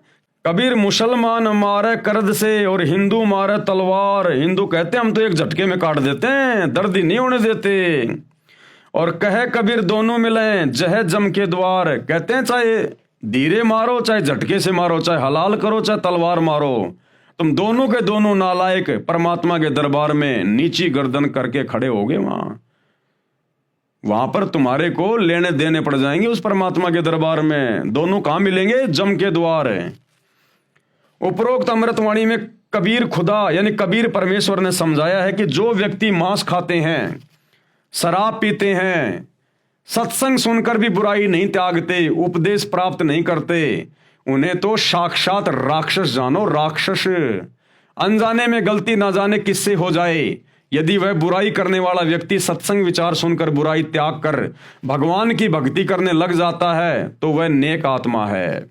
कबीर मुसलमान मारे करद से और हिंदू मारे तलवार। हिंदू कहते हैं हम तो एक झटके में काट देते हैं, दर्द ही नहीं होने देते। और कहे कबीर दोनों मिले जह जम के द्वार। कहते हैं चाहे धीरे मारो चाहे झटके से मारो, चाहे हलाल करो चाहे तलवार मारो, तुम दोनों के दोनों नालायक परमात्मा के दरबार में नीची गर्दन करके खड़े होगे। वहां पर तुम्हारे को लेने देने पड़ जाएंगे उस परमात्मा के दरबार में। दोनों कहां मिलेंगे? जम के द्वार। उपरोक्त अमृतवाणी में कबीर खुदा यानी कबीर परमेश्वर ने समझाया है कि जो व्यक्ति मांस खाते हैं, शराब पीते हैं, सत्संग सुनकर भी बुराई नहीं त्यागते, उपदेश प्राप्त नहीं करते, उन्हें तो साक्षात राक्षस जानो, राक्षस। अनजाने में गलती ना जाने किससे हो जाए, यदि वह बुराई करने वाला व्यक्ति सत्संग विचार सुनकर बुराई त्याग कर भगवान की भक्ति करने लग जाता है तो वह नेक आत्मा है।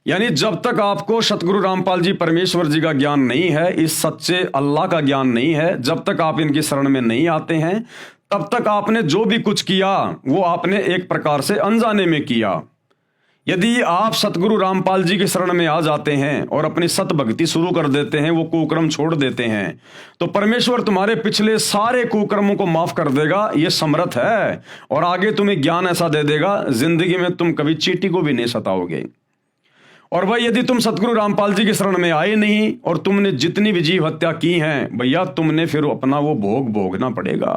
यानी जब तक आपको सतगुरु रामपाल जी परमेश्वर जी का ज्ञान नहीं है, इस सच्चे अल्लाह का ज्ञान नहीं है, जब तक आप इनकी शरण में नहीं आते हैं, तब तक आपने जो भी कुछ किया वो आपने एक प्रकार से अनजाने में किया। यदि आप सतगुरु रामपाल जी की शरण में आ जाते हैं और अपनी सत भक्ति शुरू कर देते हैं, वो कुकर्म छोड़ देते हैं, तो परमेश्वर तुम्हारे पिछले सारे कुकर्मों को माफ कर देगा। ये समर्थ है, और आगे तुम्हें ज्ञान ऐसा दे देगा जिंदगी में तुम कभी चींटी को भी नहीं सताओगे। और भाई यदि तुम सतगुरु रामपाल जी की शरण में आए नहीं और तुमने जितनी भी जीव हत्या की हैं, भैया तुमने फिर अपना वो भोग भोगना पड़ेगा।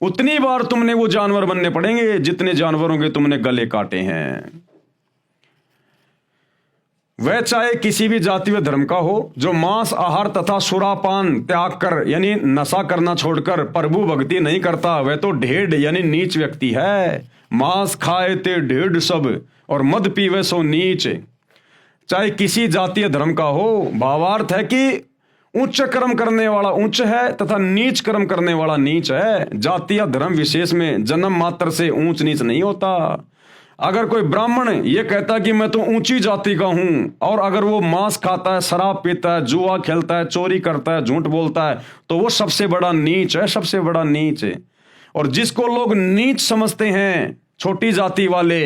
उतनी बार तुमने वो जानवर बनने पड़ेंगे जितने जानवरों के तुमने गले काटे हैं। वह चाहे किसी भी जाति व धर्म का हो, जो मांस आहार तथा सुरापान त्याग कर यानी नशा करना छोड़कर प्रभु भक्ति नहीं करता, वह तो ढेढ़ यानी नीच व्यक्ति है। मांस खाए ते ढेढ़ सब और मद पीवे सो नीच। चाहे किसी जातीय धर्म का हो, भावार्थ है कि उच्च कर्म करने वाला उच्च है तथा नीच कर्म करने वाला नीच है। जातीय धर्म विशेष में जन्म मात्र से ऊंच नीच नहीं होता। अगर कोई ब्राह्मण ये कहता कि मैं तो ऊंची जाति का हूं, और अगर वो मांस खाता है, शराब पीता है, जुआ खेलता है, चोरी करता है, झूठ बोलता है, तो वो सबसे बड़ा नीच है, सबसे बड़ा नीच है। और जिसको लोग नीच समझते हैं, छोटी जाति वाले,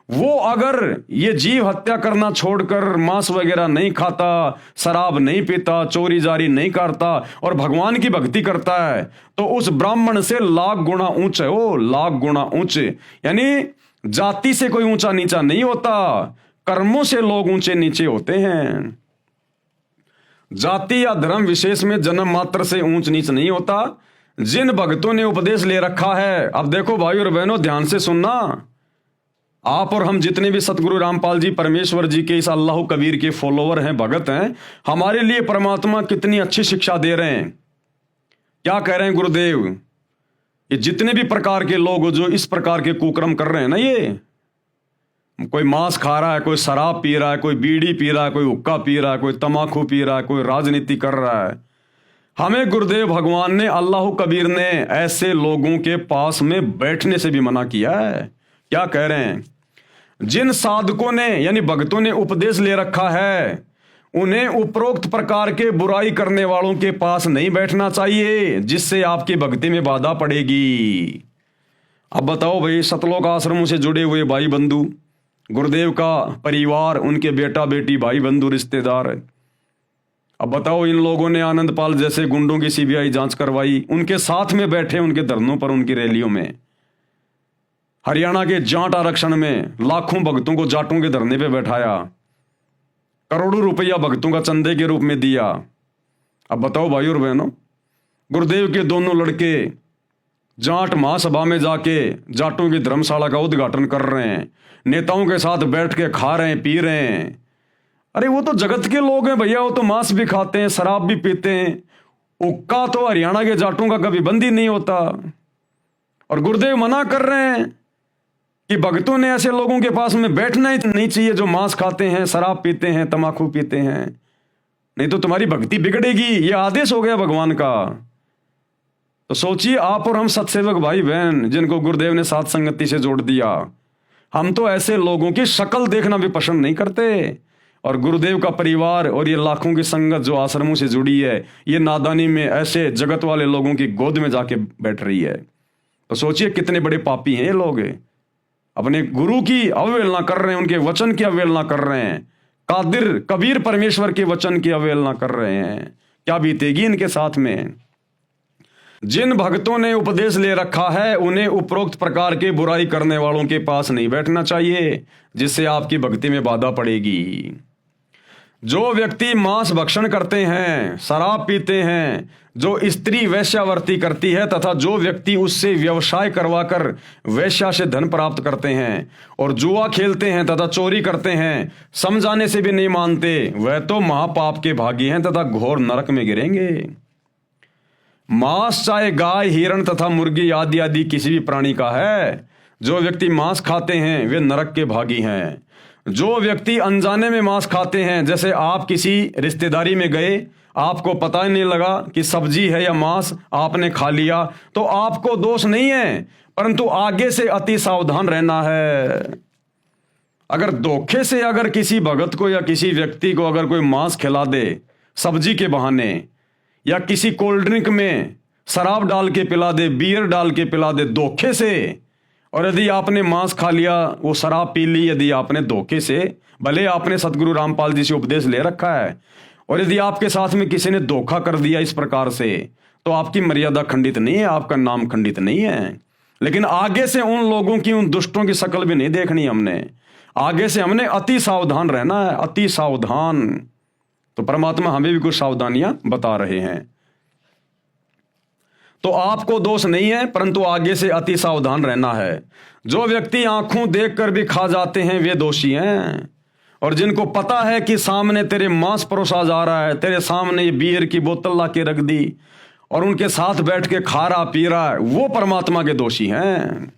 वो अगर ये जीव हत्या करना छोड़कर मांस वगैरह नहीं खाता, शराब नहीं पीता, चोरी जारी नहीं करता और भगवान की भक्ति करता है, तो उस ब्राह्मण से लाख गुना ऊंच है वो, लाख गुना ऊंच। यानी जाति से कोई ऊंचा नीचा नहीं होता, कर्मों से लोग ऊंचे नीचे होते हैं। जाति या धर्म विशेष में जन्म मात्र से ऊंच नीच नहीं होता। जिन भक्तों ने उपदेश ले रखा है, अब देखो भाई और बहनों ध्यान से सुनना, आप और हम जितने भी सतगुरु रामपाल जी परमेश्वर जी के इस अल्लाह कबीर के फॉलोवर हैं, भगत हैं, हमारे लिए परमात्मा कितनी अच्छी शिक्षा दे रहे हैं। क्या कह रहे हैं गुरुदेव? ये जितने भी प्रकार के लोग जो इस प्रकार के कुकर्म कर रहे हैं ना, ये कोई मांस खा रहा है, कोई शराब पी रहा है, कोई बीड़ी पी रहा है, कोई हुक्का पी रहा है, कोई तमाकू पी रहा है, कोई राजनीति कर रहा है, हमें गुरुदेव भगवान ने, अल्लाह कबीर ने ऐसे लोगों के पास में बैठने से भी मना किया है। क्या कह रहे हैं? जिन साधकों ने यानी भक्तों ने उपदेश ले रखा है, उन्हें उपरोक्त प्रकार के बुराई करने वालों के पास नहीं बैठना चाहिए, जिससे आपकी भक्ति में बाधा पड़ेगी। अब बताओ भाई, सतलोक आश्रमों से जुड़े हुए भाई बंधु, गुरुदेव का परिवार, उनके बेटा बेटी, भाई बंधु, रिश्तेदार, अब बताओ इन लोगों ने आनंदपाल जैसे गुंडों की सीबीआई जांच करवाई, उनके साथ में बैठे, उनके धरनों पर, उनकी रैलियों में। हरियाणा के जाट आरक्षण में लाखों भक्तों को जाटों के धरने पे बैठाया, करोड़ों रुपया भक्तों का चंदे के रूप में दिया। अब बताओ भाई और बहनों, गुरुदेव के दोनों लड़के जाट महासभा में जाके जाटों की धर्मशाला का उद्घाटन कर रहे हैं, नेताओं के साथ बैठ के खा रहे हैं, पी रहे हैं। अरे वो तो जगत के लोग हैं भैया, वो तो मांस भी खाते हैं, शराब भी पीते हैं। उक्का तो हरियाणा के जाटों का कभी बंदी नहीं होता। और गुरुदेव मना कर रहे हैं कि भक्तों ने ऐसे लोगों के पास में बैठना ही नहीं चाहिए जो मांस खाते हैं, शराब पीते हैं, तम्बाकू पीते हैं, नहीं तो तुम्हारी भक्ति बिगड़ेगी। ये आदेश हो गया भगवान का। तो सोचिए आप और हम सत्सेवक भाई बहन जिनको गुरुदेव ने साथ संगति से जोड़ दिया, हम तो ऐसे लोगों की शक्ल देखना भी पसंद नहीं करते। और गुरुदेव का परिवार और ये लाखों की संगत जो आश्रमों से जुड़ी है, ये नादानी में ऐसे जगत वाले लोगों की गोद में जाके बैठ रही है। तो सोचिए कितने बड़े पापी हैं ये लोग, अपने गुरु की अवहेलना कर रहे हैं, उनके वचन की अवहेलना कर रहे हैं, कादिर कबीर परमेश्वर के वचन की अवहेलना कर रहे हैं। क्या बीतेगी इनके साथ में। जिन भक्तों ने उपदेश ले रखा है उन्हें उपरोक्त प्रकार के बुराई करने वालों के पास नहीं बैठना चाहिए, जिससे आपकी भक्ति में बाधा पड़ेगी। जो व्यक्ति मांस भक्षण करते हैं, शराब पीते हैं, जो स्त्री वैश्यावर्ती करती है तथा जो व्यक्ति उससे व्यवसाय करवाकर वैश्या से धन प्राप्त करते हैं और जुआ खेलते हैं तथा चोरी करते हैं, समझाने से भी नहीं मानते, वह तो महापाप के भागी हैं तथा घोर नरक में गिरेंगे। मांस चाहे गाय, हिरण तथा मुर्गी आदि आदि किसी भी प्राणी का है, जो व्यक्ति मांस खाते हैं वे नरक के भागी हैं। जो व्यक्ति अनजाने में मांस खाते हैं, जैसे आप किसी रिश्तेदारी में गए, आपको पता ही नहीं लगा कि सब्जी है या मांस, आपने खा लिया, तो आपको दोष नहीं है, परंतु आगे से अति सावधान रहना है। अगर धोखे से अगर किसी भगत को या किसी व्यक्ति को अगर कोई मांस खिला दे सब्जी के बहाने, या किसी कोल्ड ड्रिंक में शराब डाल के पिला दे, बियर डाल के पिला दे धोखे से, और यदि आपने मांस खा लिया, वो शराब पी ली, यदि आपने धोखे से, भले आपने सतगुरु रामपाल जी से उपदेश ले रखा है, और यदि आपके साथ में किसी ने धोखा कर दिया इस प्रकार से, तो आपकी मर्यादा खंडित नहीं है, आपका नाम खंडित नहीं है। लेकिन आगे से उन लोगों की, उन दुष्टों की शक्ल भी नहीं देखनी हमने। आगे से हमने अति सावधान रहना है, अति सावधान। तो परमात्मा हमें भी कुछ सावधानियां बता रहे हैं। तो आपको दोष नहीं है, परंतु आगे से अति सावधान रहना है। जो व्यक्ति आंखों देखकर भी खा जाते हैं वे दोषी हैं। और जिनको पता है कि सामने तेरे मांस परोसा जा रहा है, तेरे सामने ये बियर की बोतल ला के रख दी और उनके साथ बैठ के खा रहा पी रहा है, वो परमात्मा के दोषी हैं।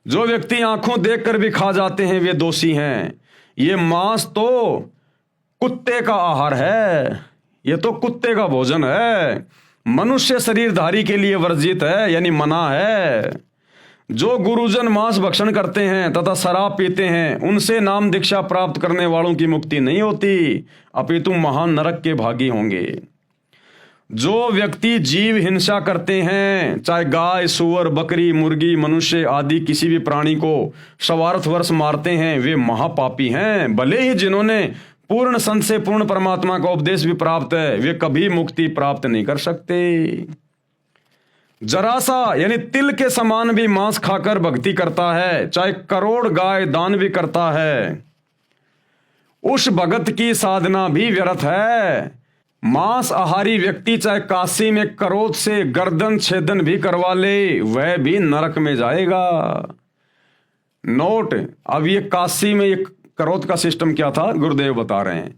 जो व्यक्ति आंखों देखकर भी खा जाते हैं वे दोषी हैं। ये मांस तो कुत्ते का आहार है, ये तो कुत्ते का भोजन है, मनुष्य शरीरधारी के लिए वर्जित है, यानी मना है। जो गुरुजन मांस भक्षण करते हैं तथा शराब पीते हैं, उनसे नाम दीक्षा प्राप्त करने वालों की मुक्ति नहीं होती, अपितु महान नरक के भागी होंगे। जो व्यक्ति जीव हिंसा करते हैं, चाहे गाय, सुअर, बकरी, मुर्गी, मनुष्य आदि किसी भी प्राणी को स्वार्थवश मारते हैं, वे महापापी हैं। भले ही जिन्होंने पूर्ण संत से पूर्ण परमात्मा का उपदेश भी प्राप्त है, वे कभी मुक्ति प्राप्त नहीं कर सकते। जरा सा यानी तिल के समान भी मांस खाकर भक्ति करता है, चाहे करोड़ गाय दान भी करता है, उस भगत की साधना भी व्यर्थ है। मांस आहारी व्यक्ति चाहे काशी में क्रोध से गर्दन छेदन भी करवा ले, वह भी नरक में जाएगा। नोट, अब ये काशी में एक क्रोध का सिस्टम क्या था, गुरुदेव बता रहे हैं।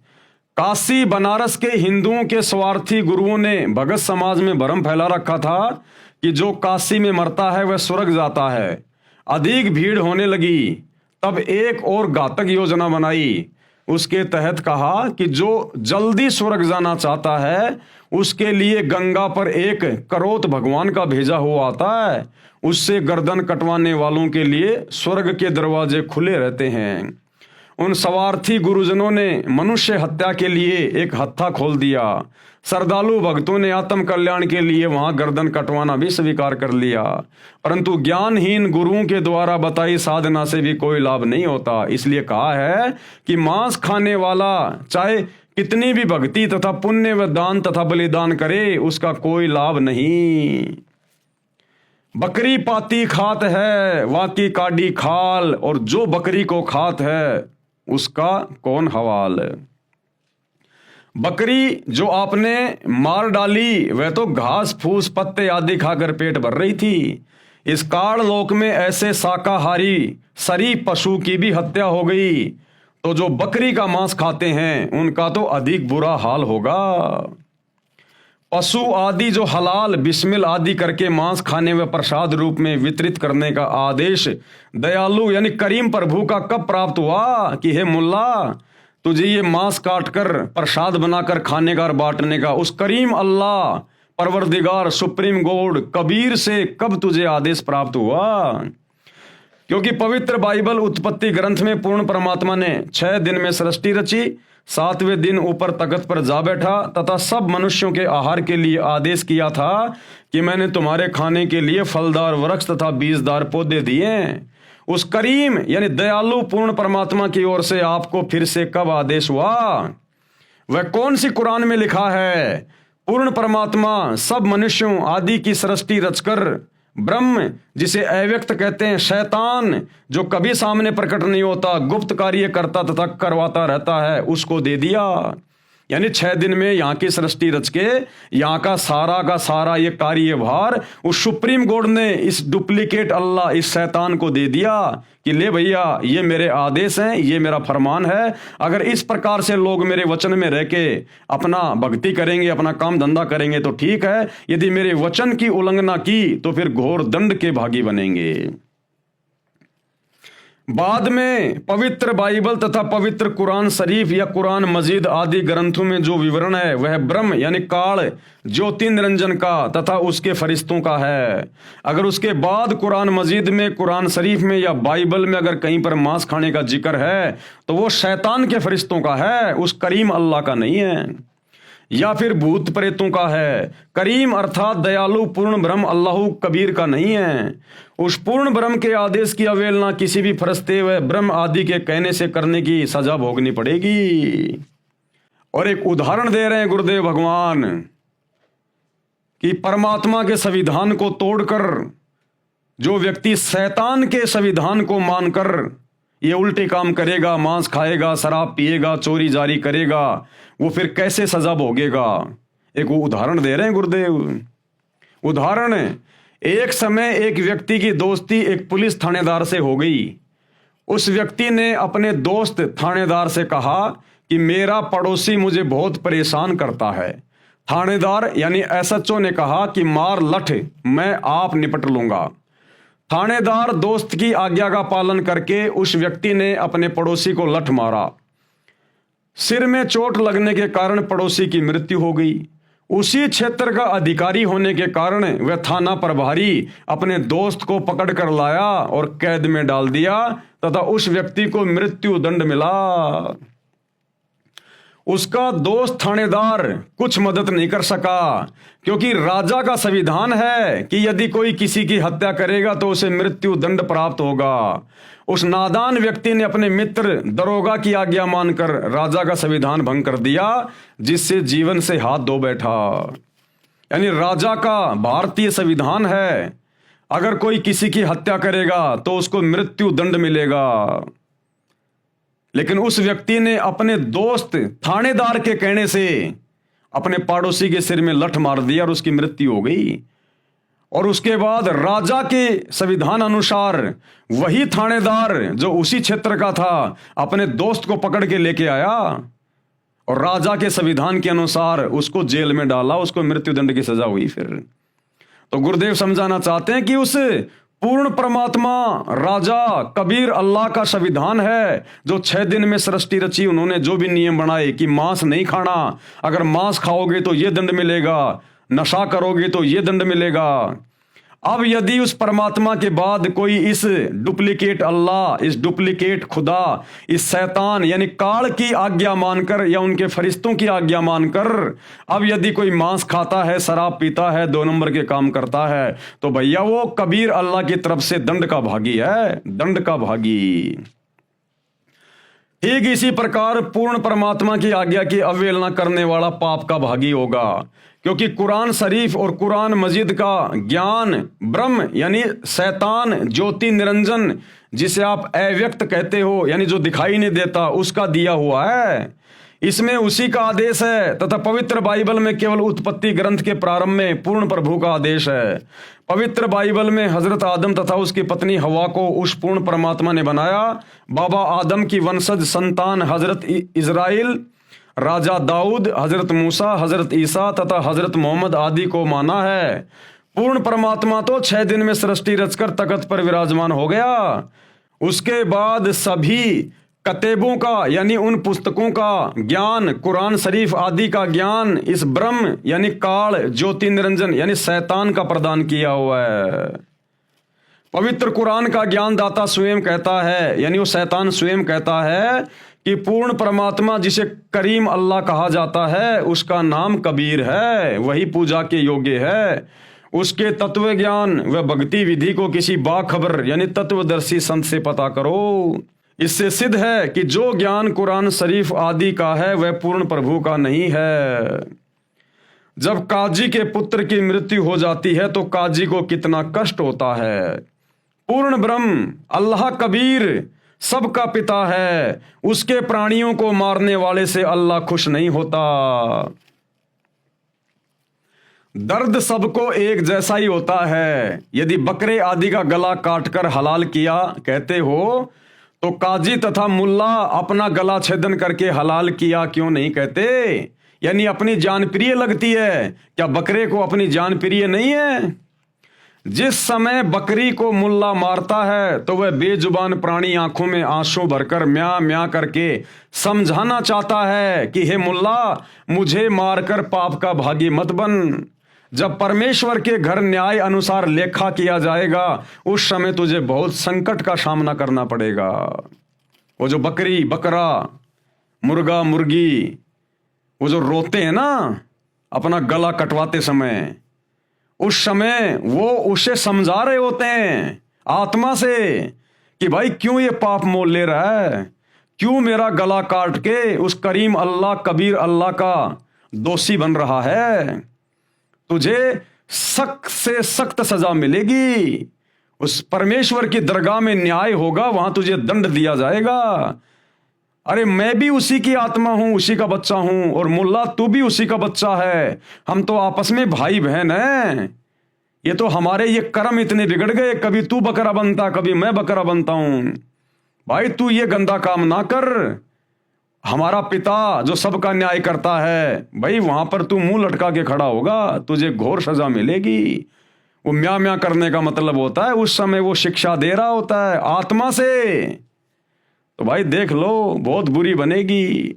काशी बनारस के हिंदुओं के स्वार्थी गुरुओं ने भगत समाज में भ्रम फैला रखा था कि जो काशी में मरता है वह स्वर्ग जाता है। अधिक भीड़ होने लगी, तब एक और घातक योजना बनाई। उसके तहत कहा कि जो जल्दी स्वर्ग जाना चाहता है उसके लिए गंगा पर एक करोत भगवान का भेजा हुआ आता है, उससे गर्दन कटवाने वालों के लिए स्वर्ग के दरवाजे खुले रहते हैं। उन स्वार्थी गुरुजनों ने मनुष्य हत्या के लिए एक हत्था खोल दिया। श्रद्धालु भक्तों ने आत्म कल्याण के लिए वहां गर्दन कटवाना भी स्वीकार कर लिया, परंतु ज्ञानहीन गुरुओं के द्वारा बताई साधना से भी कोई लाभ नहीं होता। इसलिए कहा है कि मांस खाने वाला चाहे कितनी भी भक्ति तथा पुण्य व दान तथा बलिदान करे, उसका कोई लाभ नहीं। बकरी पाती खात है, वाकी काडी खाल, और जो बकरी को खात है उसका कौन हवाल। बकरी जो आपने मार डाली वह तो घास फूस पत्ते आदि खाकर पेट भर रही थी। इस काल लोक में ऐसे शाकाहारी शरीफ पशु की भी हत्या हो गई, तो जो बकरी का मांस खाते हैं उनका तो अधिक बुरा हाल होगा। पशु आदि जो हलाल बिस्मिल आदि करके मांस खाने व प्रसाद रूप में वितरित करने का आदेश दयालु यानी करीम प्रभु का कब प्राप्त हुआ कि हे मुल्ला, तुझे ये मांस काटकर प्रसाद बनाकर खाने का और बांटने का उस करीम अल्लाह परवरदिगार सुप्रीम गॉड कबीर से कब तुझे आदेश प्राप्त हुआ? क्योंकि पवित्र बाइबल उत्पत्ति ग्रंथ में पूर्ण परमात्मा ने 6 दिन में सृष्टि रची, 7वें दिन ऊपर तख्त पर जा बैठा तथा सब मनुष्यों के आहार के लिए आदेश किया था कि मैंने तुम्हारे खाने के लिए फलदार वृक्ष तथा बीजदार पौधे दिए। उस करीम यानी दयालु पूर्ण परमात्मा की ओर से आपको फिर से कब आदेश हुआ? वह कौन सी कुरान में लिखा है? पूर्ण परमात्मा सब मनुष्यों आदि की सृष्टि रचकर ब्रह्म जिसे अव्यक्त कहते हैं, शैतान जो कभी सामने प्रकट नहीं होता, गुप्त कार्य करता तथा करवाता रहता है, उसको दे दिया। यानी 6 दिन में यहाँ की सृष्टि रच के यहाँ का सारा ये कार्यभार उस सुप्रीम गॉड ने इस डुप्लीकेट अल्लाह इस शैतान को दे दिया कि ले भैया, ये मेरे आदेश हैं, ये मेरा फरमान है। अगर इस प्रकार से लोग मेरे वचन में रह के अपना भक्ति करेंगे, अपना काम धंधा करेंगे तो ठीक है, यदि मेरे वचन की उल्लंघना की तो फिर घोर दंड के भागी बनेंगे। बाद में पवित्र बाइबल तथा पवित्र कुरान शरीफ या कुरान मजीद आदि ग्रंथों में जो विवरण है वह ब्रह्म यानी काल ज्योति निरंजन का तथा उसके फरिश्तों का है। अगर उसके बाद कुरान मजीद में, कुरान शरीफ में या बाइबल में अगर कहीं पर मांस खाने का जिक्र है तो वो शैतान के फरिश्तों का है, उस करीम अल्लाह का नहीं है। या फिर भूत प्रेतों का है। करीम अर्थात दयालु पूर्ण ब्रह्म अल्लाह कबीर का नहीं है। उस पूर्ण ब्रह्म के आदेश की अवहेलना किसी भी फरिश्ते व ब्रह्म आदि के कहने से करने की सजा भोगनी पड़ेगी। और एक उदाहरण दे रहे हैं गुरुदेव भगवान कि परमात्मा के संविधान को तोड़कर जो व्यक्ति शैतान के संविधान को मानकर ये उल्टे काम करेगा, मांस खाएगा, शराब पिएगा, चोरी जारी करेगा, वो फिर कैसे सजा भोगेगा। एक उदाहरण दे रहे हैं गुरुदेव। उदाहरण, एक समय एक व्यक्ति की दोस्ती एक पुलिस थानेदार से हो गई। उस व्यक्ति ने अपने दोस्त थानेदार से कहा कि मेरा पड़ोसी मुझे बहुत परेशान करता है। थानेदार यानी एसएचओ ने कहा कि मार लठ, मैं आप निपट लूंगा। थानेदार दोस्त की आज्ञा का पालन करके उस व्यक्ति ने अपने पड़ोसी को लठ मारा। सिर में चोट लगने के कारण पड़ोसी की मृत्यु हो गई। उसी क्षेत्र का अधिकारी होने के कारण वह थाना प्रभारी अपने दोस्त को पकड़ कर लाया और कैद में डाल दिया तथा उस व्यक्ति को मृत्यु दंड मिला। उसका दोस्त थानेदार कुछ मदद नहीं कर सका, क्योंकि राजा का संविधान है कि यदि कोई किसी की हत्या करेगा तो उसे मृत्यु दंड प्राप्त होगा। उस नादान व्यक्ति ने अपने मित्र दरोगा की आज्ञा मानकर राजा का संविधान भंग कर दिया, जिससे जीवन से हाथ धो बैठा। यानी राजा का भारतीय संविधान है, अगर कोई किसी की हत्या करेगा तो उसको मृत्यु दंड मिलेगा। लेकिन उस व्यक्ति ने अपने दोस्त थानेदार के कहने से अपने पड़ोसी के सिर में लठ मार दिया और उसकी मृत्यु हो गई। और उसके बाद राजा के संविधान अनुसार वही थानेदार जो उसी क्षेत्र का था अपने दोस्त को पकड़ के लेके आया और राजा के संविधान के अनुसार उसको जेल में डाला, उसको मृत्यु दंड की सजा हुई। फिर तो गुरुदेव समझाना चाहते हैं कि उस पूर्ण परमात्मा राजा कबीर अल्लाह का संविधान है जो 6 दिन में सृष्टि रची। उन्होंने जो भी नियम बनाए कि मांस नहीं खाना, अगर मांस खाओगे तो ये दंड मिलेगा, नशा करोगे तो ये दंड मिलेगा। अब यदि उस परमात्मा के बाद कोई इस डुप्लीकेट अल्लाह, इस डुप्लीकेट खुदा, इस शैतान यानी काल की आज्ञा मानकर या उनके फरिश्तों की आज्ञा मानकर अब यदि कोई मांस खाता है, शराब पीता है, 2 नंबर के काम करता है, तो भैया वो कबीर अल्लाह की तरफ से दंड का भागी है, दंड का भागी। ठीक इसी प्रकार पूर्ण परमात्मा की आज्ञा की अवहेलना करने वाला पाप का भागी होगा, क्योंकि कुरान शरीफ और कुरान मजीद का ज्ञान ब्रह्म यानी शैतान ज्योति निरंजन जिसे आप अव्यक्त कहते हो, यानी जो दिखाई नहीं देता, उसका दिया हुआ है। इसमें उसी का आदेश है तथा पवित्र बाइबल में केवल उत्पत्ति ग्रंथ के प्रारंभ में पूर्ण प्रभु का आदेश है। पवित्र बाइबल में हजरत आदम तथा उसकी पत्नी हवा को उस पूर्ण परमात्मा ने बनाया। बाबा आदम की वंशज संतान हजरत इजराइल, राजा दाऊद, हजरत मूसा, हजरत ईसा तथा हजरत मोहम्मद आदि को माना है। पूर्ण परमात्मा तो 6 दिन में सृष्टि रचकर तख्त पर विराजमान हो गया। उसके बाद सभी कतेबों का यानी उन पुस्तकों का ज्ञान, कुरान शरीफ आदि का ज्ञान इस ब्रह्म यानी काल ज्योति निरंजन यानी शैतान का प्रदान किया हुआ है। पवित्र कुरान का ज्ञान दाता स्वयं कहता है, यानी वो शैतान स्वयं कहता है कि पूर्ण परमात्मा जिसे करीम अल्लाह कहा जाता है उसका नाम कबीर है, वही पूजा के योग्य है। उसके तत्व ज्ञान व भक्ति विधि को किसी बाखबर यानी तत्वदर्शी संत से पता करो। इससे सिद्ध है कि जो ज्ञान कुरान शरीफ आदि का है वह पूर्ण प्रभु का नहीं है। जब काजी के पुत्र की मृत्यु हो जाती है तो काजी को कितना कष्ट होता है। पूर्ण ब्रह्म अल्लाह कबीर सबका पिता है, उसके प्राणियों को मारने वाले से अल्लाह खुश नहीं होता। दर्द सबको एक जैसा ही होता है। यदि बकरे आदि का गला काटकर हलाल किया कहते हो तो काजी तथा मुल्ला अपना गला छेदन करके हलाल किया क्यों नहीं कहते? यानी अपनी जान प्रिय लगती है, क्या बकरे को अपनी जान प्रिय नहीं है? जिस समय बकरी को मुल्ला मारता है तो वह बेजुबान प्राणी आंखों में आंसू भरकर म्या म्या करके समझाना चाहता है कि हे मुल्ला, मुझे मारकर पाप का भागी मत बन। जब परमेश्वर के घर न्याय अनुसार लेखा किया जाएगा उस समय तुझे बहुत संकट का सामना करना पड़ेगा। वो जो बकरी, बकरा, मुर्गा, मुर्गी वो जो रोते हैं ना अपना गला कटवाते समय, उस समय वो उसे समझा रहे होते हैं आत्मा से कि भाई क्यों ये पाप मोल ले रहा है, क्यों मेरा गला काट के उस करीम अल्लाह कबीर अल्लाह का दोषी बन रहा है। तुझे सख्त से सख्त सजा मिलेगी। उस परमेश्वर की दरगाह में न्याय होगा, वहां तुझे दंड दिया जाएगा। अरे मैं भी उसी की आत्मा हूं, उसी का बच्चा हूं, और मुल्ला तू भी उसी का बच्चा है। हम तो आपस में भाई बहन हैं। ये तो हमारे ये कर्म इतने बिगड़ गए, कभी तू बकरा बनता, कभी मैं बकरा बनता हूं। भाई तू ये गंदा काम ना कर। हमारा पिता जो सबका न्याय करता है, भाई वहां पर तू मुंह लटका के खड़ा होगा, तुझे घोर सजा मिलेगी। वो म्या म्या करने का मतलब होता है उस समय वो शिक्षा दे रहा होता है आत्मा से। तो भाई देख लो, बहुत बुरी बनेगी।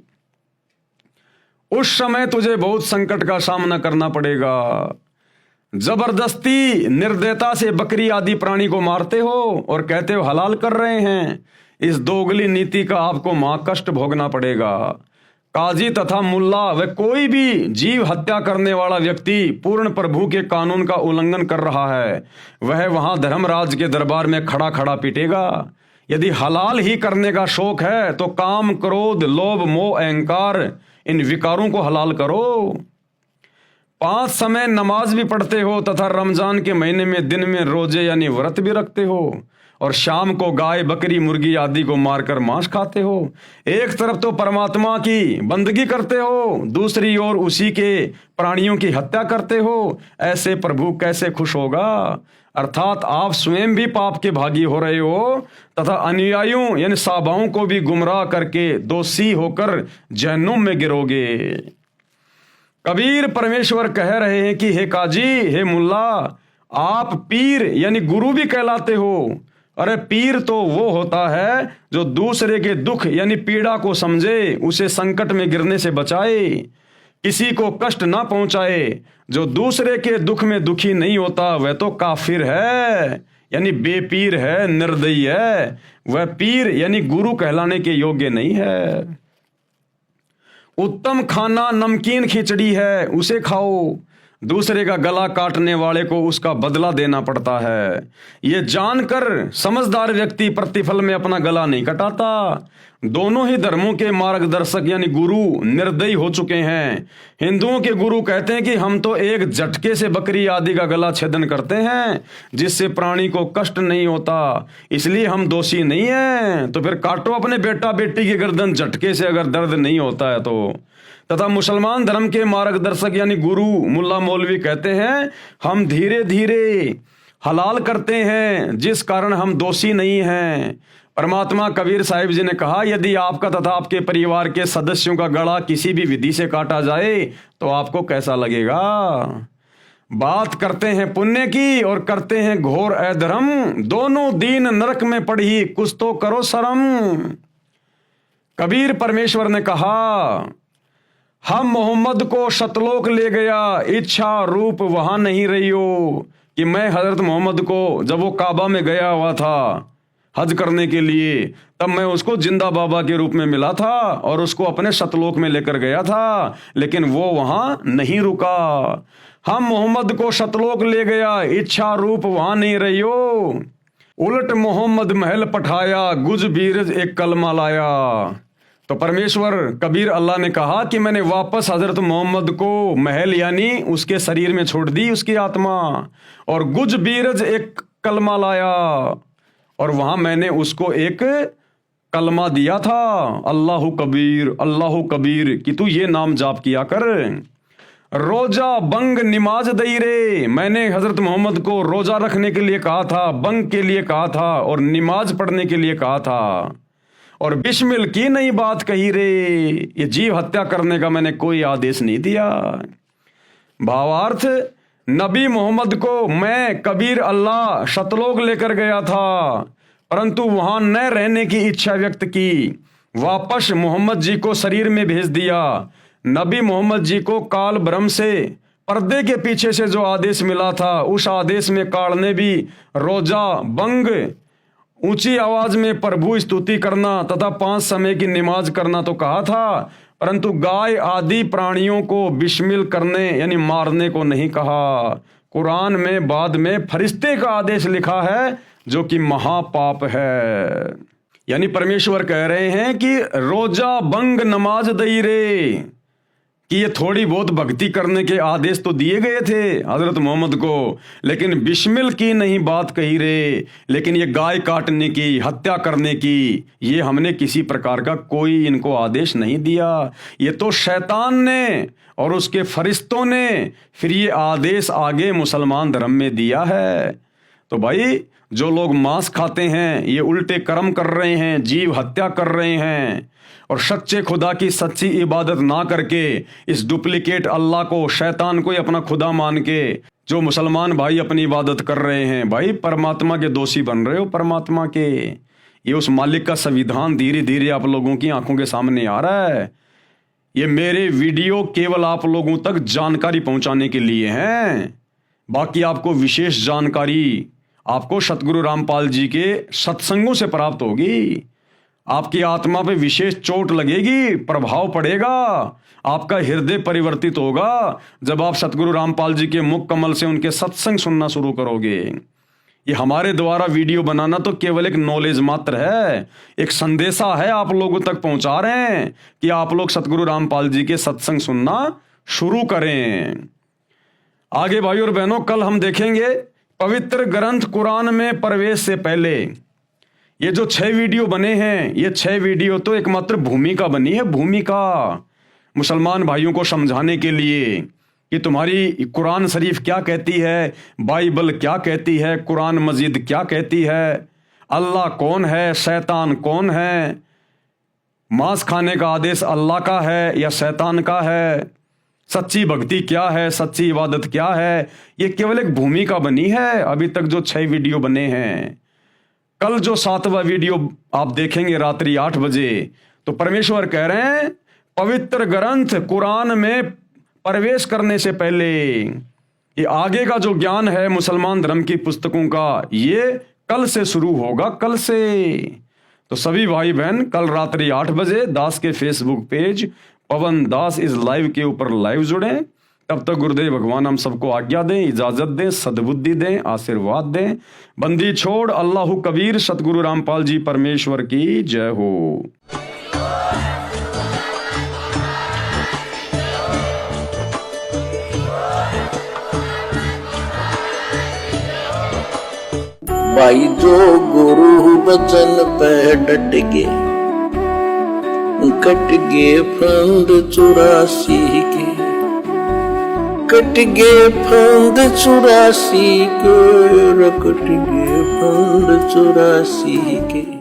उस समय तुझे बहुत संकट का सामना करना पड़ेगा। जबरदस्ती निर्दयता से बकरी आदि प्राणी को मारते हो और कहते हो हलाल कर रहे हैं। इस दोगली नीति का आपको महाकष्ट भोगना पड़ेगा। काजी तथा मुल्ला व कोई भी जीव हत्या करने वाला व्यक्ति पूर्ण प्रभु के कानून का उल्लंघन कर रहा है, वह वहां धर्मराज के दरबार में खड़ा खड़ा पीटेगा। यदि हलाल ही करने का शौक है तो काम, क्रोध, लोभ, मोह, अहंकार इन विकारों को हलाल करो। 5 समय नमाज भी पढ़ते हो तथा रमजान के महीने में दिन में रोजे यानी व्रत भी रखते हो और शाम को गाय, बकरी, मुर्गी आदि को मारकर मांस खाते हो। एक तरफ तो परमात्मा की बंदगी करते हो, दूसरी ओर उसी के प्राणियों की हत्या करते हो। ऐसे प्रभु कैसे खुश होगा? अर्थात आप स्वयं भी पाप के भागी हो रहे हो तथा अनुयायियों यानी साबाओं को भी गुमराह करके दोषी होकर जहन्नुम में गिरोगे। कबीर परमेश्वर कह रहे हैं कि हे काजी, हे मुल्ला, आप पीर यानी गुरु भी कहलाते हो। अरे पीर तो वो होता है जो दूसरे के दुख यानी पीड़ा को समझे, उसे संकट में गिरने से बचाए, किसी को कष्ट ना पहुंचाए। जो दूसरे के दुख में दुखी नहीं होता वह तो काफिर है यानी बेपीर है, निर्दयी है। वह पीर यानी गुरु कहलाने के योग्य नहीं है। उत्तम खाना नमकीन खिचड़ी है, उसे खाओ। दूसरे का गला काटने वाले को उसका बदला देना पड़ता है। ये जानकर समझदार व्यक्ति प्रतिफल में अपना गला नहीं कटाता। दोनों ही धर्मों के मार्गदर्शक यानी गुरु निर्दयी हो चुके हैं। हिंदुओं के गुरु कहते हैं कि हम तो एक झटके से बकरी आदि का गला छेदन करते हैं जिससे प्राणी को कष्ट नहीं होता, इसलिए हम दोषी नहीं हैं। तो फिर काटो अपने बेटा बेटी की गर्दन झटके से अगर दर्द नहीं होता है तो। तथा मुसलमान धर्म के मार्गदर्शक यानी गुरु मुल्ला मौलवी कहते हैं हम धीरे धीरे हलाल करते हैं जिस कारण हम दोषी नहीं हैं। परमात्मा कबीर साहिब जी ने कहा यदि आपका तथा आपके परिवार के सदस्यों का गला किसी भी विधि से काटा जाए तो आपको कैसा लगेगा। बात करते हैं पुण्य की और करते हैं घोर अधर्म, दोनों दीन नरक में पड़ी कुछ तो करो शर्म। कबीर परमेश्वर ने कहा हम मोहम्मद को शतलोक ले गया, इच्छा रूप वहां नहीं रही हो। कि मैं हजरत मोहम्मद को जब वो काबा में गया हुआ था हज करने के लिए, तब मैं उसको जिंदा बाबा के रूप में मिला था और उसको अपने शतलोक में लेकर गया था, लेकिन वो वहां नहीं रुका। हम मोहम्मद को शतलोक ले गया, इच्छा रूप वहां नहीं रही हो। उलट मोहम्मद महल पठाया, गुज बीरज एक कलमा लाया। तो परमेश्वर कबीर अल्लाह ने कहा कि मैंने वापस हजरत मोहम्मद को महल यानी उसके शरीर में छोड़ दी उसकी आत्मा, और गुज बीरज एक कलमा लाया, और वहां मैंने उसको एक कलमा दिया था, अल्लाहु कबीर कि तू ये नाम जाप किया कर। रोजा बंग निमाज दई रे, मैंने हजरत मोहम्मद को रोजा रखने के लिए कहा था, बंग के लिए कहा था और निमाज पढ़ने के लिए कहा था, और बिस्मिल की नहीं बात कही रे, ये जीव हत्या करने का मैंने कोई आदेश नहीं दिया। भावार्थ नबी मोहम्मद को मैं कबीर अल्लाह शतलोक लेकर गया था, परंतु वहां न रहने की इच्छा व्यक्त की, वापस मोहम्मद जी को शरीर में भेज दिया। नबी मोहम्मद जी को काल ब्रह्म से पर्दे के पीछे से जो आदेश मिला था, उस आदेश में काल ने भी रोजा बंग, ऊंची आवाज में प्रभु स्तुति करना तथा 5 समय की नमाज करना तो कहा था, परंतु गाय आदि प्राणियों को बिस्मिल करने यानी मारने को नहीं कहा। कुरान में बाद में फरिश्ते का आदेश लिखा है जो कि महापाप है। यानी परमेश्वर कह रहे हैं कि रोजा बंग नमाज दई रे, कि ये थोड़ी बहुत भक्ति करने के आदेश तो दिए गए थे हजरत मोहम्मद को, लेकिन बिस्मिल की नहीं बात कही रे, लेकिन ये गाय काटने की, हत्या करने की, ये हमने किसी प्रकार का कोई इनको आदेश नहीं दिया। ये तो शैतान ने और उसके फरिश्तों ने फिर ये आदेश आगे मुसलमान धर्म में दिया है। तो भाई जो लोग मांस खाते हैं ये उल्टे कर्म कर रहे हैं, जीव हत्या कर रहे हैं, और सच्चे खुदा की सच्ची इबादत ना करके इस डुप्लीकेट अल्लाह को, शैतान को ही अपना खुदा मान के जो मुसलमान भाई अपनी इबादत कर रहे हैं, भाई परमात्मा के दोषी बन रहे हो। परमात्मा के ये उस मालिक का संविधान धीरे धीरे आप लोगों की आंखों के सामने आ रहा है। ये मेरे वीडियो केवल आप लोगों तक जानकारी पहुंचाने के लिए हैं, बाकी आपको विशेष जानकारी आपको सतगुरु रामपाल जी के सत्संगों से प्राप्त होगी। आपकी आत्मा पे विशेष चोट लगेगी, प्रभाव पड़ेगा, आपका हृदय परिवर्तित होगा जब आप सतगुरु रामपाल जी के मुख कमल से उनके सत्संग सुनना शुरू करोगे। ये हमारे द्वारा वीडियो बनाना तो केवल एक नॉलेज मात्र है, एक संदेशा है आप लोगों तक पहुंचा रहे हैं कि आप लोग सतगुरु रामपाल जी के सत्संग सुनना शुरू करें। आगे भाई और बहनों, कल हम देखेंगे पवित्र ग्रंथ कुरान में प्रवेश से पहले ये जो 6 वीडियो बने हैं, ये 6 वीडियो तो एकमात्र भूमिका बनी है, भूमिका मुसलमान भाइयों को समझाने के लिए कि तुम्हारी कुरान शरीफ क्या कहती है, बाइबल क्या कहती है, कुरान मजीद क्या कहती है, अल्लाह कौन है, शैतान कौन है, मांस खाने का आदेश अल्लाह का है या शैतान का है, सच्ची भक्ति क्या है, सच्ची इबादत क्या है। ये केवल एक भूमिका बनी है अभी तक जो 6 वीडियो बने हैं। कल जो 7वां वीडियो आप देखेंगे रात्रि 8 बजे, तो परमेश्वर कह रहे हैं पवित्र ग्रंथ कुरान में प्रवेश करने से पहले ये आगे का जो ज्ञान है मुसलमान धर्म की पुस्तकों का, ये कल से शुरू होगा, कल से। तो सभी भाई बहन कल रात्रि 8 बजे दास के Facebook page Pawan Das is live के ऊपर लाइव जुड़ें तब तक गुरुदेव भगवान हम सबको आज्ञा दें, इजाजत दें, सद्बुद्धि दें, आशीर्वाद दें। बंदी छोड़ अल्लाहु कबीर, सतगुरु रामपाल जी परमेश्वर की जय हो। भाई जो गुरु वचन पे डट गे, कट गे फंद 84 के, कट गे फंद 84 के, कट गे फंद 84 के।